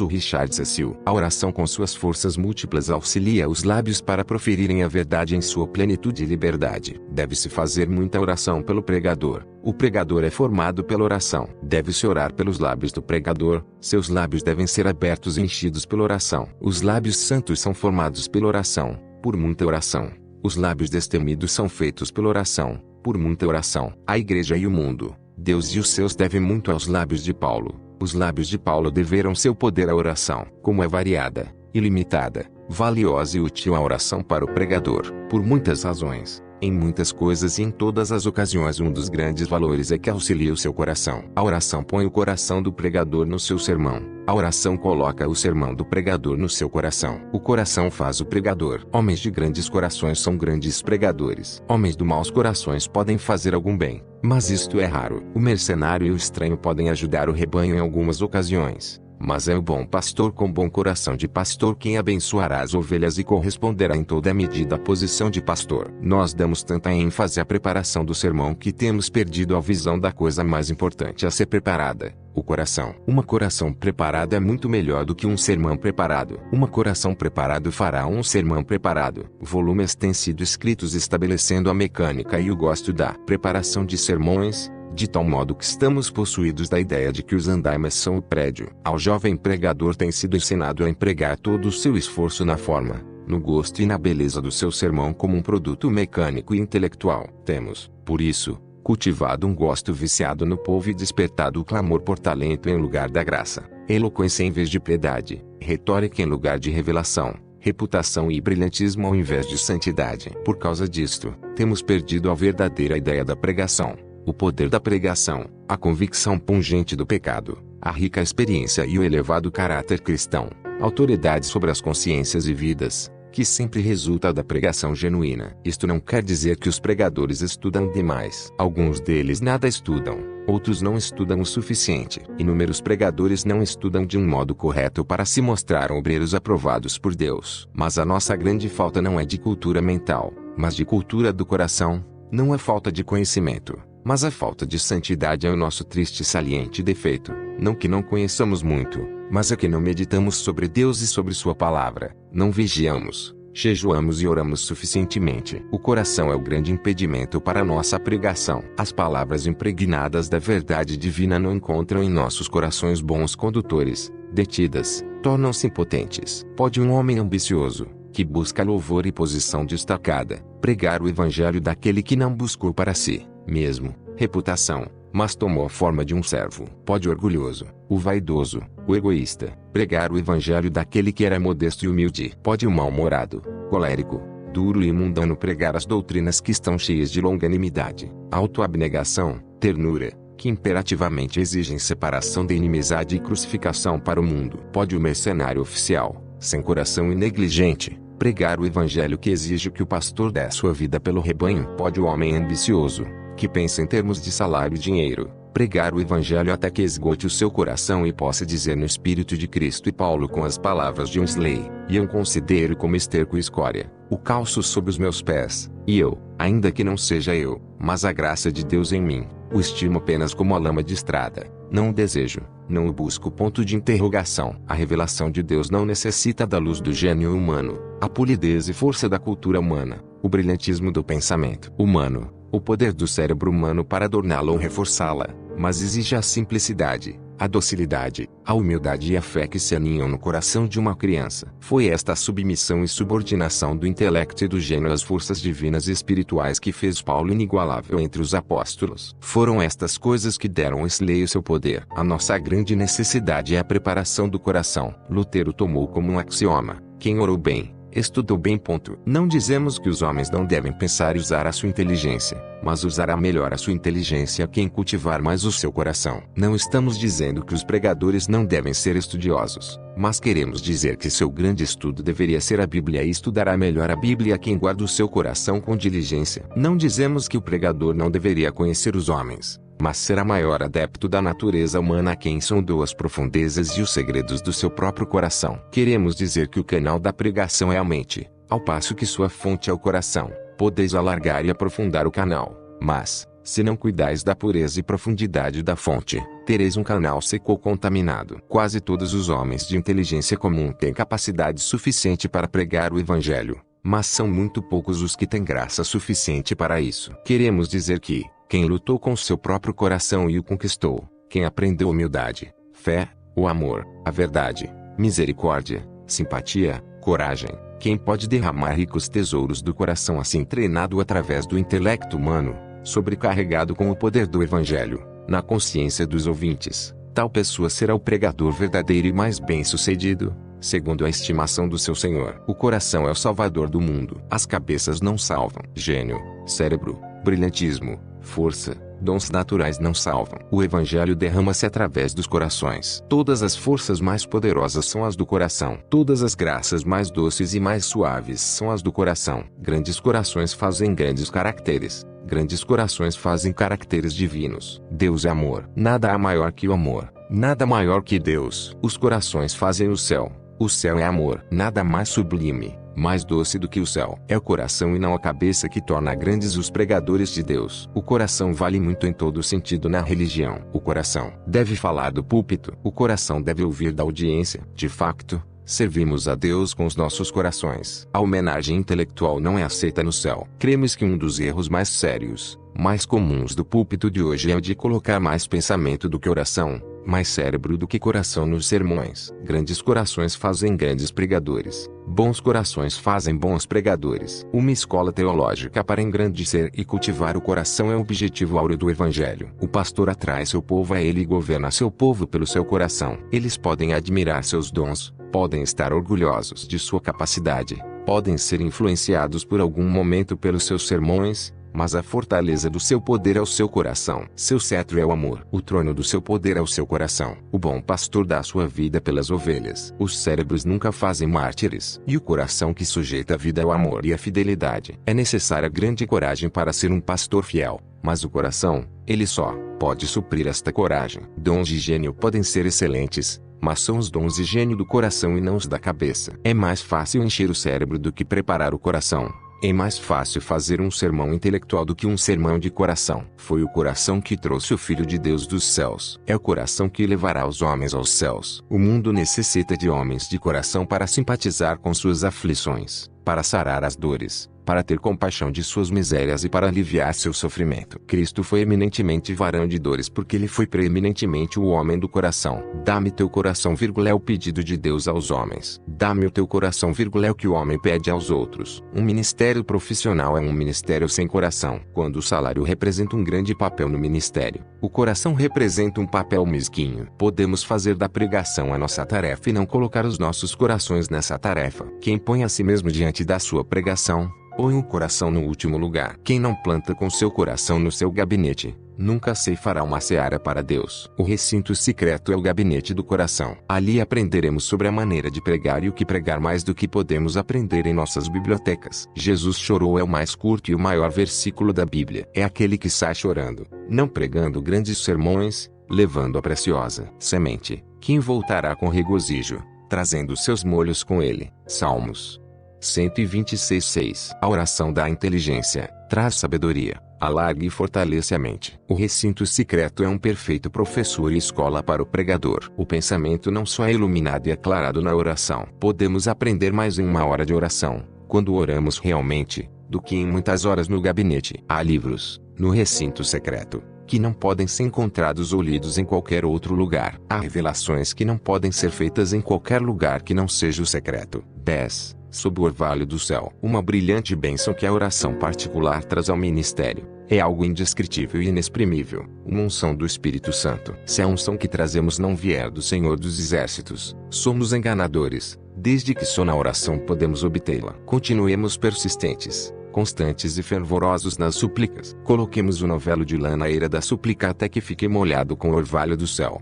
Richard Cecil. A oração com suas forças múltiplas auxilia os lábios para proferirem a verdade em sua plenitude e liberdade. Deve-se fazer muita oração pelo pregador. O pregador é formado pela oração. Deve-se orar pelos lábios do pregador. Seus lábios devem ser abertos e enchidos pela oração. Os lábios santos são formados pela oração, por muita oração. Os lábios destemidos são feitos pela oração, por muita oração. A igreja e o mundo, Deus e os seus devem muito aos lábios de Paulo. Os lábios de Paulo deveram seu poder à oração. Como é variada, ilimitada, valiosa e útil a oração para o pregador, por muitas razões, em muitas coisas e em todas as ocasiões. Um dos grandes valores é que auxilia o seu coração. A oração põe o coração do pregador no seu sermão. A oração coloca o sermão do pregador no seu coração. O coração faz o pregador. Homens de grandes corações são grandes pregadores. Homens de maus corações podem fazer algum bem, mas isto é raro. O mercenário e o estranho podem ajudar o rebanho em algumas ocasiões, mas é o bom pastor com bom coração de pastor quem abençoará as ovelhas e corresponderá em toda a medida à posição de pastor. Nós damos tanta ênfase à preparação do sermão que temos perdido a visão da coisa mais importante a ser preparada: o coração. Um coração preparado é muito melhor do que um sermão preparado. Um coração preparado fará um sermão preparado. Volumes têm sido escritos estabelecendo a mecânica e o gosto da preparação de sermões, de tal modo que estamos possuídos da ideia de que os andaimes são o prédio. Ao jovem pregador tem sido ensinado a empregar todo o seu esforço na forma, no gosto e na beleza do seu sermão como um produto mecânico e intelectual. Temos, por isso, cultivado um gosto viciado no povo e despertado o clamor por talento em lugar da graça, eloquência em vez de piedade, retórica em lugar de revelação, reputação e brilhantismo ao invés de santidade. Por causa disto, temos perdido a verdadeira ideia da pregação, o poder da pregação, a convicção pungente do pecado, a rica experiência e o elevado caráter cristão, autoridade sobre as consciências e vidas, que sempre resulta da pregação genuína. Isto não quer dizer que os pregadores estudam demais. Alguns deles nada estudam, outros não estudam o suficiente. Inúmeros pregadores não estudam de um modo correto para se mostrar obreiros aprovados por Deus. Mas a nossa grande falta não é de cultura mental, mas de cultura do coração. Não é falta de conhecimento, mas a falta de santidade é o nosso triste e saliente defeito. Não que não conheçamos muito, mas é que não meditamos sobre Deus e sobre sua palavra, não vigiamos, jejuamos e oramos suficientemente. O coração é o grande impedimento para a nossa pregação. As palavras impregnadas da verdade divina não encontram em nossos corações bons condutores, detidas, tornam-se impotentes. Pode um homem ambicioso, que busca louvor e posição destacada, pregar o evangelho daquele que não buscou para si mesmo reputação, mas tomou a forma de um servo? Pode o orgulhoso, o vaidoso, o egoísta, pregar o evangelho daquele que era modesto e humilde? Pode o mal-humorado, colérico, duro e mundano pregar as doutrinas que estão cheias de longanimidade, autoabnegação, ternura, que imperativamente exigem separação da inimizade e crucificação para o mundo? Pode o mercenário oficial, sem coração e negligente, pregar o evangelho que exige que o pastor dê sua vida pelo rebanho? Pode o homem ambicioso, que pensa em termos de salário e dinheiro, pregar o evangelho até que esgote o seu coração e possa dizer no Espírito de Cristo e Paulo com as palavras de Wesley: "E eu considero como esterco e escória, o calço sob os meus pés, e eu, ainda que não seja eu, mas a graça de Deus em mim, o estimo apenas como a lama de estrada, não o desejo, não o busco." Ponto de interrogação. A revelação de Deus não necessita da luz do gênio humano, a polidez e força da cultura humana, o brilhantismo do pensamento humano, o poder do cérebro humano para adorná-la ou reforçá-la, mas exige a simplicidade, a docilidade, a humildade e a fé que se aninham no coração de uma criança. Foi esta a submissão e subordinação do intelecto e do gênio às forças divinas e espirituais que fez Paulo inigualável entre os apóstolos. Foram estas coisas que deram a Wesley o seu poder. A nossa grande necessidade é a preparação do coração. Lutero tomou como um axioma: quem orou bem, estudou bem. Não dizemos que os homens não devem pensar e usar a sua inteligência, mas usará melhor a sua inteligência quem cultivar mais o seu coração. Não estamos dizendo que os pregadores não devem ser estudiosos, mas queremos dizer que seu grande estudo deveria ser a Bíblia e estudará melhor a Bíblia quem guarda o seu coração com diligência. Não dizemos que o pregador não deveria conhecer os homens, mas será maior adepto da natureza humana a quem sondou as profundezas e os segredos do seu próprio coração. Queremos dizer que o canal da pregação é a mente, ao passo que sua fonte é o coração. Podeis alargar e aprofundar o canal, mas, se não cuidais da pureza e profundidade da fonte, tereis um canal seco ou contaminado. Quase todos os homens de inteligência comum têm capacidade suficiente para pregar o evangelho, mas são muito poucos os que têm graça suficiente para isso. Queremos dizer que quem lutou com seu próprio coração e o conquistou, quem aprendeu humildade, fé, o amor, a verdade, misericórdia, simpatia, coragem, quem pode derramar ricos tesouros do coração assim treinado através do intelecto humano, sobrecarregado com o poder do evangelho, na consciência dos ouvintes, tal pessoa será o pregador verdadeiro e mais bem-sucedido, segundo a estimação do seu Senhor. O coração é o salvador do mundo. As cabeças não salvam. Gênio, cérebro, brilhantismo, força, dons naturais não salvam. O evangelho derrama-se através dos corações. Todas as forças mais poderosas são as do coração. Todas as graças mais doces e mais suaves são as do coração. Grandes corações fazem grandes caracteres. Grandes corações fazem caracteres divinos. Deus é amor. Nada há maior que o amor. Nada maior que Deus. Os corações fazem o céu. O céu é amor. Nada mais sublime, mais doce do que o céu. É o coração e não a cabeça que torna grandes os pregadores de Deus. O coração vale muito em todo sentido na religião. O coração deve falar do púlpito. O coração deve ouvir da audiência. De facto, servimos a Deus com os nossos corações. A homenagem intelectual não é aceita no céu. Cremos que um dos erros mais sérios, mais comuns do púlpito de hoje é o de colocar mais pensamento do que oração, mais cérebro do que coração nos sermões. Grandes corações fazem grandes pregadores. Bons corações fazem bons pregadores. Uma escola teológica para engrandecer e cultivar o coração é o objetivo áureo do Evangelho. O pastor atrai seu povo a ele e governa seu povo pelo seu coração. Eles podem admirar seus dons, podem estar orgulhosos de sua capacidade, podem ser influenciados por algum momento pelos seus sermões, mas a fortaleza do seu poder é o seu coração. Seu cetro é o amor. O trono do seu poder é o seu coração. O bom pastor dá sua vida pelas ovelhas. Os cérebros nunca fazem mártires. E o coração que sujeita a vida é o amor e a fidelidade. É necessária grande coragem para ser um pastor fiel. Mas o coração, ele só pode suprir esta coragem. Dons de gênio podem ser excelentes, mas são os dons de gênio do coração e não os da cabeça. É mais fácil encher o cérebro do que preparar o coração. É mais fácil fazer um sermão intelectual do que um sermão de coração. Foi o coração que trouxe o Filho de Deus dos céus. É o coração que levará os homens aos céus. O mundo necessita de homens de coração para simpatizar com suas aflições, para sarar as dores, para ter compaixão de suas misérias e para aliviar seu sofrimento. Cristo foi eminentemente varão de dores porque ele foi preeminentemente o homem do coração. Dá-me teu coração, é o pedido de Deus aos homens. Dá-me o teu coração, é o que o homem pede aos outros. Um ministério profissional é um ministério sem coração. Quando o salário representa um grande papel no ministério, o coração representa um papel mesquinho. Podemos fazer da pregação a nossa tarefa e não colocar os nossos corações nessa tarefa. Quem põe a si mesmo diante da sua pregação, põe o coração no último lugar. Quem não planta com seu coração no seu gabinete, nunca ceifará uma seara para Deus. O recinto secreto é o gabinete do coração. Ali aprenderemos sobre a maneira de pregar e o que pregar mais do que podemos aprender em nossas bibliotecas. Jesus chorou é o mais curto e o maior versículo da Bíblia. É aquele que sai chorando, não pregando grandes sermões, levando a preciosa semente, que voltará com regozijo, trazendo seus molhos com ele. Salmos 126:6. A oração dá inteligência, traz sabedoria, alarga e fortalece a mente. O recinto secreto é um perfeito professor e escola para o pregador. O pensamento não só é iluminado e aclarado na oração. Podemos aprender mais em uma hora de oração, quando oramos realmente, do que em muitas horas no gabinete. Há livros, no recinto secreto, que não podem ser encontrados ou lidos em qualquer outro lugar. Há revelações que não podem ser feitas em qualquer lugar que não seja o secreto. 10. Sob o orvalho do céu. Uma brilhante bênção que a oração particular traz ao ministério. É algo indescritível e inexprimível. Uma unção do Espírito Santo. Se a unção que trazemos não vier do Senhor dos Exércitos, somos enganadores. Desde que só na oração podemos obtê-la. Continuemos persistentes, constantes e fervorosos nas súplicas. Coloquemos o novelo de lã na eira da súplica até que fique molhado com o orvalho do céu.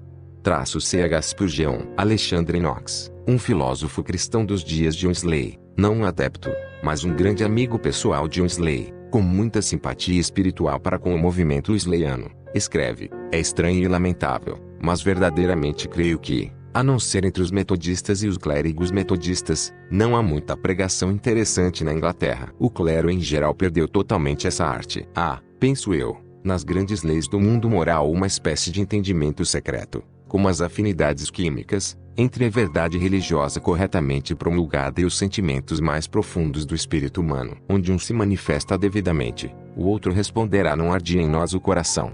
C.H. Spurgeon. Alexandre Knox, um filósofo cristão dos dias de Wesley, não um adepto, mas um grande amigo pessoal de Wesley, com muita simpatia espiritual para com o movimento wesleyano, escreve: é estranho e lamentável, mas verdadeiramente creio que, a não ser entre os metodistas e os clérigos metodistas, não há muita pregação interessante na Inglaterra. O clero em geral perdeu totalmente essa arte. Há, penso eu, nas grandes leis do mundo moral uma espécie de entendimento secreto, como as afinidades químicas, entre a verdade religiosa corretamente promulgada e os sentimentos mais profundos do espírito humano. Onde um se manifesta devidamente, o outro responderá: não ardia em nós o coração,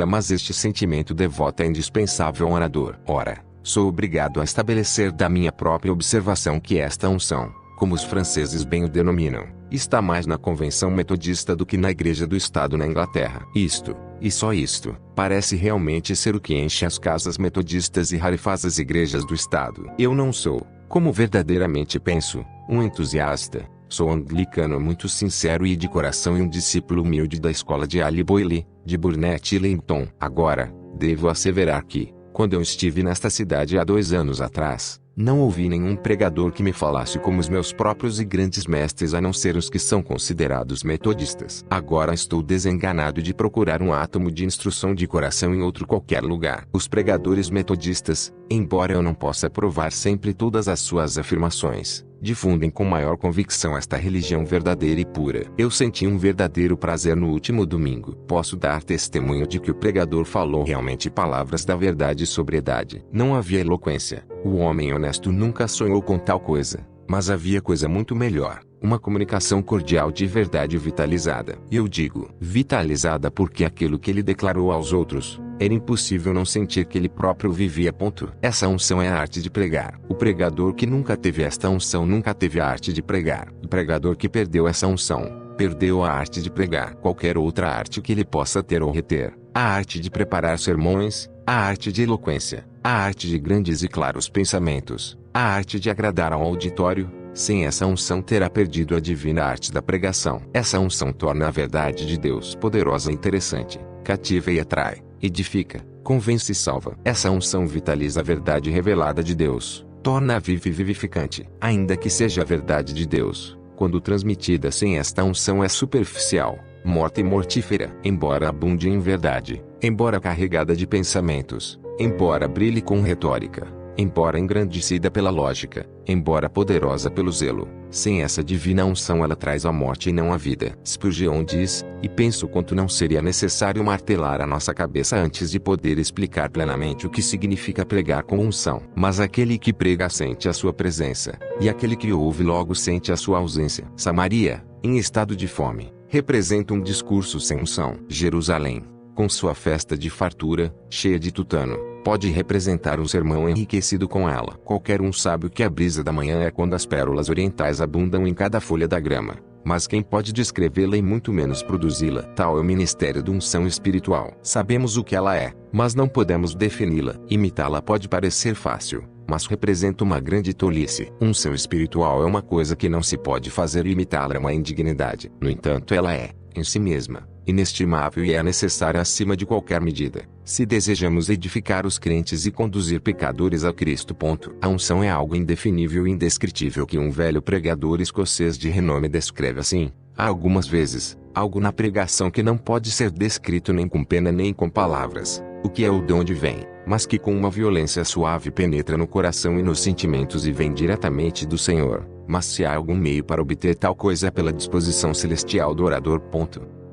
mas este sentimento devoto é indispensável ao orador. Ora, sou obrigado a estabelecer da minha própria observação que esta unção, como os franceses bem o denominam, está mais na convenção metodista do que na igreja do Estado na Inglaterra. Isto, e só isto, parece realmente ser o que enche as casas metodistas e rarefaz as igrejas do Estado. Eu não sou, como verdadeiramente penso, um entusiasta. Sou anglicano muito sincero e de coração e um discípulo humilde da escola de Ali Boyle, de Burnett e Leighton. Agora, devo asseverar que, quando eu estive nesta cidade há 2 anos atrás, não ouvi nenhum pregador que me falasse como os meus próprios e grandes mestres, a não ser os que são considerados metodistas. Agora estou desenganado de procurar um átomo de instrução de coração em outro qualquer lugar. Os pregadores metodistas, embora eu não possa provar sempre todas as suas afirmações, difundem com maior convicção esta religião verdadeira e pura. Eu senti um verdadeiro prazer no último domingo. Posso dar testemunho de que o pregador falou realmente palavras da verdade e sobriedade. Não havia eloquência. O homem honesto nunca sonhou com tal coisa. Mas havia coisa muito melhor. Uma comunicação cordial de verdade vitalizada. E eu digo vitalizada porque aquilo que ele declarou aos outros, Era impossível não sentir que ele próprio vivia. Essa unção é a arte de pregar. O pregador que nunca teve esta unção nunca teve a arte de pregar. O pregador que perdeu essa unção, perdeu a arte de pregar. Qualquer outra arte que ele possa ter ou reter, a arte de preparar sermões, a arte de eloquência, a arte de grandes e claros pensamentos, a arte de agradar ao auditório, sem essa unção terá perdido a divina arte da pregação. Essa unção torna a verdade de Deus poderosa e interessante, cativa e atrai, edifica, convence e salva. Essa unção vitaliza a verdade revelada de Deus, torna-a viva e vivificante. Ainda que seja a verdade de Deus, quando transmitida sem esta unção é superficial, morta e mortífera. Embora abunde em verdade, embora carregada de pensamentos, embora brilhe com retórica, embora engrandecida pela lógica, embora poderosa pelo zelo, sem essa divina unção ela traz a morte e não a vida. Spurgeon diz, e penso quanto não seria necessário martelar a nossa cabeça antes de poder explicar plenamente o que significa pregar com unção. Mas aquele que prega sente a sua presença, e aquele que ouve logo sente a sua ausência. Samaria, em estado de fome, representa um discurso sem unção. Jerusalém, com sua festa de fartura, cheia de tutano, pode representar um sermão enriquecido com ela. Qualquer um sabe que a brisa da manhã é quando as pérolas orientais abundam em cada folha da grama, mas quem pode descrevê-la e muito menos produzi-la? Tal é o ministério da unção espiritual. Sabemos o que ela é, mas não podemos defini-la. Imitá-la pode parecer fácil, mas representa uma grande tolice. Unção espiritual é uma coisa que não se pode fazer e imitá-la é uma indignidade. No entanto, ela é, em si mesma, inestimável e é necessária acima de qualquer medida, se desejamos edificar os crentes e conduzir pecadores a Cristo. A unção é algo indefinível e indescritível que um velho pregador escocês de renome descreve assim: há algumas vezes, algo na pregação que não pode ser descrito nem com pena nem com palavras, o que é ou de onde vem, mas que com uma violência suave penetra no coração e nos sentimentos e vem diretamente do Senhor. Mas se há algum meio para obter tal coisa é pela disposição celestial do orador.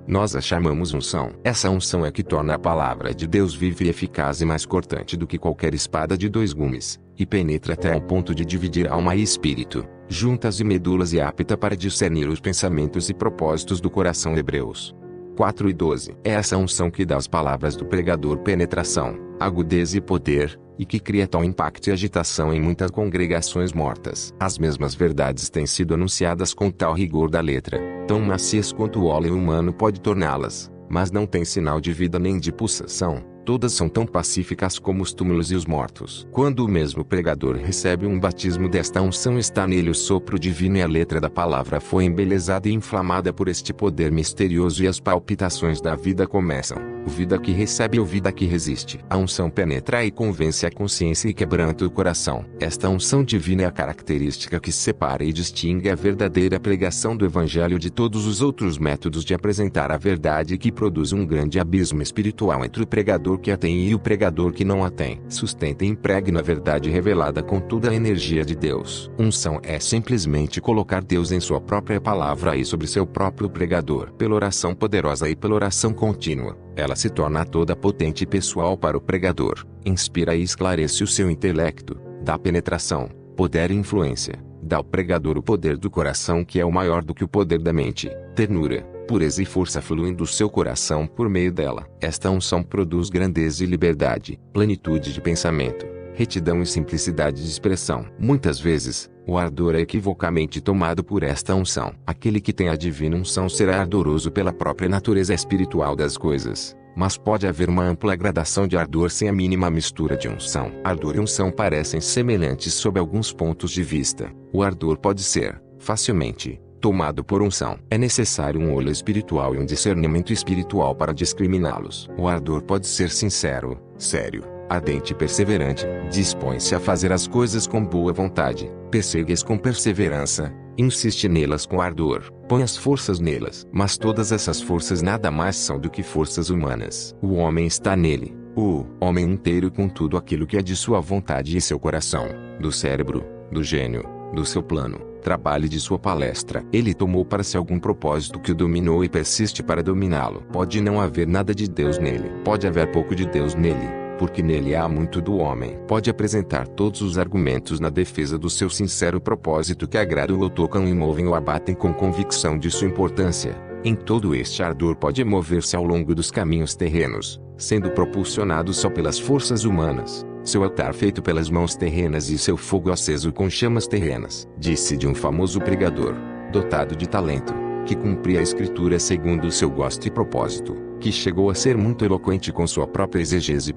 Nós a chamamos unção. Essa unção é que torna a palavra de Deus viva e eficaz e mais cortante do que qualquer espada de 2 gumes, e penetra até ao ponto de dividir alma e espírito, juntas e medulas e apta para discernir os pensamentos e propósitos do coração. Hebreus 4:12. É essa unção que dá às palavras do pregador penetração, agudeza e poder, e que cria tal impacto e agitação em muitas congregações mortas. As mesmas verdades têm sido anunciadas com tal rigor da letra, tão macias quanto o óleo humano pode torná-las, mas não tem sinal de vida nem de pulsação. Todas são tão pacíficas como os túmulos e os mortos. Quando o mesmo pregador recebe um batismo desta unção, está nele o sopro divino e a letra da palavra foi embelezada e inflamada por este poder misterioso e as palpitações da vida começam. O vida que recebe ou vida que resiste. A unção penetra e convence a consciência e quebranta o coração. Esta unção divina é a característica que separa e distingue a verdadeira pregação do Evangelho de todos os outros métodos de apresentar a verdade e que produz um grande abismo espiritual entre o pregador que a tem e o pregador que não a tem. Sustenta e impregna a verdade revelada com toda a energia de Deus. Unção é simplesmente colocar Deus em sua própria palavra e sobre seu próprio pregador. Pela oração poderosa e pela oração contínua, ela se torna toda potente e pessoal para o pregador, inspira e esclarece o seu intelecto, dá penetração, poder e influência, dá ao pregador o poder do coração que é o maior do que o poder da mente, ternura, pureza e força fluem do seu coração por meio dela. Esta unção produz grandeza e liberdade, plenitude de pensamento, retidão e simplicidade de expressão. Muitas vezes, o ardor é equivocamente tomado por esta unção. Aquele que tem a divina unção será ardoroso pela própria natureza espiritual das coisas, mas pode haver uma ampla gradação de ardor sem a mínima mistura de unção. Ardor e unção parecem semelhantes sob alguns pontos de vista. O ardor pode ser, facilmente, tomado por unção. É necessário um olho espiritual e um discernimento espiritual para discriminá-los. O ardor pode ser sincero, sério, ardente e perseverante, dispõe-se a fazer as coisas com boa vontade, persegue-as com perseverança, insiste nelas com ardor, põe as forças nelas. Mas todas essas forças nada mais são do que forças humanas. O homem está nele, o homem inteiro com tudo aquilo que é de sua vontade e seu coração, do cérebro, do gênio, do seu plano, trabalho de sua palestra. Ele tomou para si algum propósito que o dominou e persiste para dominá-lo. Pode não haver nada de Deus nele. Pode haver pouco de Deus nele, porque nele há muito do homem. Pode apresentar todos os argumentos na defesa do seu sincero propósito que agradam ou tocam e movem ou abatem com convicção de sua importância. Em todo este ardor pode mover-se ao longo dos caminhos terrenos, sendo propulsionado só pelas forças humanas. Seu altar feito pelas mãos terrenas e seu fogo aceso com chamas terrenas. Disse de um famoso pregador, dotado de talento, que cumpria a escritura segundo o seu gosto e propósito, que chegou a ser muito eloquente com sua própria exegese.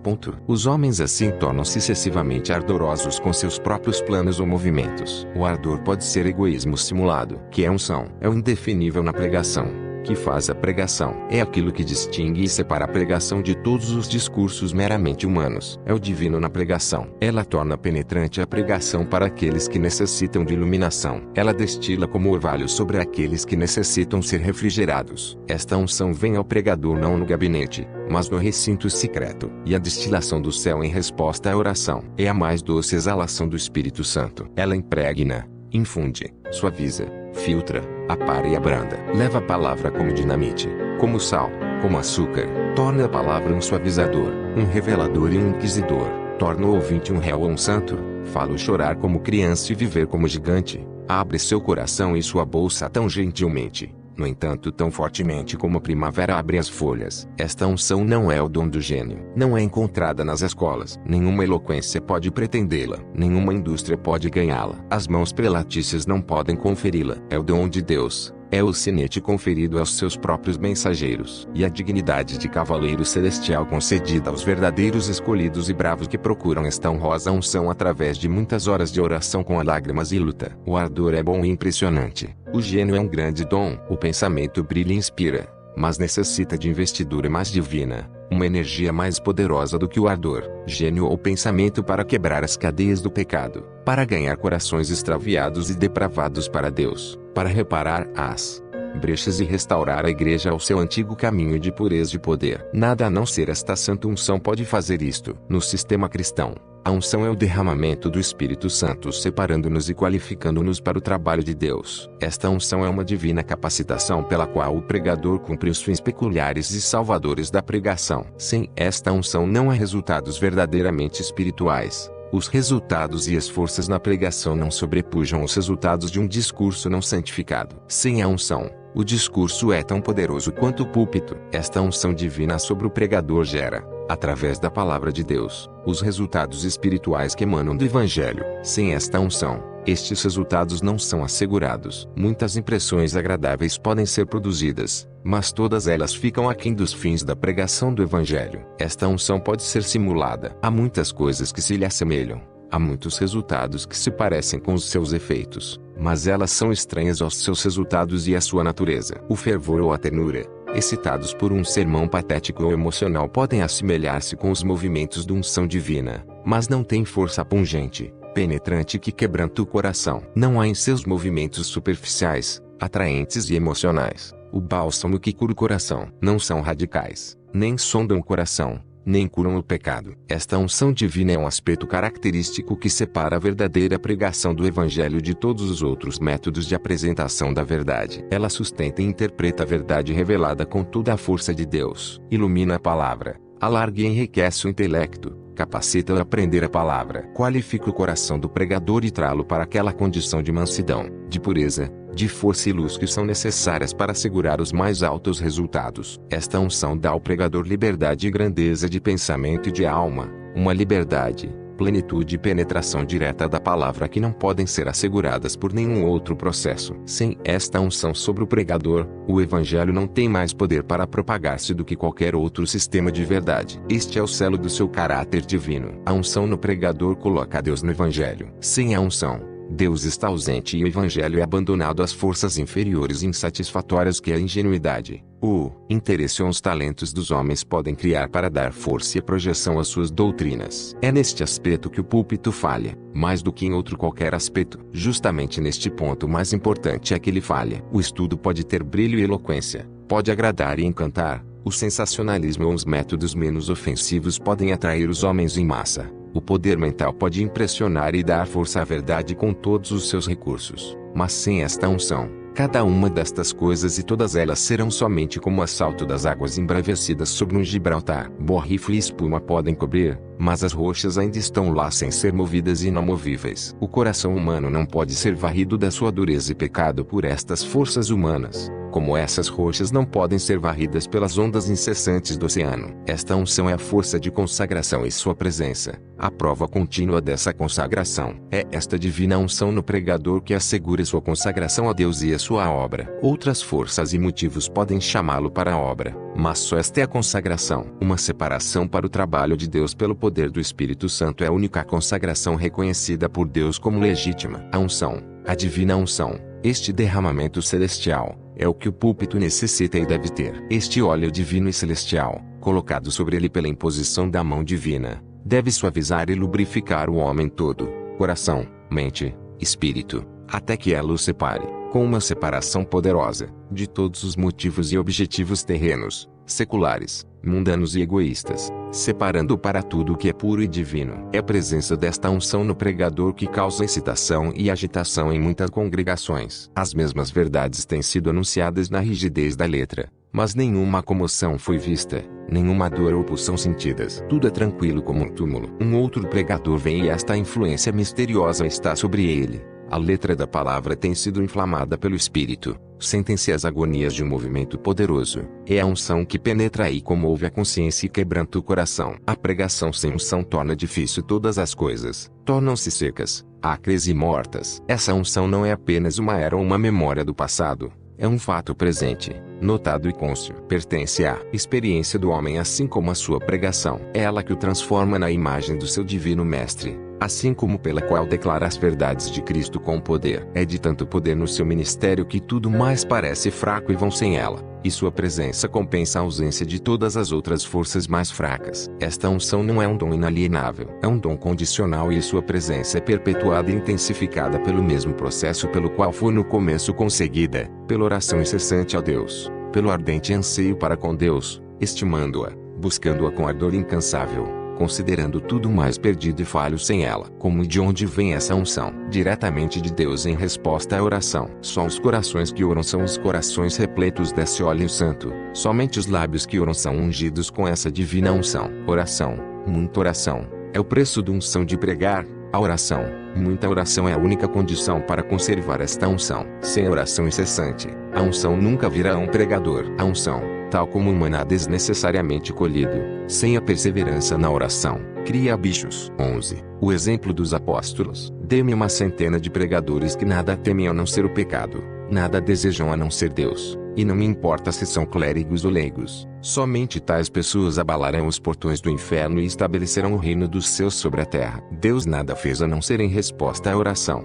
Os homens assim tornam-se excessivamente ardorosos com seus próprios planos ou movimentos. O ardor pode ser egoísmo simulado, que é unção. É o indefinível na pregação, que faz a pregação. É aquilo que distingue e separa a pregação de todos os discursos meramente humanos. É o divino na pregação. Ela torna penetrante a pregação para aqueles que necessitam de iluminação. Ela destila como orvalho sobre aqueles que necessitam ser refrigerados. Esta unção vem ao pregador não no gabinete, mas no recinto secreto. E a destilação do céu em resposta à oração é a mais doce exalação do Espírito Santo. Ela impregna, infunde, suaviza, filtra, apara e abranda. Leva a palavra como dinamite, como sal, como açúcar. Torna a palavra um suavizador, um revelador e um inquisidor. Torna o ouvinte um réu ou um santo. Fala-o chorar como criança e viver como gigante. Abre seu coração e sua bolsa tão gentilmente, no entanto tão fortemente como a primavera abre as folhas. Esta unção não é o dom do gênio. Não é encontrada nas escolas. Nenhuma eloquência pode pretendê-la. Nenhuma indústria pode ganhá-la. As mãos prelatícias não podem conferi-la. É o dom de Deus. É o sinete conferido aos seus próprios mensageiros. E a dignidade de cavaleiro celestial concedida aos verdadeiros escolhidos e bravos que procuram esta honrosa unção através de muitas horas de oração com lágrimas e luta. O ardor é bom e impressionante. O gênio é um grande dom. O pensamento brilha e inspira, mas necessita de investidura mais divina, uma energia mais poderosa do que o ardor. Gênio ou pensamento para quebrar as cadeias do pecado, para ganhar corações extraviados e depravados para Deus, para reparar as brechas e restaurar a igreja ao seu antigo caminho de pureza e poder. Nada a não ser esta santa unção pode fazer isto. No sistema cristão, a unção é o derramamento do Espírito Santo separando-nos e qualificando-nos para o trabalho de Deus. Esta unção é uma divina capacitação pela qual o pregador cumpre os fins peculiares e salvadores da pregação. Sem esta unção não há resultados verdadeiramente espirituais. Os resultados e as forças na pregação não sobrepujam os resultados de um discurso não santificado. Sem a unção, o discurso é tão poderoso quanto o púlpito. Esta unção divina sobre o pregador gera, através da palavra de Deus, os resultados espirituais que emanam do Evangelho. Sem esta unção, estes resultados não são assegurados. Muitas impressões agradáveis podem ser produzidas, mas todas elas ficam aquém dos fins da pregação do Evangelho. Esta unção pode ser simulada. Há muitas coisas que se lhe assemelham. Há muitos resultados que se parecem com os seus efeitos, mas elas são estranhas aos seus resultados e à sua natureza. O fervor ou a ternura, excitados por um sermão patético ou emocional, podem assemelhar-se com os movimentos de unção divina, mas não têm força pungente, penetrante que quebranta o coração. Não há em seus movimentos superficiais, atraentes e emocionais, o bálsamo que cura o coração. Não são radicais, nem sondam o coração, nem curam o pecado. Esta unção divina é um aspecto característico que separa a verdadeira pregação do Evangelho de todos os outros métodos de apresentação da verdade. Ela sustenta e interpreta a verdade revelada com toda a força de Deus, ilumina a palavra, alarga e enriquece o intelecto, capacita-o a aprender a palavra, qualifica o coração do pregador e trá-lo para aquela condição de mansidão, de pureza, de força e luz que são necessárias para assegurar os mais altos resultados. Esta unção dá ao pregador liberdade e grandeza de pensamento e de alma, uma liberdade, plenitude e penetração direta da palavra que não podem ser asseguradas por nenhum outro processo. Sem esta unção sobre o pregador, o Evangelho não tem mais poder para propagar-se do que qualquer outro sistema de verdade. Este é o selo do seu caráter divino. A unção no pregador coloca Deus no Evangelho. Sem a unção, Deus está ausente e o Evangelho é abandonado às forças inferiores e insatisfatórias que a ingenuidade, o interesse ou os talentos dos homens podem criar para dar força e projeção às suas doutrinas. É neste aspecto que o púlpito falha, mais do que em outro qualquer aspecto. Justamente neste ponto mais importante é que ele falha. O estudo pode ter brilho e eloquência, pode agradar e encantar, o sensacionalismo ou os métodos menos ofensivos podem atrair os homens em massa. O poder mental pode impressionar e dar força à verdade com todos os seus recursos, mas sem esta unção, cada uma destas coisas e todas elas serão somente como o assalto das águas embravecidas sobre um Gibraltar. Borrifo e espuma podem cobrir, mas as rochas ainda estão lá sem ser movidas e inamovíveis. O coração humano não pode ser varrido da sua dureza e pecado por estas forças humanas. Como essas rochas não podem ser varridas pelas ondas incessantes do oceano, esta unção é a força de consagração e sua presença. A prova contínua dessa consagração é esta divina unção no pregador que assegura sua consagração a Deus e a sua obra. Outras forças e motivos podem chamá-lo para a obra, mas só esta é a consagração. Uma separação para o trabalho de Deus pelo poder do Espírito Santo é a única consagração reconhecida por Deus como legítima. A unção, a divina unção, este derramamento celestial, é o que o púlpito necessita e deve ter. Este óleo divino e celestial, colocado sobre ele pela imposição da mão divina, deve suavizar e lubrificar o homem todo, coração, mente, espírito, até que ela o separe, com uma separação poderosa, de todos os motivos e objetivos terrenos, seculares, mundanos e egoístas, separando-o para tudo o que é puro e divino. É a presença desta unção no pregador que causa excitação e agitação em muitas congregações. As mesmas verdades têm sido anunciadas na rigidez da letra, mas nenhuma comoção foi vista, nenhuma dor ou pulsão sentidas. Tudo é tranquilo como um túmulo. Um outro pregador vem e esta influência misteriosa está sobre ele. A letra da palavra tem sido inflamada pelo Espírito. Sentem-se as agonias de um movimento poderoso. É a unção que penetra e comove a consciência e quebranta o coração. A pregação sem unção torna difícil todas as coisas. Tornam-se secas, acres e mortas. Essa unção não é apenas uma era ou uma memória do passado. É um fato presente, notado e cônscio. Pertence à experiência do homem assim como a sua pregação. É ela que o transforma na imagem do seu divino mestre, assim como pela qual declara as verdades de Cristo com poder. É de tanto poder no seu ministério que tudo mais parece fraco e vão sem ela, e sua presença compensa a ausência de todas as outras forças mais fracas. Esta unção não é um dom inalienável, é um dom condicional e sua presença é perpetuada e intensificada pelo mesmo processo pelo qual foi no começo conseguida, pela oração incessante a Deus, pelo ardente anseio para com Deus, estimando-a, buscando-a com ardor incansável, considerando tudo mais perdido e falho sem ela. Como e de onde vem essa unção? Diretamente de Deus em resposta à oração. Só os corações que oram são os corações repletos desse óleo santo. Somente os lábios que oram são ungidos com essa divina unção. Oração, muita oração, é o preço da unção de pregar. A oração, muita oração é a única condição para conservar esta unção. Sem a oração incessante, a unção nunca virá a um pregador. A unção, tal como um maná desnecessariamente colhido, sem a perseverança na oração, cria bichos. 11. O exemplo dos apóstolos. Dê-me uma centena de pregadores que nada temem a não ser o pecado, nada desejam a não ser Deus, e não me importa se são clérigos ou leigos. Somente tais pessoas abalarão os portões do inferno e estabelecerão o reino dos céus sobre a terra. Deus nada fez a não ser em resposta à oração.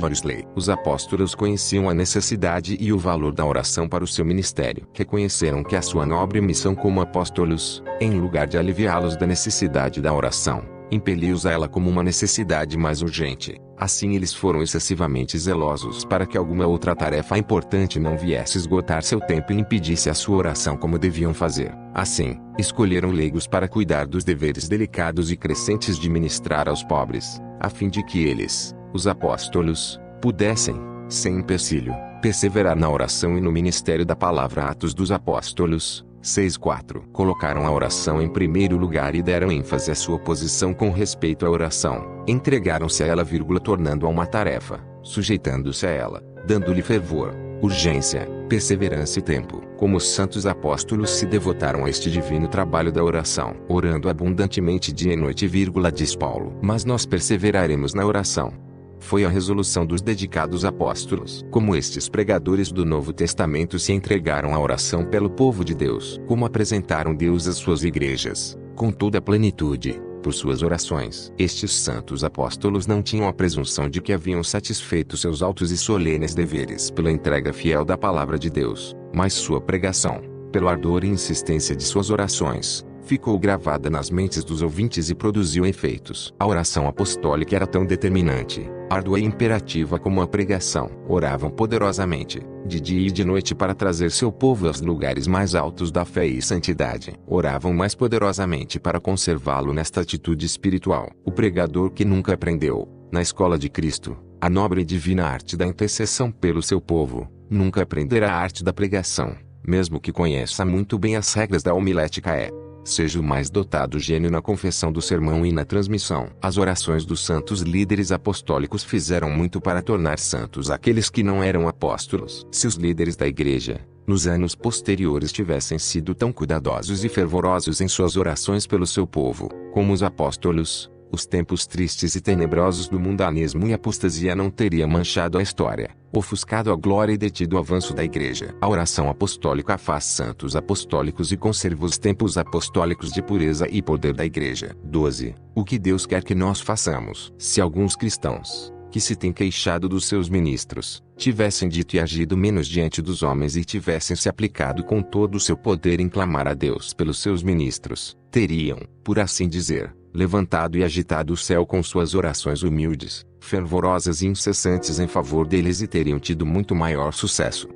Worsley. Os apóstolos conheciam a necessidade e o valor da oração para o seu ministério. Reconheceram que a sua nobre missão como apóstolos, em lugar de aliviá-los da necessidade da oração, impeliu-os a ela como uma necessidade mais urgente. Assim eles foram excessivamente zelosos para que alguma outra tarefa importante não viesse esgotar seu tempo e impedisse a sua oração como deviam fazer. Assim, escolheram leigos para cuidar dos deveres delicados e crescentes de ministrar aos pobres, a fim de que eles, os apóstolos, pudessem, sem empecilho, perseverar na oração e no ministério da palavra. Atos dos Apóstolos 6:4. Colocaram a oração em primeiro lugar e deram ênfase à sua posição com respeito à oração. Entregaram-se a ela, tornando-a uma tarefa, sujeitando-se a ela, dando-lhe fervor, urgência, perseverança e tempo. Como os santos apóstolos se devotaram a este divino trabalho da oração, orando abundantemente dia e noite, diz Paulo. Mas nós perseveraremos na oração. Foi a resolução dos dedicados apóstolos. Como estes pregadores do Novo Testamento se entregaram à oração pelo povo de Deus. Como apresentaram Deus às suas igrejas, com toda a plenitude, por suas orações. Estes santos apóstolos não tinham a presunção de que haviam satisfeito seus altos e solenes deveres pela entrega fiel da palavra de Deus, mas sua pregação, pelo ardor e insistência de suas orações, ficou gravada nas mentes dos ouvintes e produziu efeitos. A oração apostólica era tão determinante, árdua e imperativa como a pregação. Oravam poderosamente, de dia e de noite, para trazer seu povo aos lugares mais altos da fé e santidade. Oravam mais poderosamente para conservá-lo nesta atitude espiritual. O pregador que nunca aprendeu, na escola de Cristo, a nobre e divina arte da intercessão pelo seu povo, nunca aprenderá a arte da pregação, mesmo que conheça muito bem as regras da homilética. Seja o mais dotado gênio na confessão do sermão e na transmissão. As orações dos santos líderes apostólicos fizeram muito para tornar santos aqueles que não eram apóstolos. Se os líderes da igreja, nos anos posteriores, tivessem sido tão cuidadosos e fervorosos em suas orações pelo seu povo, como os apóstolos, os tempos tristes e tenebrosos do mundanismo e apostasia não teria manchado a história, ofuscado a glória e detido o avanço da igreja. A oração apostólica faz santos apostólicos e conserva os tempos apostólicos de pureza e poder da igreja. 12. O que Deus quer que nós façamos. Se alguns cristãos, que se têm queixado dos seus ministros, tivessem dito e agido menos diante dos homens e tivessem se aplicado com todo o seu poder em clamar a Deus pelos seus ministros, teriam, por assim dizer, levantado e agitado o céu com suas orações humildes, fervorosas e incessantes em favor deles e teriam tido muito maior sucesso.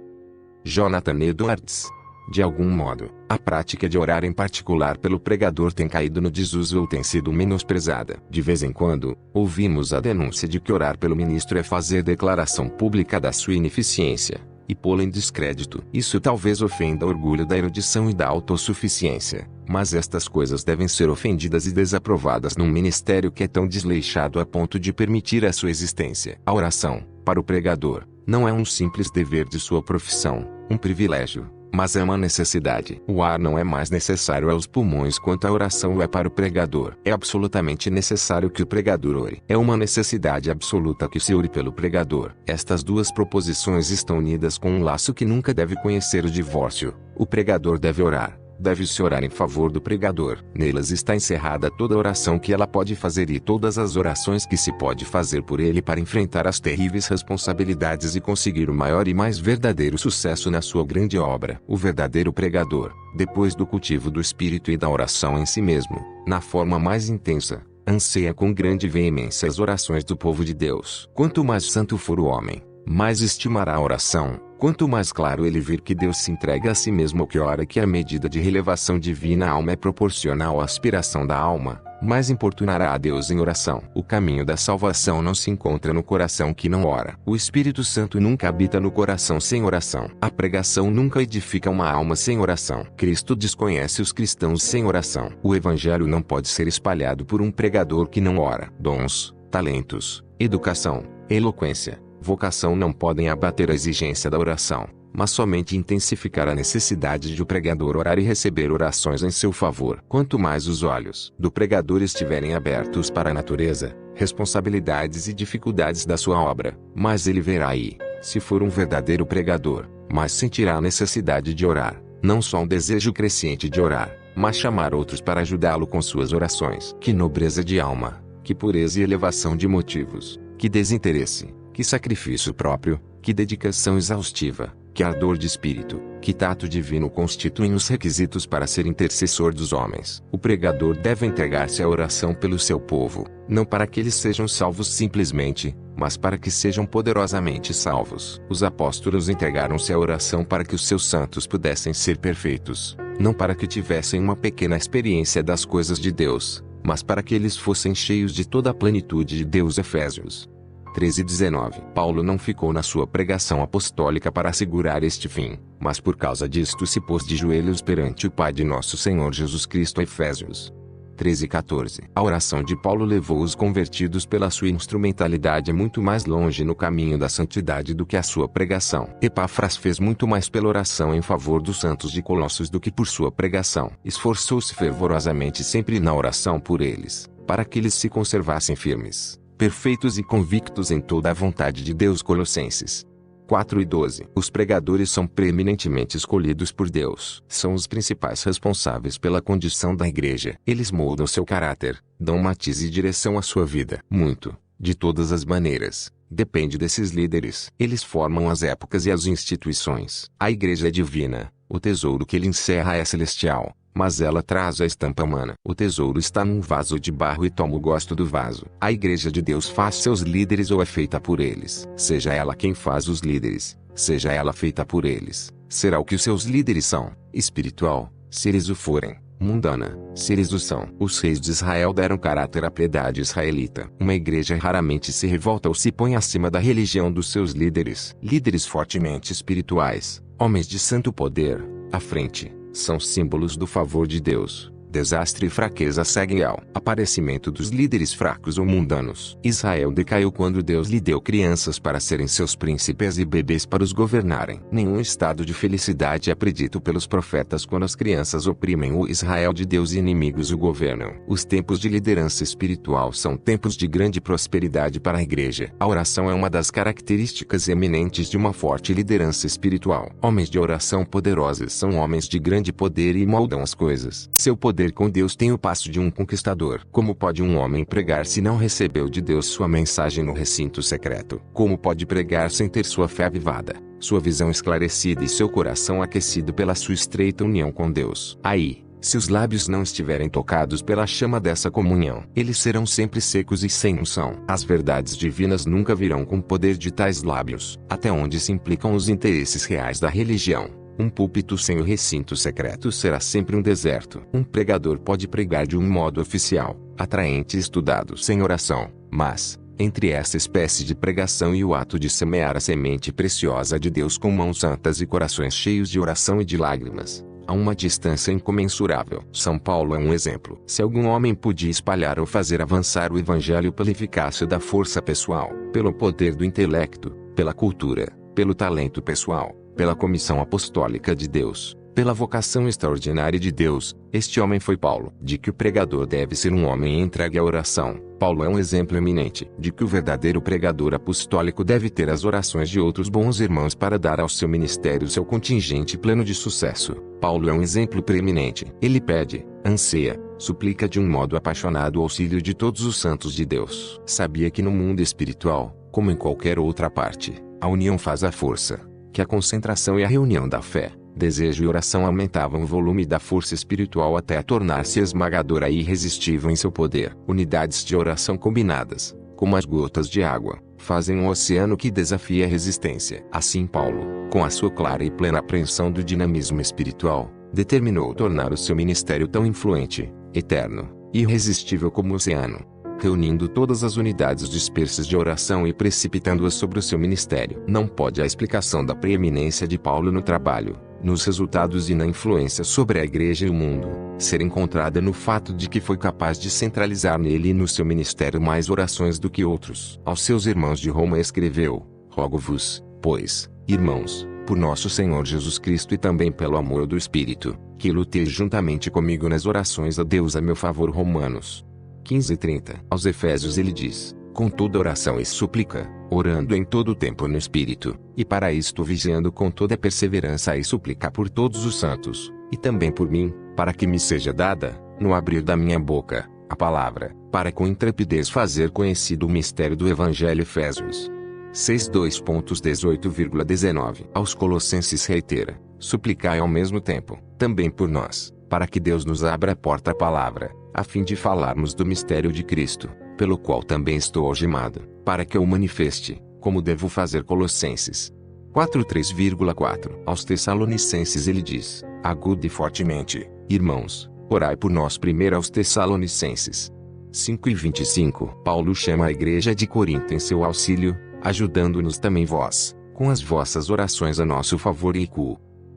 Jonathan Edwards. De algum modo, a prática de orar em particular pelo pregador tem caído no desuso ou tem sido menosprezada. De vez em quando, ouvimos a denúncia de que orar pelo ministro é fazer declaração pública da sua ineficiência, e pô-lo em descrédito. Isso talvez ofenda o orgulho da erudição e da autossuficiência, mas estas coisas devem ser ofendidas e desaprovadas num ministério que é tão desleixado a ponto de permitir a sua existência. A oração, para o pregador, não é um simples dever de sua profissão, um privilégio, mas é uma necessidade. O ar não é mais necessário aos pulmões quanto a oração é para o pregador. É absolutamente necessário que o pregador ore. É uma necessidade absoluta que se ore pelo pregador. Estas duas proposições estão unidas com um laço que nunca deve conhecer o divórcio. O pregador deve orar. Deve-se orar em favor do pregador. Nelas está encerrada toda a oração que ela pode fazer e todas as orações que se pode fazer por ele para enfrentar as terríveis responsabilidades e conseguir o maior e mais verdadeiro sucesso na sua grande obra. O verdadeiro pregador, depois do cultivo do espírito e da oração em si mesmo, na forma mais intensa, anseia com grande veemência as orações do povo de Deus. Quanto mais santo for o homem, mais estimará a oração. Quanto mais claro ele vir que Deus se entrega a si mesmo, que ora que a medida de relevação divina à alma é proporcional à aspiração da alma, mais importunará a Deus em oração. O caminho da salvação não se encontra no coração que não ora. O Espírito Santo nunca habita no coração sem oração. A pregação nunca edifica uma alma sem oração. Cristo desconhece os cristãos sem oração. O Evangelho não pode ser espalhado por um pregador que não ora. Dons, talentos, educação, eloquência, vocação não podem abater a exigência da oração, mas somente intensificar a necessidade de o pregador orar e receber orações em seu favor. Quanto mais os olhos do pregador estiverem abertos para a natureza, responsabilidades e dificuldades da sua obra, mais ele verá e, se for um verdadeiro pregador, mais sentirá a necessidade de orar, não só um desejo crescente de orar, mas chamar outros para ajudá-lo com suas orações. Que nobreza de alma, que pureza e elevação de motivos, que desinteresse, que sacrifício próprio, que dedicação exaustiva, que ardor de espírito, que tato divino constituem os requisitos para ser intercessor dos homens. O pregador deve entregar-se à oração pelo seu povo, não para que eles sejam salvos simplesmente, mas para que sejam poderosamente salvos. Os apóstolos entregaram-se à oração para que os seus santos pudessem ser perfeitos, não para que tivessem uma pequena experiência das coisas de Deus, mas para que eles fossem cheios de toda a plenitude de Deus. Efésios 13:19. Paulo não ficou na sua pregação apostólica para assegurar este fim, mas por causa disto se pôs de joelhos perante o Pai de nosso Senhor Jesus Cristo. Efésios 13:14. A oração de Paulo levou os convertidos pela sua instrumentalidade muito mais longe no caminho da santidade do que a sua pregação. Epáfras fez muito mais pela oração em favor dos santos de Colossos do que por sua pregação. Esforçou-se fervorosamente sempre na oração por eles, para que eles se conservassem firmes, perfeitos e convictos em toda a vontade de Deus. Colossenses 4:12. Os pregadores são preeminentemente escolhidos por Deus. São os principais responsáveis pela condição da igreja. Eles moldam seu caráter, dão matiz e direção à sua vida. Muito, de todas as maneiras, depende desses líderes. Eles formam as épocas e as instituições. A igreja é divina, o tesouro que ele encerra é celestial, mas ela traz a estampa humana. O tesouro está num vaso de barro e tomo gosto do vaso. A igreja de Deus faz seus líderes ou é feita por eles. Seja ela quem faz os líderes, seja ela feita por eles, será o que os seus líderes são: espiritual, se eles o forem; mundana, se eles o são. Os reis de Israel deram caráter à piedade israelita. Uma igreja raramente se revolta ou se põe acima da religião dos seus líderes. Líderes fortemente espirituais, homens de santo poder, à frente, são símbolos do favor de Deus, Desastre e fraqueza seguem ao aparecimento dos líderes fracos ou mundanos. Israel decaiu quando Deus lhe deu crianças para serem seus príncipes e bebês para os governarem. Nenhum estado de felicidade é predito pelos profetas quando as crianças oprimem o Israel de Deus e inimigos o governam. Os tempos de liderança espiritual são tempos de grande prosperidade para a igreja. A oração é uma das características eminentes de uma forte liderança espiritual. Homens de oração poderosos são homens de grande poder e moldam as coisas. Seu poder com Deus tem o passo de um conquistador. Como pode um homem pregar se não recebeu de Deus sua mensagem no recinto secreto? Como pode pregar sem ter sua fé avivada, sua visão esclarecida e seu coração aquecido pela sua estreita união com Deus? Aí, se os lábios não estiverem tocados pela chama dessa comunhão, eles serão sempre secos e sem unção. As verdades divinas nunca virão com o poder de tais lábios, até onde se implicam os interesses reais da religião. Um púlpito sem o recinto secreto será sempre um deserto. Um pregador pode pregar de um modo oficial, atraente e estudado sem oração, mas, entre essa espécie de pregação e o ato de semear a semente preciosa de Deus com mãos santas e corações cheios de oração e de lágrimas, há uma distância incomensurável. São Paulo é um exemplo. Se algum homem podia espalhar ou fazer avançar o evangelho pela eficácia da força pessoal, pelo poder do intelecto, pela cultura, pelo talento pessoal, pela comissão apostólica de Deus, pela vocação extraordinária de Deus, este homem foi Paulo. De que o pregador deve ser um homem entregue à oração, Paulo é um exemplo eminente. De que o verdadeiro pregador apostólico deve ter as orações de outros bons irmãos para dar ao seu ministério seu contingente pleno de sucesso, Paulo é um exemplo preeminente. Ele pede, anseia, suplica de um modo apaixonado o auxílio de todos os santos de Deus. Sabia que no mundo espiritual, como em qualquer outra parte, a união faz a força, que a concentração e a reunião da fé, desejo e oração aumentavam o volume da força espiritual até a tornar-se esmagadora e irresistível em seu poder. Unidades de oração combinadas, como as gotas de água, fazem um oceano que desafia a resistência. Assim Paulo, com a sua clara e plena apreensão do dinamismo espiritual, determinou tornar o seu ministério tão influente, eterno, e irresistível como o oceano, reunindo todas as unidades dispersas de oração e precipitando-as sobre o seu ministério. Não pode a explicação da preeminência de Paulo no trabalho, nos resultados e na influência sobre a igreja e o mundo, ser encontrada no fato de que foi capaz de centralizar nele e no seu ministério mais orações do que outros. Aos seus irmãos de Roma escreveu: Rogo-vos, pois, irmãos, por nosso Senhor Jesus Cristo e também pelo amor do Espírito, que luteis juntamente comigo nas orações a Deus a meu favor. Romanos 15:30. Aos Efésios ele diz: com toda oração e súplica, orando em todo o tempo no Espírito, e para isto vigiando com toda perseverança e súplica por todos os santos, e também por mim, para que me seja dada, no abrir da minha boca, a palavra, para com intrepidez fazer conhecido o mistério do Evangelho. Efésios 6:18-19. Aos Colossenses reitera: suplicai ao mesmo tempo, também por nós, para que Deus nos abra a porta à palavra, a fim de falarmos do mistério de Cristo, pelo qual também estou algemado, para que eu o manifeste, como devo fazer. Colossenses 4:3-4. Aos Tessalonicenses ele diz: agudo e fortemente, irmãos, orai por nós. Primeiro aos Tessalonicenses 5:25. Paulo chama a igreja de Corinto em seu auxílio, ajudando-nos também vós, com as vossas orações a nosso favor. e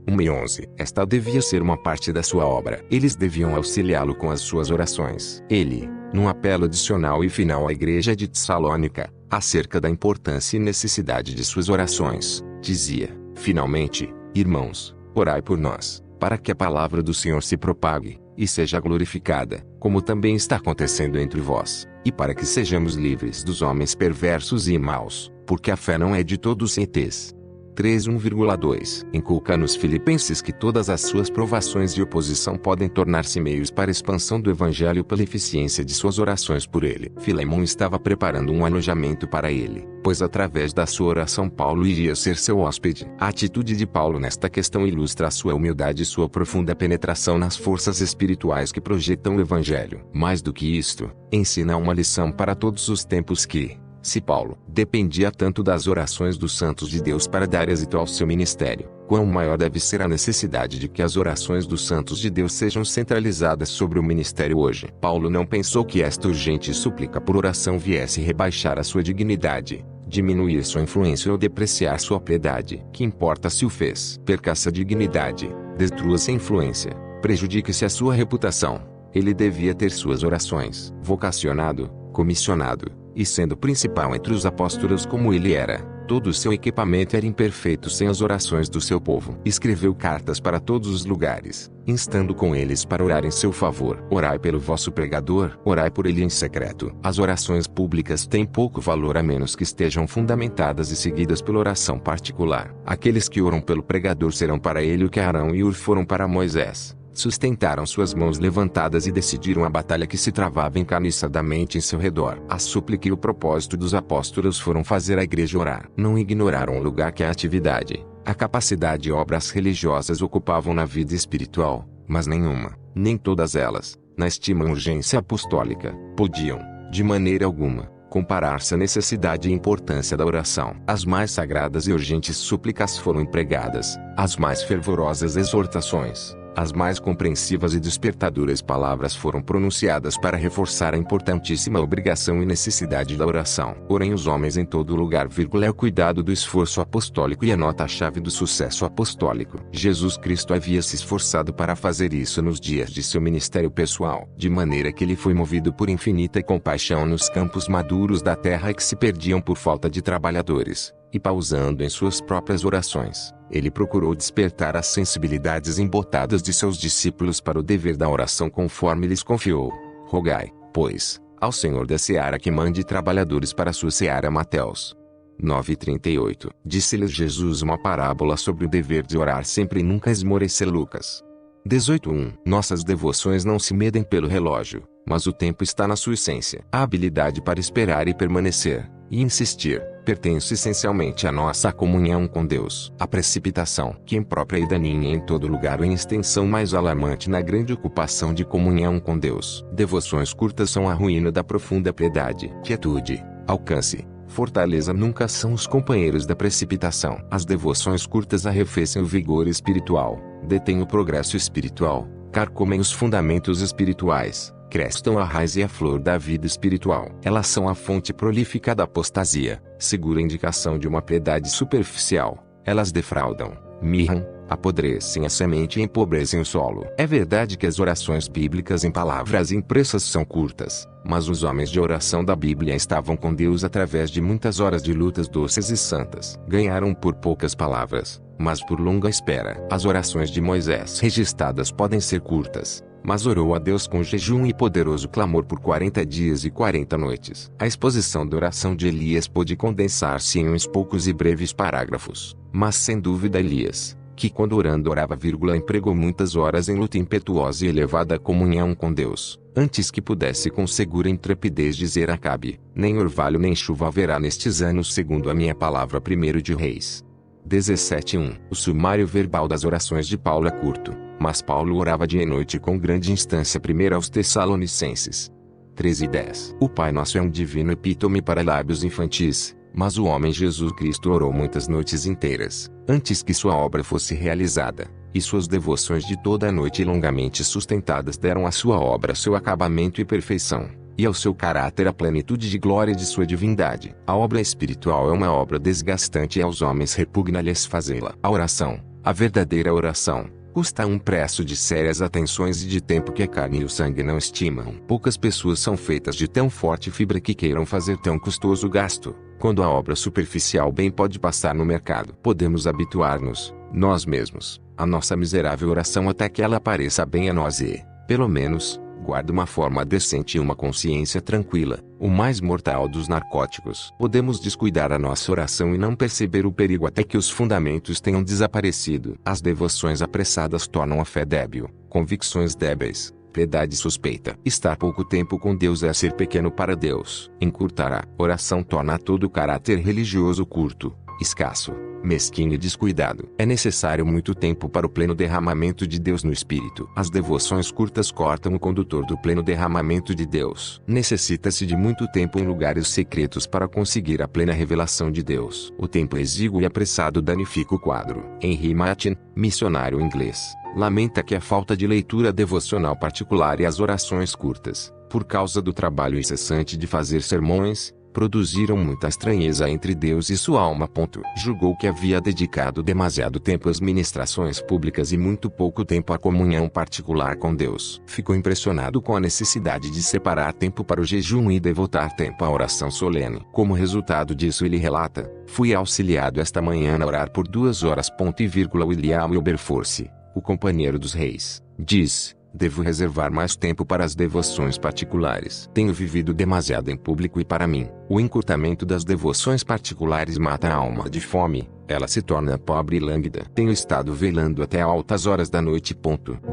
1:11. Esta devia ser uma parte da sua obra. Eles deviam auxiliá-lo com as suas orações. Ele, num apelo adicional e final à igreja de Tessalônica, acerca da importância e necessidade de suas orações, dizia: finalmente, irmãos, orai por nós, para que a palavra do Senhor se propague, e seja glorificada, como também está acontecendo entre vós, e para que sejamos livres dos homens perversos e maus, porque a fé não é de todos. ETs 3:1,2. Inculca nos Filipenses que todas as suas provações e oposição podem tornar-se meios para a expansão do Evangelho pela eficiência de suas orações por ele. Filemão estava preparando um alojamento para ele, pois através da sua oração Paulo iria ser seu hóspede. A atitude de Paulo nesta questão ilustra a sua humildade e sua profunda penetração nas forças espirituais que projetam o Evangelho. Mais do que isto, ensina uma lição para todos os tempos que, se Paulo dependia tanto das orações dos santos de Deus para dar êxito ao seu ministério, quão maior deve ser a necessidade de que as orações dos santos de Deus sejam centralizadas sobre o ministério hoje. Paulo não pensou que esta urgente súplica por oração viesse rebaixar a sua dignidade, diminuir sua influência ou depreciar sua piedade. Que importa se o fez? Perca-se a dignidade, destrua-se a influência, prejudique-se a sua reputação. Ele devia ter suas orações. Vocacionado, comissionado, e sendo principal entre os apóstolos como ele era, todo o seu equipamento era imperfeito sem as orações do seu povo. Escreveu cartas para todos os lugares, instando com eles para orar em seu favor. Orai pelo vosso pregador, orai por ele em secreto. As orações públicas têm pouco valor a menos que estejam fundamentadas e seguidas pela oração particular. Aqueles que oram pelo pregador serão para ele o que Arão e Hur foram para Moisés. Sustentaram suas mãos levantadas e decidiram a batalha que se travava encarniçadamente em seu redor. A súplica e o propósito dos apóstolos foram fazer a igreja orar. Não ignoraram o lugar que a atividade, a capacidade e obras religiosas ocupavam na vida espiritual, mas nenhuma, nem todas elas, na estima urgência apostólica, podiam, de maneira alguma, comparar-se à necessidade e importância da oração. As mais sagradas e urgentes súplicas foram empregadas, as mais fervorosas exortações, as mais compreensivas e despertadoras palavras foram pronunciadas para reforçar a importantíssima obrigação e necessidade da oração. Porém os homens em todo lugar, é o cuidado do esforço apostólico e a nota-chave do sucesso apostólico. Jesus Cristo havia se esforçado para fazer isso nos dias de seu ministério pessoal, de maneira que ele foi movido por infinita compaixão nos campos maduros da terra que se perdiam por falta de trabalhadores. E pausando em suas próprias orações, ele procurou despertar as sensibilidades embotadas de seus discípulos para o dever da oração conforme lhes confiou. Rogai, pois, ao Senhor da seara que mande trabalhadores para a sua seara. Mateus 9:38. Disse-lhes Jesus uma parábola sobre o dever de orar sempre e nunca esmorecer. Lucas 18:1. Nossas devoções não se medem pelo relógio, mas o tempo está na sua essência. A habilidade para esperar e permanecer, e insistir, pertence essencialmente à nossa comunhão com Deus. A precipitação, que imprópria e daninha em todo lugar ou em extensão mais alarmante na grande ocupação de comunhão com Deus. Devoções curtas são a ruína da profunda piedade. Quietude, alcance, fortaleza nunca são os companheiros da precipitação. As devoções curtas arrefecem o vigor espiritual, detêm o progresso espiritual, carcomem os fundamentos espirituais, crestam a raiz e a flor da vida espiritual. Elas são a fonte prolífica da apostasia, segura indicação de uma piedade superficial. Elas defraudam, mirram, apodrecem a semente e empobrecem o solo. É verdade que as orações bíblicas em palavras impressas são curtas, mas os homens de oração da Bíblia estavam com Deus através de muitas horas de lutas doces e santas. Ganharam por poucas palavras, mas por longa espera. As orações de Moisés registradas podem ser curtas, mas orou a Deus com jejum e poderoso clamor por 40 dias e 40 noites. A exposição da oração de Elias pôde condensar-se em uns poucos e breves parágrafos, mas sem dúvida Elias, que quando orando orava, empregou muitas horas em luta impetuosa e elevada comunhão com Deus, antes que pudesse com segura intrepidez dizer a Acabe: nem orvalho nem chuva haverá nestes anos segundo a minha palavra. 1 de Reis 17:1. O sumário verbal das orações de Paulo é curto, mas Paulo orava dia e noite com grande instância. 1 aos Tessalonicenses 13:10. O Pai Nosso é um divino epítome para lábios infantis, mas o homem Jesus Cristo orou muitas noites inteiras, antes que sua obra fosse realizada, e suas devoções de toda a noite longamente sustentadas deram à sua obra seu acabamento e perfeição, e ao seu caráter a plenitude de glória de sua divindade. A obra espiritual é uma obra desgastante e aos homens repugna-lhes fazê-la. A oração, a verdadeira oração, custa um preço de sérias atenções e de tempo que a carne e o sangue não estimam. Poucas pessoas são feitas de tão forte fibra que queiram fazer tão custoso gasto, quando a obra superficial bem pode passar no mercado. Podemos habituar-nos, nós mesmos, à nossa miserável oração até que ela pareça bem a nós e, pelo menos, guarda uma forma decente e uma consciência tranquila, o mais mortal dos narcóticos. Podemos descuidar a nossa oração e não perceber o perigo até que os fundamentos tenham desaparecido. As devoções apressadas tornam a fé débil, convicções débeis, piedade suspeita. Estar pouco tempo com Deus é ser pequeno para Deus. Encurtar a oração torna todo o caráter religioso curto, escasso, mesquinho e descuidado. É necessário muito tempo para o pleno derramamento de Deus no Espírito. As devoções curtas cortam o condutor do pleno derramamento de Deus. Necessita-se de muito tempo em lugares secretos para conseguir a plena revelação de Deus. O tempo exíguo e apressado danifica o quadro. Henry Martin, missionário inglês, lamenta que a falta de leitura devocional particular e as orações curtas, por causa do trabalho incessante de fazer sermões, produziram muita estranheza entre Deus e sua alma. Julgou que havia dedicado demasiado tempo às ministrações públicas e muito pouco tempo à comunhão particular com Deus. Ficou impressionado com a necessidade de separar tempo para o jejum e devotar tempo à oração solene. Como resultado disso, ele relata: fui auxiliado esta manhã a orar por 2 horas. William Wilberforce, o companheiro dos reis, diz: devo reservar mais tempo para as devoções particulares. Tenho vivido demasiado em público e para mim, o encurtamento das devoções particulares mata a alma de fome, ela se torna pobre e lânguida. Tenho estado velando até altas horas da noite.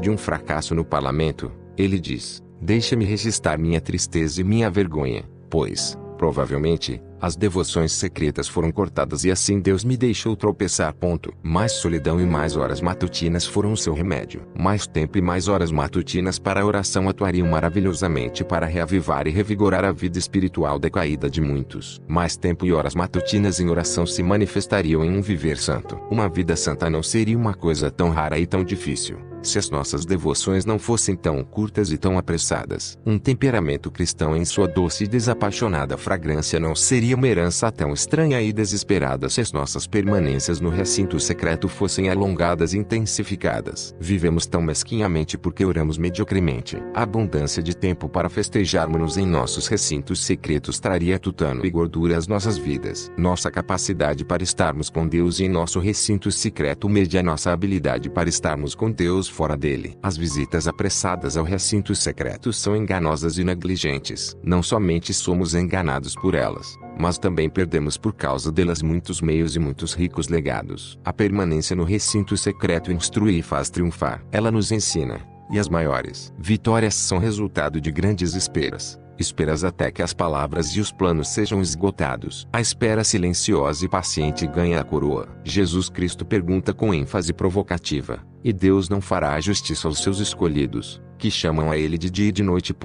De um fracasso no parlamento, ele diz: deixa-me registrar minha tristeza e minha vergonha, pois, provavelmente, as devoções secretas foram cortadas e assim Deus me deixou tropeçar. Mais solidão e mais horas matutinas foram o seu remédio. Mais tempo e mais horas matutinas para a oração atuariam maravilhosamente para reavivar e revigorar a vida espiritual decaída de muitos. Mais tempo e horas matutinas em oração se manifestariam em um viver santo. Uma vida santa não seria uma coisa tão rara e tão difícil, se as nossas devoções não fossem tão curtas e tão apressadas. Um temperamento cristão em sua doce e desapaixonada fragrância não seria uma herança tão estranha e desesperada se as nossas permanências no recinto secreto fossem alongadas e intensificadas. Vivemos tão mesquinhamente porque oramos mediocremente. A abundância de tempo para festejarmos-nos em nossos recintos secretos traria tutano e gordura às nossas vidas. Nossa capacidade para estarmos com Deus em nosso recinto secreto mede a nossa habilidade para estarmos com Deus fora dele. As visitas apressadas ao recinto secreto são enganosas e negligentes. Não somente somos enganados por elas, mas também perdemos por causa delas muitos meios e muitos ricos legados. A permanência no recinto secreto instrui e faz triunfar. Ela nos ensina, e as maiores vitórias são resultado de grandes esperas. Esperas até que as palavras e os planos sejam esgotados. A espera silenciosa e paciente ganha a coroa. Jesus Cristo pergunta com ênfase provocativa: e Deus não fará justiça aos seus escolhidos, que chamam a ele de dia e de noite?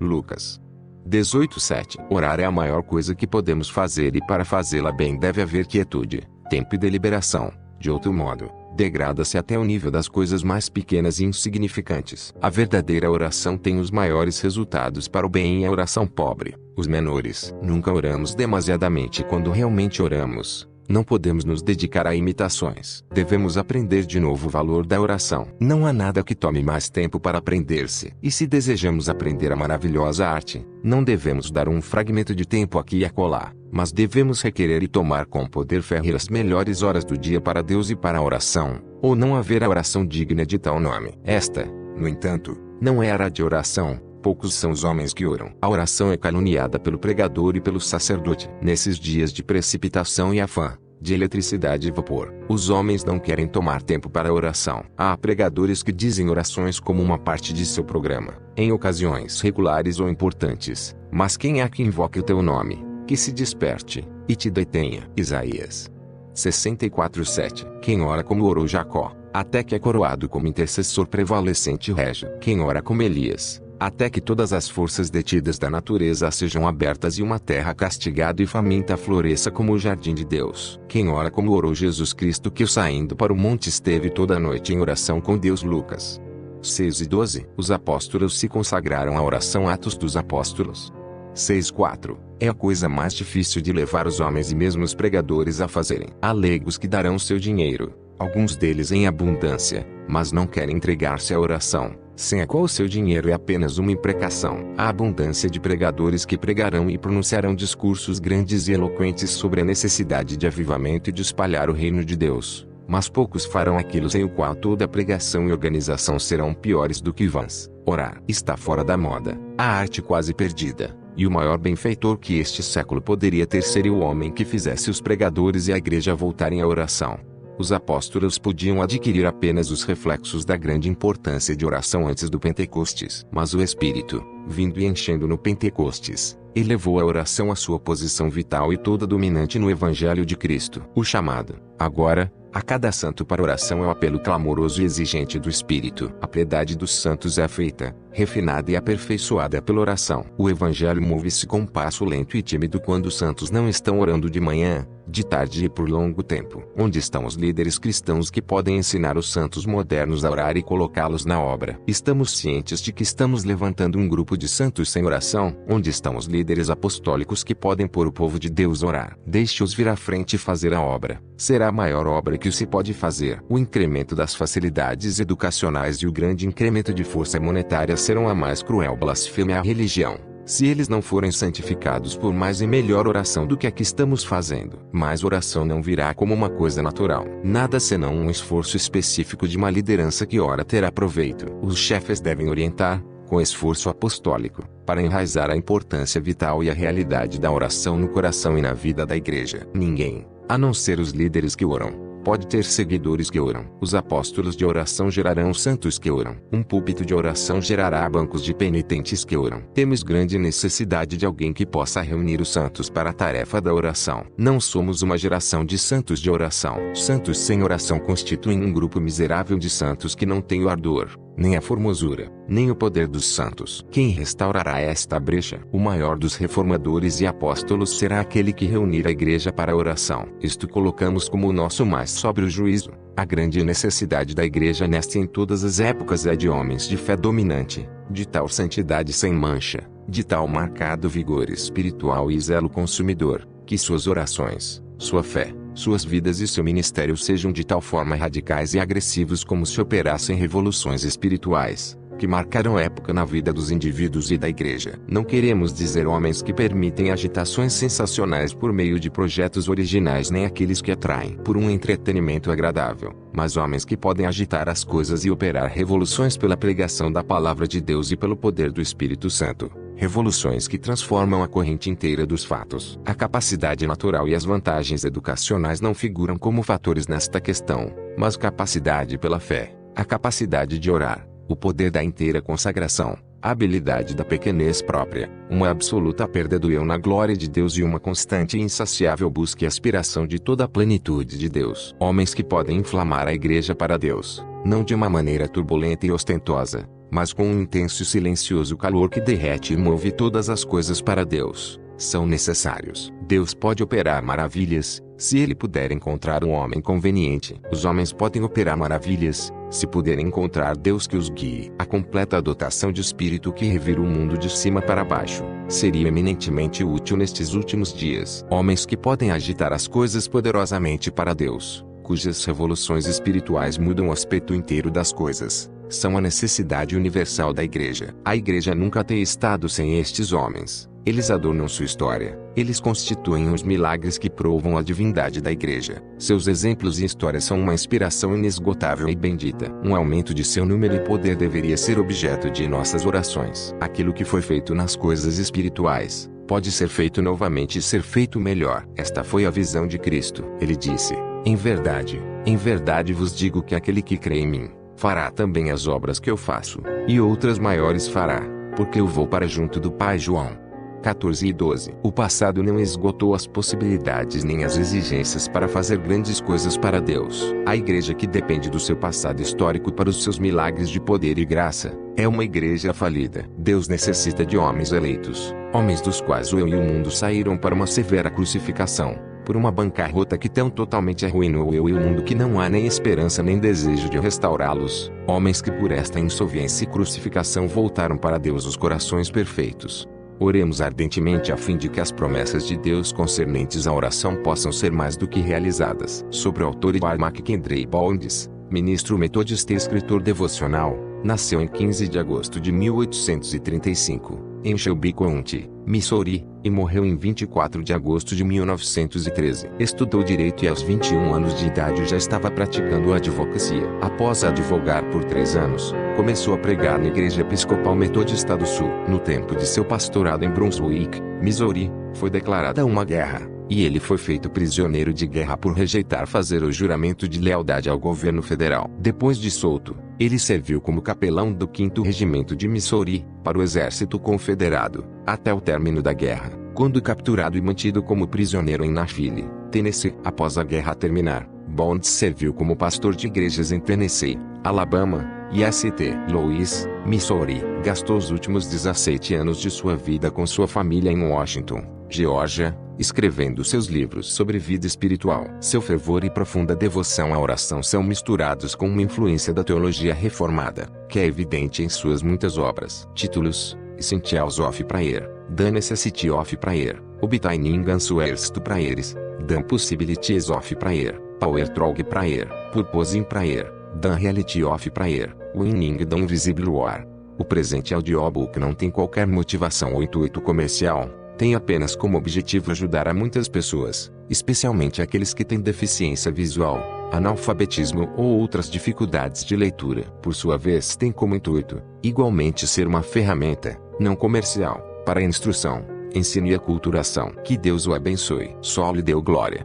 Lucas 18:7. Orar é a maior coisa que podemos fazer e para fazê-la bem deve haver quietude, tempo e deliberação. De outro modo, degrada-se até o nível das coisas mais pequenas e insignificantes. A verdadeira oração tem os maiores resultados para o bem e a oração pobre, os menores. Nunca oramos demasiadamente quando realmente oramos. Não podemos nos dedicar a imitações. Devemos aprender de novo o valor da oração. Não há nada que tome mais tempo para aprender-se. E se desejamos aprender a maravilhosa arte, não devemos dar um fragmento de tempo aqui e acolá, mas devemos requerer e tomar com poder férreo as melhores horas do dia para Deus e para a oração, ou não haverá oração digna de tal nome. Esta, no entanto, não é a de oração. Poucos são os homens que oram. A oração é caluniada pelo pregador e pelo sacerdote. Nesses dias de precipitação e afã, de eletricidade e vapor, os homens não querem tomar tempo para a oração. Há pregadores que dizem orações como uma parte de seu programa, em ocasiões regulares ou importantes. Mas quem é que invoque o teu nome, que se desperte, e te detenha? Isaías 64:7. Quem ora como orou Jacó, até que é coroado como intercessor prevalecente rege. Quem ora como Elias, até que todas as forças detidas da natureza sejam abertas e uma terra castigada e faminta floresça como o jardim de Deus. Quem ora como orou Jesus Cristo, que saindo para o monte esteve toda a noite em oração com Deus. Lucas 6:12. Os apóstolos se consagraram à oração. Atos dos Apóstolos 6:4. É a coisa mais difícil de levar os homens e mesmo os pregadores a fazerem. Há leigos que darão seu dinheiro, alguns deles em abundância, mas não querem entregar-se à oração, sem a qual o seu dinheiro é apenas uma imprecação. Há abundância de pregadores que pregarão e pronunciarão discursos grandes e eloquentes sobre a necessidade de avivamento e de espalhar o reino de Deus, mas poucos farão aquilo sem o qual toda a pregação e organização serão piores do que vãs. Orar está fora da moda, a arte quase perdida, e o maior benfeitor que este século poderia ter seria o homem que fizesse os pregadores e a igreja voltarem à oração. Os apóstolos podiam adquirir apenas os reflexos da grande importância de oração antes do Pentecostes. Mas o Espírito, vindo e enchendo no Pentecostes, elevou a oração à sua posição vital e toda dominante no Evangelho de Cristo. O chamado, agora, a cada santo para oração é o apelo clamoroso e exigente do Espírito. A piedade dos santos é feita, refinada e aperfeiçoada pela oração. O evangelho move-se com passo lento e tímido quando os santos não estão orando de manhã, de tarde e por longo tempo. Onde estão os líderes cristãos que podem ensinar os santos modernos a orar e colocá-los na obra? Estamos cientes de que estamos levantando um grupo de santos sem oração? Onde estão os líderes apostólicos que podem pôr o povo de Deus a orar? Deixe-os vir à frente e fazer a obra. Será a maior obra que se pode fazer. O incremento das facilidades educacionais e o grande incremento de força monetária serão a mais cruel blasfêmia à religião, se eles não forem santificados por mais e melhor oração do que a que estamos fazendo. Mas oração não virá como uma coisa natural. Nada senão um esforço específico de uma liderança que ora terá proveito. Os chefes devem orientar, com esforço apostólico, para enraizar a importância vital e a realidade da oração no coração e na vida da igreja. Ninguém, a não ser os líderes que oram, pode ter seguidores que oram. Os apóstolos de oração gerarão santos que oram. Um púlpito de oração gerará bancos de penitentes que oram. Temos grande necessidade de alguém que possa reunir os santos para a tarefa da oração. Não somos uma geração de santos de oração. Santos sem oração constituem um grupo miserável de santos que não tem o ardor, nem a formosura, nem o poder dos santos. Quem restaurará esta brecha? O maior dos reformadores e apóstolos será aquele que reunir a igreja para a oração. Isto colocamos como o nosso mais sóbrio juízo. A grande necessidade da igreja nesta e em todas as épocas é de homens de fé dominante, de tal santidade sem mancha, de tal marcado vigor espiritual e zelo consumidor, que suas orações, sua fé, suas vidas e seu ministério sejam de tal forma radicais e agressivos como se operassem revoluções espirituais, que marcaram época na vida dos indivíduos e da igreja. Não queremos dizer homens que permitem agitações sensacionais por meio de projetos originais nem aqueles que atraem por um entretenimento agradável, mas homens que podem agitar as coisas e operar revoluções pela pregação da palavra de Deus e pelo poder do Espírito Santo. Revoluções que transformam a corrente inteira dos fatos. A capacidade natural e as vantagens educacionais não figuram como fatores nesta questão, mas capacidade pela fé, a capacidade de orar, o poder da inteira consagração, a habilidade da pequenez própria, uma absoluta perda do eu na glória de Deus e uma constante e insaciável busca e aspiração de toda a plenitude de Deus. Homens que podem inflamar a igreja para Deus, não de uma maneira turbulenta e ostentosa, mas com um intenso e silencioso calor que derrete e move todas as coisas para Deus, são necessários. Deus pode operar maravilhas, se ele puder encontrar um homem conveniente. Os homens podem operar maravilhas, se puderem encontrar Deus que os guie. A completa dotação de espírito que revira o mundo de cima para baixo, seria eminentemente útil nestes últimos dias. Homens que podem agitar as coisas poderosamente para Deus, cujas revoluções espirituais mudam o aspecto inteiro das coisas, são a necessidade universal da igreja. A igreja nunca tem estado sem estes homens. Eles adornam sua história. Eles constituem os milagres que provam a divindade da igreja. Seus exemplos e histórias são uma inspiração inesgotável e bendita. Um aumento de seu número e poder deveria ser objeto de nossas orações. Aquilo que foi feito nas coisas espirituais pode ser feito novamente e ser feito melhor. Esta foi a visão de Cristo. Ele disse: em verdade vos digo que aquele que crê em mim, fará também as obras que eu faço, e outras maiores fará, porque eu vou para junto do Pai. João 14 e 12. O passado não esgotou as possibilidades nem as exigências para fazer grandes coisas para Deus. A igreja que depende do seu passado histórico para os seus milagres de poder e graça, é uma igreja falida. Deus necessita de homens eleitos, homens dos quais o eu e o mundo saíram para uma severa crucificação, por uma bancarrota que tão totalmente arruinou o eu e o mundo que não há nem esperança nem desejo de restaurá-los. Homens que por esta insolvência e crucificação voltaram para Deus os corações perfeitos. Oremos ardentemente a fim de que as promessas de Deus concernentes à oração possam ser mais do que realizadas. Sobre o autor Edward McKendrey Bondes, ministro metodista e escritor devocional, nasceu em 15 de agosto de 1835, em Shelby County, Missouri, e morreu em 24 de agosto de 1913. Estudou direito e aos 21 anos de idade já estava praticando a advocacia. Após advogar por 3 anos, começou a pregar na Igreja Episcopal Metodista do Sul. No tempo de seu pastorado em Brunswick, Missouri, foi declarada uma guerra, e ele foi feito prisioneiro de guerra por rejeitar fazer o juramento de lealdade ao governo federal. Depois de solto, ele serviu como capelão do 5º Regimento de Missouri, para o exército confederado, até o término da guerra, quando capturado e mantido como prisioneiro em Nashville, Tennessee. Após a guerra terminar, Bonds serviu como pastor de igrejas em Tennessee, Alabama, IST. Louis, Missouri, gastou os últimos 17 anos de sua vida com sua família em Washington, Geórgia, escrevendo seus livros sobre vida espiritual. Seu fervor e profunda devoção à oração são misturados com uma influência da teologia reformada, que é evidente em suas muitas obras. Títulos: Essentials of Prayer, The Necessity of Prayer, Obtaining Answers to Prayers, The Possibilities of Prayer, Power Through Prayer, Purpose in Prayer, The Reality of Prayer, Winning the Invisible War. O presente audiobook não tem qualquer motivação ou intuito comercial. Tem apenas como objetivo ajudar a muitas pessoas, especialmente aqueles que têm deficiência visual, analfabetismo ou outras dificuldades de leitura. Por sua vez, tem como intuito, igualmente, ser uma ferramenta, não comercial, para a instrução, ensino e aculturação. Que Deus o abençoe. Só lhe deu glória.